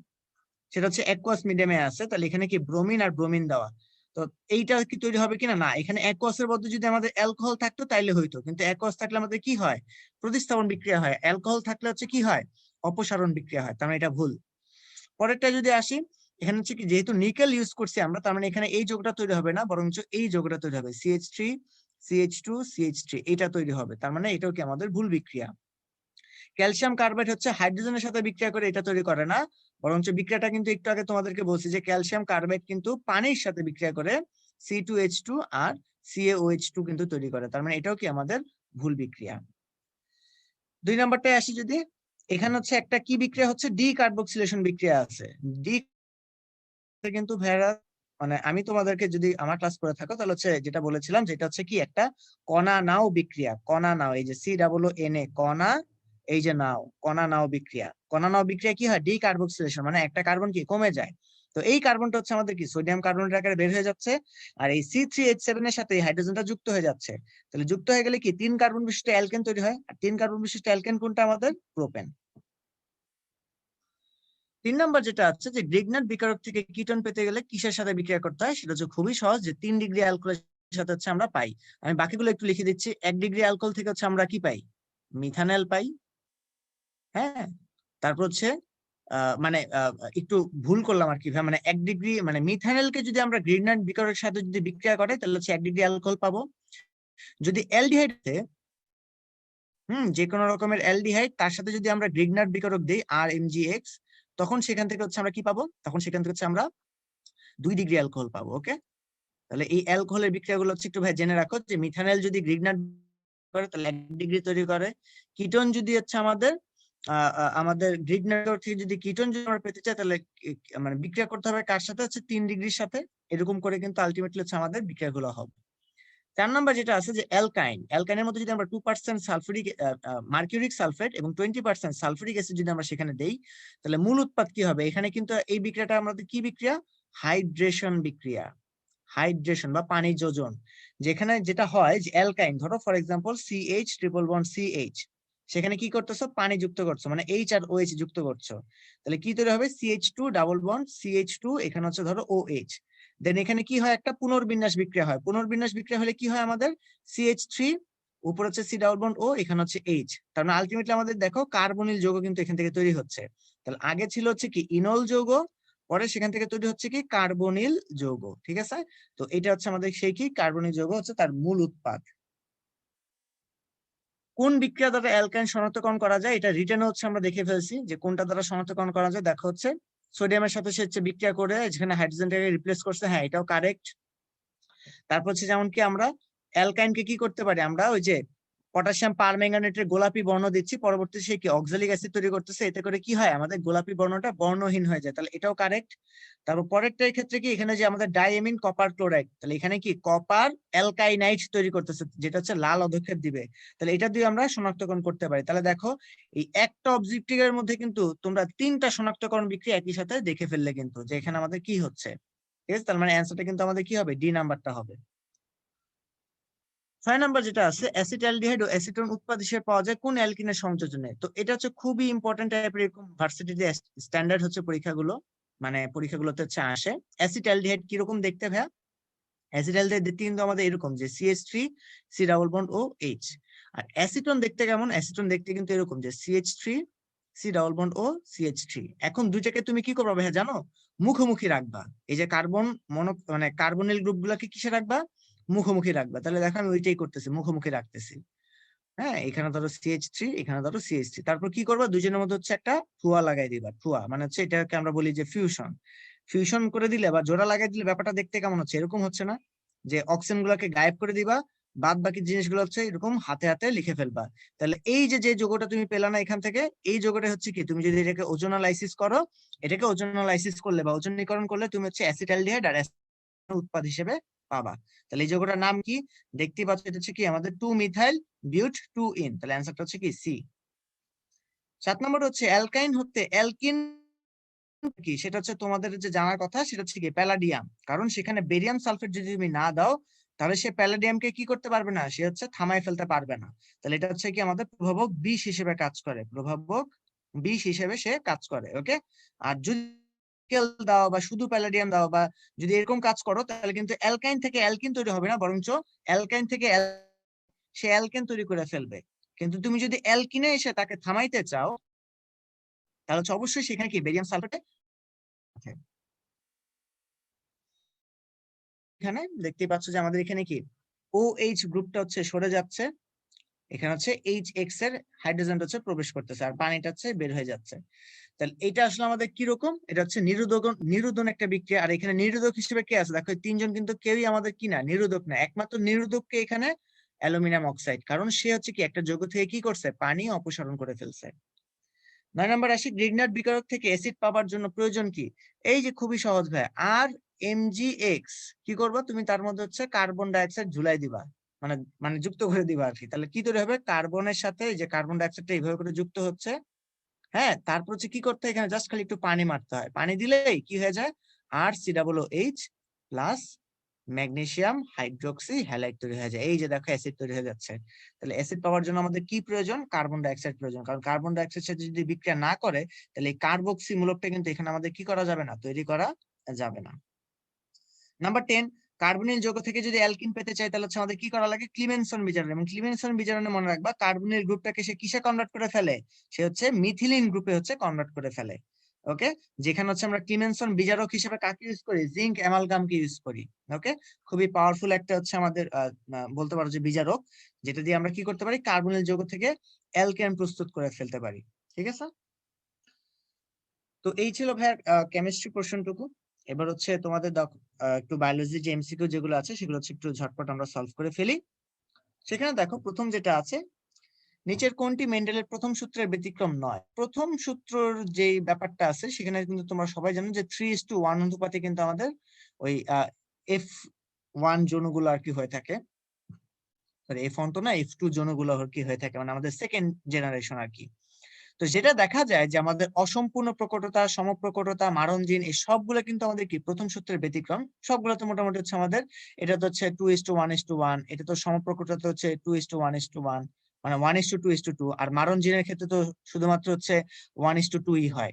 সেটা হচ্ছে অ্যাকুয়াস মিডিয়ামে আছে, তাহলে এখানে কি ব্রোমিন আর ব্রোমিন দেওয়া, তো এইটা কি তৈরি হবে কিনা? না, এখানে অ্যাকুয়াসের বদলে যদি আমাদের অ্যালকোহল থাকতো তাইলে হইতো, কিন্তু অ্যাকুয়াস থাকলে আমাদের কি হয়? প্রতিস্থাপন বিক্রিয়া হয়। অ্যালকোহল থাকলে হচ্ছে কি হয়? অপসারণ বিক্রিয়া হয়, তার মানে এটা ভুল। পরেরটা যদি আসি, এখানে হচ্ছে কি যেহেতু নিকেল ইউজ করছি আমরা, তার মানে এখানে এই যৌগটা তৈরি হবে না, বরঞ্চ এই যৌগটা তৈরি হবে, CH3 CH2 CH3, এটা তৈরি হবে, তার মানে এটাও কি আমাদের ভুল বিক্রিয়া। ক্যালসিয়াম কার্বাইড হচ্ছে হাইড্রোজেনের সাথে বিক্রিয়া করে এটা তৈরি করে না, বরঞ্চ বিক্রিয়াটা কিন্তু একটু আগে তোমাদেরকে বলছি যে ক্যালসিয়াম কার্বাইড কিন্তু পানির সাথে বিক্রিয়া করে C2H2 আর CaOH2 কিন্তু তৈরি করে, তার মানে এটাও কি আমাদের ভুল বিক্রিয়া। 2 নম্বরটায় আসি, যদি এখানে হচ্ছে একটা কি বিক্রিয়া হচ্ছে? ডি কার্বক্সিলেশন বিক্রিয়া আছে। ডি কিন্তু ভেড়া, মানে আমি তোমাদেরকে যদি আমার ক্লাস করে থাকো তাহলে হচ্ছে যেটা বলেছিলাম, যেটা হচ্ছে কি একটা কণা নাও বিক্রিয়া। কণা নাও, এই যে COONA, কণা, এই যে নাও, কণা নাও বিক্রিয়া। কণা নাও বিক্রিয়া কি হয়? ডি কার্বক্সিলেশন, মানে একটা কার্বন কি কমে যায়। তো এই কার্বনটা হচ্ছে আমাদের কি সোডিয়াম কার্বনের আকারে বের হয়ে যাচ্ছে, আর এই C3H7 এর সাথে এই হাইড্রোজেনটা যুক্ত হয়ে যাচ্ছে। তাহলে যুক্ত হয়ে গেলে কি 3 কার্বন বিশিষ্ট অ্যালকেন তৈরি হয়, আর 3 কার্বন বিশিষ্ট অ্যালকেন কোনটা? আমাদের প্রোপেন। 3 নম্বর যেটা আছে, যে গ্রিগনাট বিকারক থেকে কিটোন পেতে গেলে কিসের সাথে বিক্রিয়া করতে হয়? সেটা হচ্ছে খুবই সহজ, যে 3 ডিগ্রি অ্যালকোহলের সাথে হচ্ছে আমরা পাই। আমি বাকিগুলো একটু লিখে দিচ্ছি। 1 ডিগ্রি অ্যালকোহল থেকে হচ্ছে আমরা কি পাই? মিথানল পাই। হ্যাঁ, তারপর হচ্ছে মানে একটু ভুল করলাম আর কি, মানে 1 ডিগ্রি, মানে মিথানলকে যদি আমরা গ্রিগনাট বিকারকের সাথে যদি বিক্রিয়া করে তাহলে হচ্ছে 1 ডিগ্রি অ্যালকোহল পাবো। যদি অ্যালডিহাইড যে কোনো রকমের অ্যালডিহাইড, তার সাথে যদি আমরা গ্রিগনাট বিকারক দিই RMgX, তখন সেখান থেকে হচ্ছে আমরা কি পাবো? তখন সেখান থেকে হচ্ছে আমরা 2 ডিগ্রি অ্যালকোহল পাবো। ওকে, তাহলে এই অ্যালকোহলের বিক্রিয়াগুলো হচ্ছে একটু ভাই জেনে রাখো, যে মিথানল যদি গ্রিগনাট করে তাহলে 1 ডিগ্রি তৈরি করে। কিটোন যদি হচ্ছে আমাদের গ্রিগনাট থেকে যদি কিটোন যদি আমরা পেতে চাই তাহলে মানে বিক্রিয়া করতে হবে কার সাথে, হচ্ছে 3 ডিগ্রির সাথে। এরকম করে কিন্তু আলটিমেটলি হচ্ছে আমাদের বিক্রিয়াগুলো হবে। 4 নাম্বার যেটা আছে যে অ্যালকাইনের মধ্যে যদি আমরা 2% সালফুরিক মার্কিউরিক সালফেট এবং 20% সালফুরিক অ্যাসিড যদি আমরা সেখানে দেই, তাহলে মূল উৎপাদ কি হবে? এখানে কিন্তু এই বিক্রিয়াটা আমাদের কি বিক্রিয়া? হাইড্রেশন বিক্রিয়া, হাইড্রেশন বা পানি যোজন। যেখানে যেটা হয় যে অ্যালকাইন, ধরো for example CH triple bond CH, সেখানে কি করতেছো? পানি যুক্ত করছো, মানে H আর OH যুক্ত করছো। তাহলে কি তৈরি হবে? CH2 ডাবল বন্ড CH2, এখানে হচ্ছে ধরো OH। দেন এখানে কি হয়? একটা পুনর্বিন্যাস বিক্রিয়া হয়। পুনর্বিন্যাস বিক্রিয়া হলে কি হয় আমাদের? CH3 উপর হচ্ছে C ডাবল বন্ড O, এখানে হচ্ছে H। তার মানে আলটিমেটলি আমাদের দেখো কার্বনিল যৌগ কিন্তু এখান থেকে তৈরি হচ্ছে। তাহলে আগে ছিল হচ্ছে কি ইনল যৌগ, পরে সেখান থেকে তৈরি হচ্ছে কি কার্বনিল যৌগ। ঠিক আছে, তো এটা হচ্ছে আমাদের সেই কি কার্বনিল যৌগ হচ্ছে তার মূল উৎপাদ। কোন বিক্রিয়া দ্বারা অ্যালকাইন শনাক্তকরণ করা যায়? এটা রিটেন হচ্ছে আমরা দেখে ফেলছি যে কোনটা দ্বারা শনাক্তকরণ করা যায়। দেখা হচ্ছে সোডিয়ামের সাথে সে হচ্ছে বিক্রিয়া করে যেখানে হাইড্রোজেনটাকে রিপ্লেস করছে, হ্যাঁ এটাও কারেক্ট। তারপর হচ্ছে যেমন কি আমরা অ্যালকাইনকে কি করতে পারি, আমরা ওই যে পটাশিয়াম পারম্যাঙ্গানেটের গোলাপি বর্ণ দিচ্ছি, পরবর্তীতে সে কি অক্সালিক অ্যাসিড তৈরি করতেছে, এতে করে কি হয় আমাদের গোলাপি বর্ণটা বর্ণহীন হয়ে যায়, তাহলে এটাও কারেক্ট। তারপর পরেরটার ক্ষেত্রে কি এখানে যে আমাদের ডাইএমিন কপার ক্লোরাইড, তাহলে এখানে কি কপার অ্যালকাইনাইড তৈরি করতেছে, যেটা হচ্ছে লাল অধক্ষেপ দিবে, তাহলে এটা দিয়ে আমরা শনাক্তকরণ করতে পারি। তাহলে দেখো এই একটা অবজেক্টিভের মধ্যে কিন্তু তোমরা 3টা শনাক্তকরণ বিক্রিয়া একই সাথে দেখে ফেললে কিন্তু যে এখানে আমাদের কি হচ্ছে। ঠিক আছে, তার মানে অ্যান্সারটা কিন্তু আমাদের কি হবে? ডি নাম্বারটা হবে। 6 নাম্বার যেটা আছে অ্যাসিটালডিহাইড ও অ্যাসিটোন উৎপাদ হিসেবে পাওয়া যায় কোন অ্যালকিনের সংযোজনে? তো এটা হচ্ছে খুবই ইম্পর্টেন্ট টাইপের, এরকম ভার্সিটিতে স্ট্যান্ডার্ড হচ্ছে পরীক্ষাগুলো, মানে পরীক্ষাগুলোতে হচ্ছে আসে। অ্যাসিটালডিহাইড কিরকম দেখতে ভাইয়া? অ্যাসিটালডিহাইড দেখতে কিন্তু আমাদের এরকম যে CH3 C ডাবল বন্ড ও H। আর অ্যাসিটোন দেখতে কেমন? অ্যাসিটোন দেখতে কিন্তু এরকম যে CH3 C ডাবল বন্ড ও CH3। এখন দুইটাকে তুমি কি করবে ভাইয়া জানো? মুখোমুখি রাখবা। এই যে কার্বন মানে কার্বনিল গ্রুপ গুলাকে কিসে রাখবা? মুখোমুখি রাখবা। তাহলে দেখো আমি ওইটাই করতেছি, মুখোমুখি রাখতেছি। হ্যাঁ, এখানে ধরো CH3, এখানে ধরো CH3, তারপর কি করবা? দুজনের মধ্যে হচ্ছে একটা ঠুয়া লাগাই দিবা। ঠুয়া মানে হচ্ছে এটাকে আমরা বলি যে ফিউশন। ফিউশন করে দিলে বা জোড়া লাগাই দিলে ব্যাপারটা দেখতে কেমন হচ্ছে? এরকম হচ্ছে না যে অক্সিজেন গুলাকে গায়েব করে দিবা, বাদ বাকি জিনিসগুলো হচ্ছে এরকম হাতে হাতে লিখে ফেলবা। তাহলে এই যে যে যৌগটা তুমি পেলা না এখান থেকে, এই যৌগটা হচ্ছে কি, তুমি যদি এটাকে ওজোনালাইসিস করো, এটাকে ওজোনালাইসিস করলে বা ওজনীকরণ করলে তুমি হচ্ছে অ্যাসিটালডিহাইড আর উৎপাদ হিসেবে পাবা। তাহলে এই যৌগটার নাম কি? দেখতেই পাচ্ছ, এটা হচ্ছে কি আমাদের 2 মিথাইল বিউট 2 ইন। তাহলে অ্যান্সারটা হচ্ছে কি সি। 7 নম্বর হচ্ছে অ্যালকাইন হতে অ্যালকিন কি, সেটা হচ্ছে তোমাদের যে জানার কথা, সেটা হচ্ছে কি প্যালাডিয়াম। কারণ সেখানে বেরিয়াম সালফেট যদি তুমি না দাও তাহলে সে প্যালাডিয়ামকে কি করতে পারবে না? সে হচ্ছে থামায় ফেলতে পারবে না। তাহলে এটা হচ্ছে কি আমাদের প্রভাবক বিষ হিসেবে কাজ করে, প্রভাবক বিষ হিসেবে সে কাজ করে। ওকে, আর যদি দাও বা শুধু প্যালাডিয়াম দাও বা যদি এরকম কাজ করো তাহলে কিন্তু অ্যালকাইন থেকে অ্যালকিন তৈরি হবে না, বরঞ্চ অ্যালকাইন থেকে সে অ্যালকেন তৈরি করে ফেলবে। কিন্তু তুমি যদি অ্যালকিনে এসে তাকে থামাইতে চাও তাহলে অবশ্যই সেখানে কি বেরিয়াম সালফেট আছে। এখানে দেখতেই পাচ্ছ যে আমাদের এখানে কি OH গ্রুপটা হচ্ছে সরে যাচ্ছে, এখানে হচ্ছে HX এর হাইড্রোজেনটা হচ্ছে প্রবেশ করতেছে আর পানিটা হচ্ছে বের হয়ে যাচ্ছে। তাহলে এটা আসলে আমাদের কি রকম? এটা হচ্ছে নিরোধন একটা বিক্রিয়া। আর এখানে নিরোধক হিসেবে কে আছে? দেখো তিনজন কিন্তু কেউই আমাদের কি না, নিরোধক না। একমাত্র নিরোধককে এখানে অ্যালুমিনিয়াম অক্সাইড, কারণ সে হচ্ছে কি একটা যৌগ থেকে কি করছে? পানি অপসারণ করে ফেলছে। 9 নম্বর আসি গ্রিগনাট বিকারক থেকে অ্যাসিড পাওয়ার জন্য প্রয়োজন কি? এই যে খুবই সহজ ভাই, আর MgX কি করবা তুমি? তার মধ্যে হচ্ছে কার্বন ডাইঅক্সাইড ঝুলাই দিবা, মানে মানে যুক্ত করে দিবা আর কি। তাহলে কি তৈরি হবে? কার্বনের সাথে যে কার্বন ডাইঅক্সাইডটা এইভাবে করে যুক্ত হচ্ছে। হ্যাঁ, তারপর হচ্ছে কি করতে হয়? এখানে জাস্ট খালি একটু পানি মারতে হয়, পানি দিলেই কি হয়ে যায়? RCOOH plus magnesium hydroxy halide তৈরি হয়ে যায়। এই যে দেখো অ্যাসিড তৈরি হয়ে যাচ্ছে। তাহলে অ্যাসিড পাওয়ার জন্য আমাদের কি প্রয়োজন? কার্বন ডাইঅক্সাইড প্রয়োজন। কারণ কার্বন ডাইঅক্সাইড সাথে যদি বিক্রিয়া না করে তাহলে এই কার্বক্সি মূলকটা কিন্তু এখানে আমাদের কি করা যাবে না? তৈরি করা যাবে না। নাম্বার 10, কার্বনিল যৌগ থেকে যদি অ্যালকিন পেতে চাই তাহলে হচ্ছে আমাদের কি করা লাগে? ক্লিমেনসন বিজারণ। এবং ক্লিমেনসন বিজারণে মনে রাখবা কার্বনিল গ্রুপটাকে সে কিসে কনভার্ট করে ফেলে? সে হচ্ছে মিথিলিন গ্রুপে হচ্ছে কনভার্ট করে ফেলে। ওকে, যেখানে হচ্ছে আমরা ক্লিমেনসন বিজারক হিসেবে কাকে ইউজ করি? জিঙ্ক অ্যামালগামকে ইউজ করি। ওকে, খুবই পাওয়ারফুল একটা হচ্ছে আমাদের বলতে পারো যে বিজারক, যেটা দিয়ে আমরা কি করতে পারি? কার্বনিল যৌগ থেকে অ্যালকেন প্রস্তুত করে ফেলতে পারি। ঠিক আছে, তো এই ছিল ভাইয়া কেমিস্ট্রি পোর্শনটুকু। এবার হচ্ছে তোমাদের একটু বায়োলজি যে এমসিকিউ যেগুলো আছে সেগুলো হচ্ছে একটু ঝটপট আমরা সলভ করে ফেলি। সেখানে দেখো প্রথম যেটা আছে, নিচের কোনটি মেন্ডেলের প্রথম সূত্রের ব্যতিক্রম নয়? প্রথম সূত্রর যে ব্যাপারটা আছে সেখানে কিন্তু তোমরা সবাই জানো যে 3:1 অনুপাতে কিন্তু আমাদের ওই F1 যৌগগুলো আর কি হয়ে থাকে, সরি F1 তো না, F2 যৌগগুলো আর কি হয়ে থাকে, মানে আমাদের সেকেন্ড জেনারেশন আর কি। তো যেটা দেখা যায় যে আমাদের অসম্পূর্ণ প্রকটতা, সমপ্রকটতা, মারণ জিন এই সবগুলো কিন্তু আমাদের কি প্রথম সূত্রের ব্যতিক্রম। সবগুলো তো মোটামুটি হচ্ছে আমাদের, এটা তো হচ্ছে 2:1:1, এটা তো সমপ্রকটতা হচ্ছে 2:1:1, মানে 1:2:2, আর মারণ জিনের ক্ষেত্রে তো শুধুমাত্র হচ্ছে 1:2 হয়।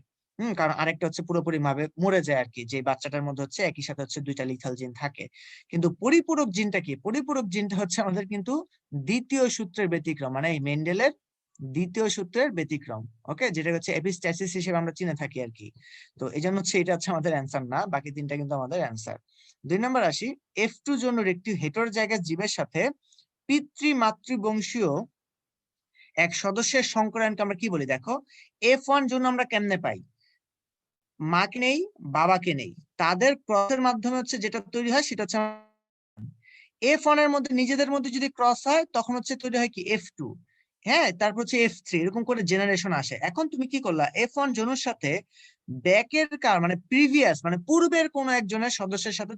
কারণ আরেকটা হচ্ছে পুরোপুরি ভাবে মরে যায় আর কি, যে বাচ্চাটার মধ্যে হচ্ছে একই সাথে হচ্ছে দুইটা লিথাল জিন থাকে। কিন্তু পরিপূরক জিনটা কি? পরিপূরক জিনটা হচ্ছে আমাদের কিন্তু দ্বিতীয় সূত্রের ব্যতিক্রম, মানে এই মেন্ডেলের দ্বিতীয় সূত্রের ব্যতিক্রম। ওকে, যেটা হচ্ছে এপিস্ট্যাসিস হিসেবে আমরা চিনে থাকি আর কি। তো এই জন্য হচ্ছে এটা হচ্ছে আমাদের অ্যান্সার না, বাকি তিনটা কিন্তু আমাদের অ্যান্সার। 2 নম্বর আসি, F2 জন্যের একটি হেটেরোজাইগাস জীবের সাথে পিতৃ-মাতৃবংশীয় এক সদস্যের সংকরায়নকে আমরা কি বলি? দেখো F1 জন্য আমরা কেমনে পাই? মাকে নেই, বাবাকে নেই, তাদের ক্রসের মাধ্যমে হচ্ছে যেটা তৈরি হয় সেটা হচ্ছে F1 এর মধ্যে নিজেদের মধ্যে যদি ক্রস হয় তখন হচ্ছে তৈরি হয় কি F2, হ্যাঁ, তারপর হচ্ছে F3, এরকম করে জেনারেশন আসে। এখন তুমি কি করলা, F1 জনের সাথে ব্যাকের মানে প্রিভিয়াস মানে পূর্বের কোন একজনের সদস্যের সাথে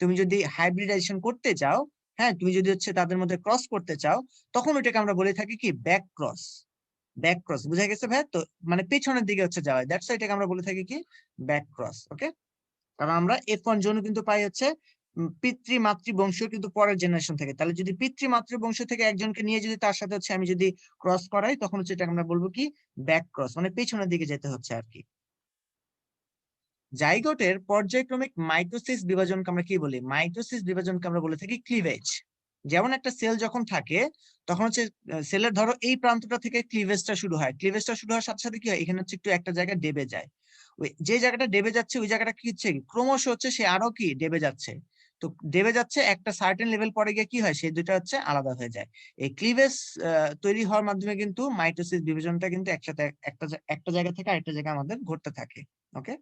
তুমি যদি হাইব্রিডাইজেশন করতে চাও, হ্যাঁ, তুমি যদি হচ্ছে তাদের মধ্যে ক্রস করতে চাও, তখন ওইটাকে আমরা বলে থাকি কি ব্যাক ক্রস। ব্যাক ক্রস বুঝা গেছে ভাই? তো মানে পেছনের দিকে হচ্ছে যাওয়া, দ্যাটস এটাকে আমরা বলে থাকি কি ব্যাক ক্রস। ওকে, কারণ আমরা F1 জন্য কিন্তু পাই হচ্ছে পিতৃ মাতৃ বংশ কিন্তু পরের জেনারেশন থেকে। তাহলে যদি পিতৃ মাতৃ বংশ থেকে একজনকে নিয়ে যদি তার সাথে হচ্ছে আমি যদি ক্রস করাই, তখন হচ্ছে এটা আমরা বলবো কি ব্যাক ক্রস, মানে পেছনের দিকে যেতে হচ্ছে আর কি। জাইগোটের পর্যায়ক্রমিক মাইটোসিস বিভাজনকে আমরা কি বলি? মাইটোসিস বিভাজনকে আমরা বলে থাকি ক্লিভেজ। যেমন একটা সেল যখন থাকে তখন হচ্ছে সেলের ধরো এই প্রান্তটা থেকে ক্লিভেজটা শুরু হয়, ক্লিভেজটা শুরু হওয়ার সাথে সাথে কি হয়, এখানে হচ্ছে একটু একটা জায়গায় ডেবে যায়, ওই যে জায়গাটা ডেবে যাচ্ছে ওই জায়গাটা কি হচ্ছে ক্রমশ হচ্ছে সে আরো কি ডেবে যাচ্ছে। তো ডেবে যাচ্ছে, একটা সার্টেন লেভেল পরে গিয়ে কি হয়, সেই দুইটা হচ্ছে আলাদা হয়ে যায়। এই ক্লিভেজ তৈরি হওয়ার মাধ্যমে কিন্তু মাইটোসিস বিভাজনটা কিন্তু একসাথে একটা জায়গা থেকে আরেকটা জায়গায় আমাদের ঘটতে থাকে। ওকে,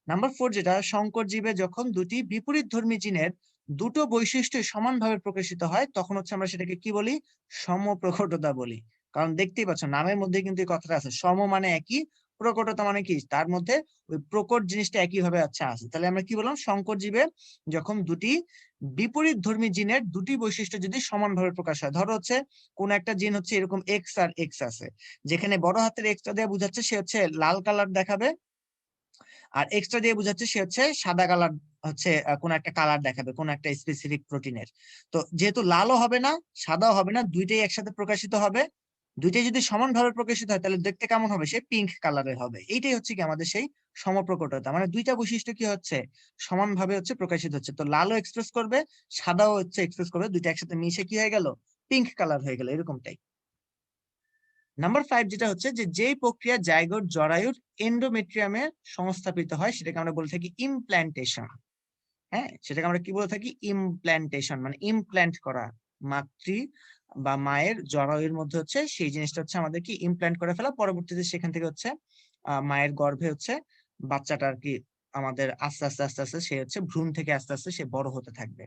নাম্বার 4 যেটা, সংকর জীবে যখন দুটি বিপরীতধর্মী জিনের দুটো বৈশিষ্ট্য সমানভাবে প্রকাশিত হয় তখন হচ্ছে আমরা সেটাকে কি বলি? সমপ্রকটতা বলি। কারণ দেখতেই পাচ্ছ নামের মধ্যে কিন্তু এই কথাটা আছে, সম মানে একই, প্রকটতা মানে কি তার মধ্যে ওই প্রকট জিনিসটা একই ভাবে আছে। তাহলে আমরা কি বললাম, সংকর জীবে যখন দুটি বিপরীতধর্মী জিনের দুটি বৈশিষ্ট্য যদি সমানভাবে প্রকাশ হয়, ধরো হচ্ছে কোন একটা জিন হচ্ছে এরকম এক্স আর এক্স আছে, যেখানে বড় হাতের এক্সটা দিয়ে বোঝাচ্ছে সে হচ্ছে লাল কালার দেখাবে, আর এক্সট্রা দিয়ে বোঝাচ্ছে সে হচ্ছে সাদা কালার, হচ্ছে কোন একটা কালার দেখাবে কোন একটা স্পেসিফিক প্রোটিনের। তো যেহেতু লালও হবে না সাদাও হবে না, দুইটাই একসাথে প্রকাশিত হবে, দুইটাই যদি সমানভাবে প্রকাশিত হয় তাহলে দেখতে কেমন হবে? সে পিঙ্ক কালারের হবে। এইটাই হচ্ছে কি আমাদের সেই সমপ্রকটতা, মানে দুইটা বৈশিষ্ট্য কি হচ্ছে সমানভাবে হচ্ছে প্রকাশিত হচ্ছে। তো লালও এক্সপ্রেস করবে সাদাও হচ্ছে এক্সপ্রেস করবে, দুইটা একসাথে মিশে কি হয়ে গেল, পিঙ্ক কালার হয়ে গেল, এরকমটাই। নাম্বার 5 যেটা হচ্ছে যে যেই প্রক্রিয়া জাইগোট জরায়ুর এন্ডোমেট্রিয়ামে সংস্থাপিত হয় সেটাকে আমরা বলে থাকি ইমপ্ল্যান্টেশন। হ্যাঁ, সেটাকে আমরা কি বলে থাকি? ইমপ্ল্যান্টেশন, মানে ইমপ্ল্যান্ট করা, মাতৃ বা মায়ের জরায়ুর মধ্যে হচ্ছে সেই জিনিসটা হচ্ছে আমাদের কি ইমপ্ল্যান্ট করে ফেলা, পরবর্তীতে সেখান থেকে হচ্ছে মায়ের গর্ভে হচ্ছে বাচ্চাটা আর কি আমাদের আস্তে আস্তে আস্তে আস্তে সে হচ্ছে ভ্রূণ থেকে আস্তে আস্তে সে বড় হতে থাকবে।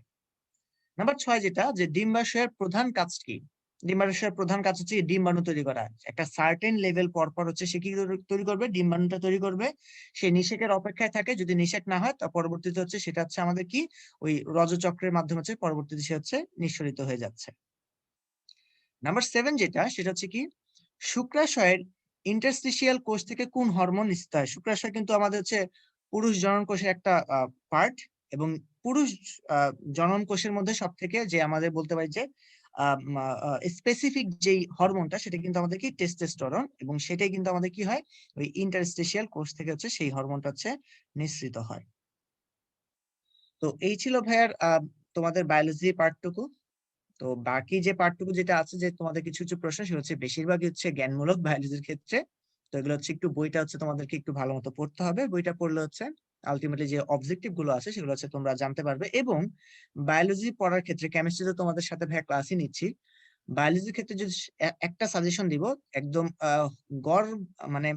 নাম্বার 6 যেটা, যে ডিম্বাশয়ের প্রধান কাজ কি? ডিম্বাশয়ের প্রধান কাজ হচ্ছে ডিম্বাণু তৈরি করা। একটা সার্টেন লেভেল পর পর হচ্ছে সে কি তৈরি করবে? ডিম্বাণুটা তৈরি করবে। সে নিষেকের অপেক্ষায় থাকে, যদি নিষেক না হয় তা পরবর্তীতে হচ্ছে সেটা হচ্ছে আমাদের কি ওই রজচক্রের মাধ্যমে হচ্ছে পরবর্তীতে সে হচ্ছে নিঃসরিত হয়ে যাচ্ছে। নাম্বার 7 যেটা, সেটা হচ্ছে কি শুক্রাশয়ের ইন্টারস্টিশিয়াল কোষ থেকে কোন হরমোন নিঃসৃত হয়? শুক্রাশয় কিন্তু আমাদের হচ্ছে পুরুষ জনন কোষের একটা পার্ট, এবং পুরুষ জনন কোষের মধ্যে সব থেকে যে আমাদের বলতে পারি যে স্পেসিফিক যেই হরমোনটা সেটা কিন্তু আমাদের কি টেস্টোস্টেরন, এবং সেটাই কিন্তু আমাদের কি হয় ওই ইন্টারস্টিশিয়াল কোষ থেকে হচ্ছে সেই হরমোনটা হচ্ছে নিঃসৃত হয়। তো এই ছিল ভাইয়ার তোমাদের বায়োলজি পার্টটুকু। তো বাকি যে পার্টটুকু যেটা আছে, যে তোমাদের কিছু কিছু প্রশ্ন সেটা হচ্ছে বেশিরভাগই হচ্ছে জ্ঞানমূলক বায়োলজির ক্ষেত্রে। তো এগুলো হচ্ছে একটু বইটা হচ্ছে তোমাদেরকে একটু ভালো মতো পড়তে হবে, বইটা পড়লে হচ্ছে আলটিমেটলি যে অবজেক্টিভ গুলো আছে সেগুলো হচ্ছে তোমরা জানতে পারবে। এবং বায়োলজি পড়ার ক্ষেত্রে, কেমিস্ট্রিতে তোমাদের সাথে ভাই ক্লাসই নিচ্ছি, বায়োলজির ক্ষেত্রে যদি একটা সাজেশন দিব একদম গড় মানে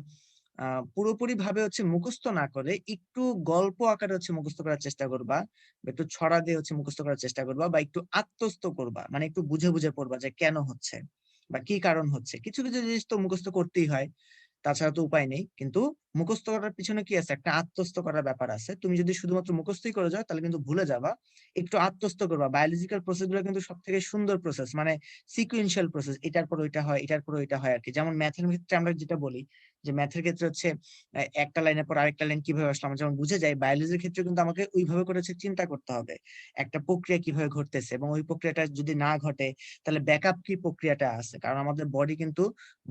পুরোপুরি ভাবে হচ্ছে মুখস্থ না করে একটু গল্প আকারে হচ্ছে মুখস্থ করার চেষ্টা করবা, বা একটু ছড়া দিয়ে হচ্ছে মুখস্থ করার চেষ্টা করবা, বা একটু আত্মস্থ করবা, মানে একটু বুঝে বুঝে পড়বা যে কেন হচ্ছে বা কি কারণ হচ্ছে। কিছু কিছু জিনিস তো মুখস্থ করতেই হয়, তাছাড়া তো উপায় নেই। কিন্তু মুখস্থ করার পিছনে কি আছে, একটা আত্মস্থ করার ব্যাপার আছে। তুমি যদি শুধুমাত্র মুখস্থই করে যাও তাহলে কিন্তু ভুলে যাবা। একটু আত্মস্থ করবা। বায়োলজিক্যাল প্রসেস গুলো কিন্তু সব থেকে সুন্দর প্রসেস, মানে সিকুয়েন্সিয়াল প্রসেস, এটার পর ওইটা হয়, এটার পর ওইটা হয় আর কি। যেমন ম্যাথের ক্ষেত্রে আমরা যেটা বলি যে ম্যাথের ক্ষেত্রে হচ্ছে একটা লাইনের পর আরেকটা লাইন কিভাবে আসলো আমরা যেমন বুঝে যাই, বায়োলজির ক্ষেত্রে কিন্তু আমাকে ওইভাবে করে হচ্ছে চিন্তা করতে হবে একটা প্রক্রিয়া কিভাবে ঘটতেছে, এবং ওই প্রক্রিয়াটা যদি না ঘটে তাহলে ব্যাকআপ কি প্রক্রিয়াটা আছে। কারণ আমাদের বডি কিন্তু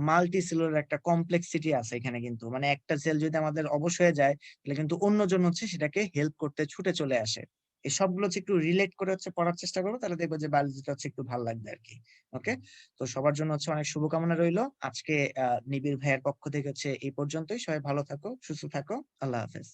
মাল্টি সেলুলার একটা কমপ্লেক্সিটি আছে এখানে, কিন্তু মানে একটা সেল যদি আমাদের অবশ হয়ে যায় তাহলে কিন্তু অন্যজন হচ্ছে সেটাকে হেল্প করতে ছুটে চলে আসে। এই সবগুলো হচ্ছে একটু রিলেট করে হচ্ছে পড়ার চেষ্টা করো, তাহলে দেখবো যে বায়োলজিটা হচ্ছে একটু ভালো লাগবে আর কি। ওকে, তো সবার জন্য হচ্ছে অনেক শুভকামনা রইলো। আজকে নিবিড় ভাইয়ের পক্ষ থেকে হচ্ছে এই পর্যন্তই। সবাই ভালো থাকো, সুস্থ থাকো, আল্লাহ হাফেজ।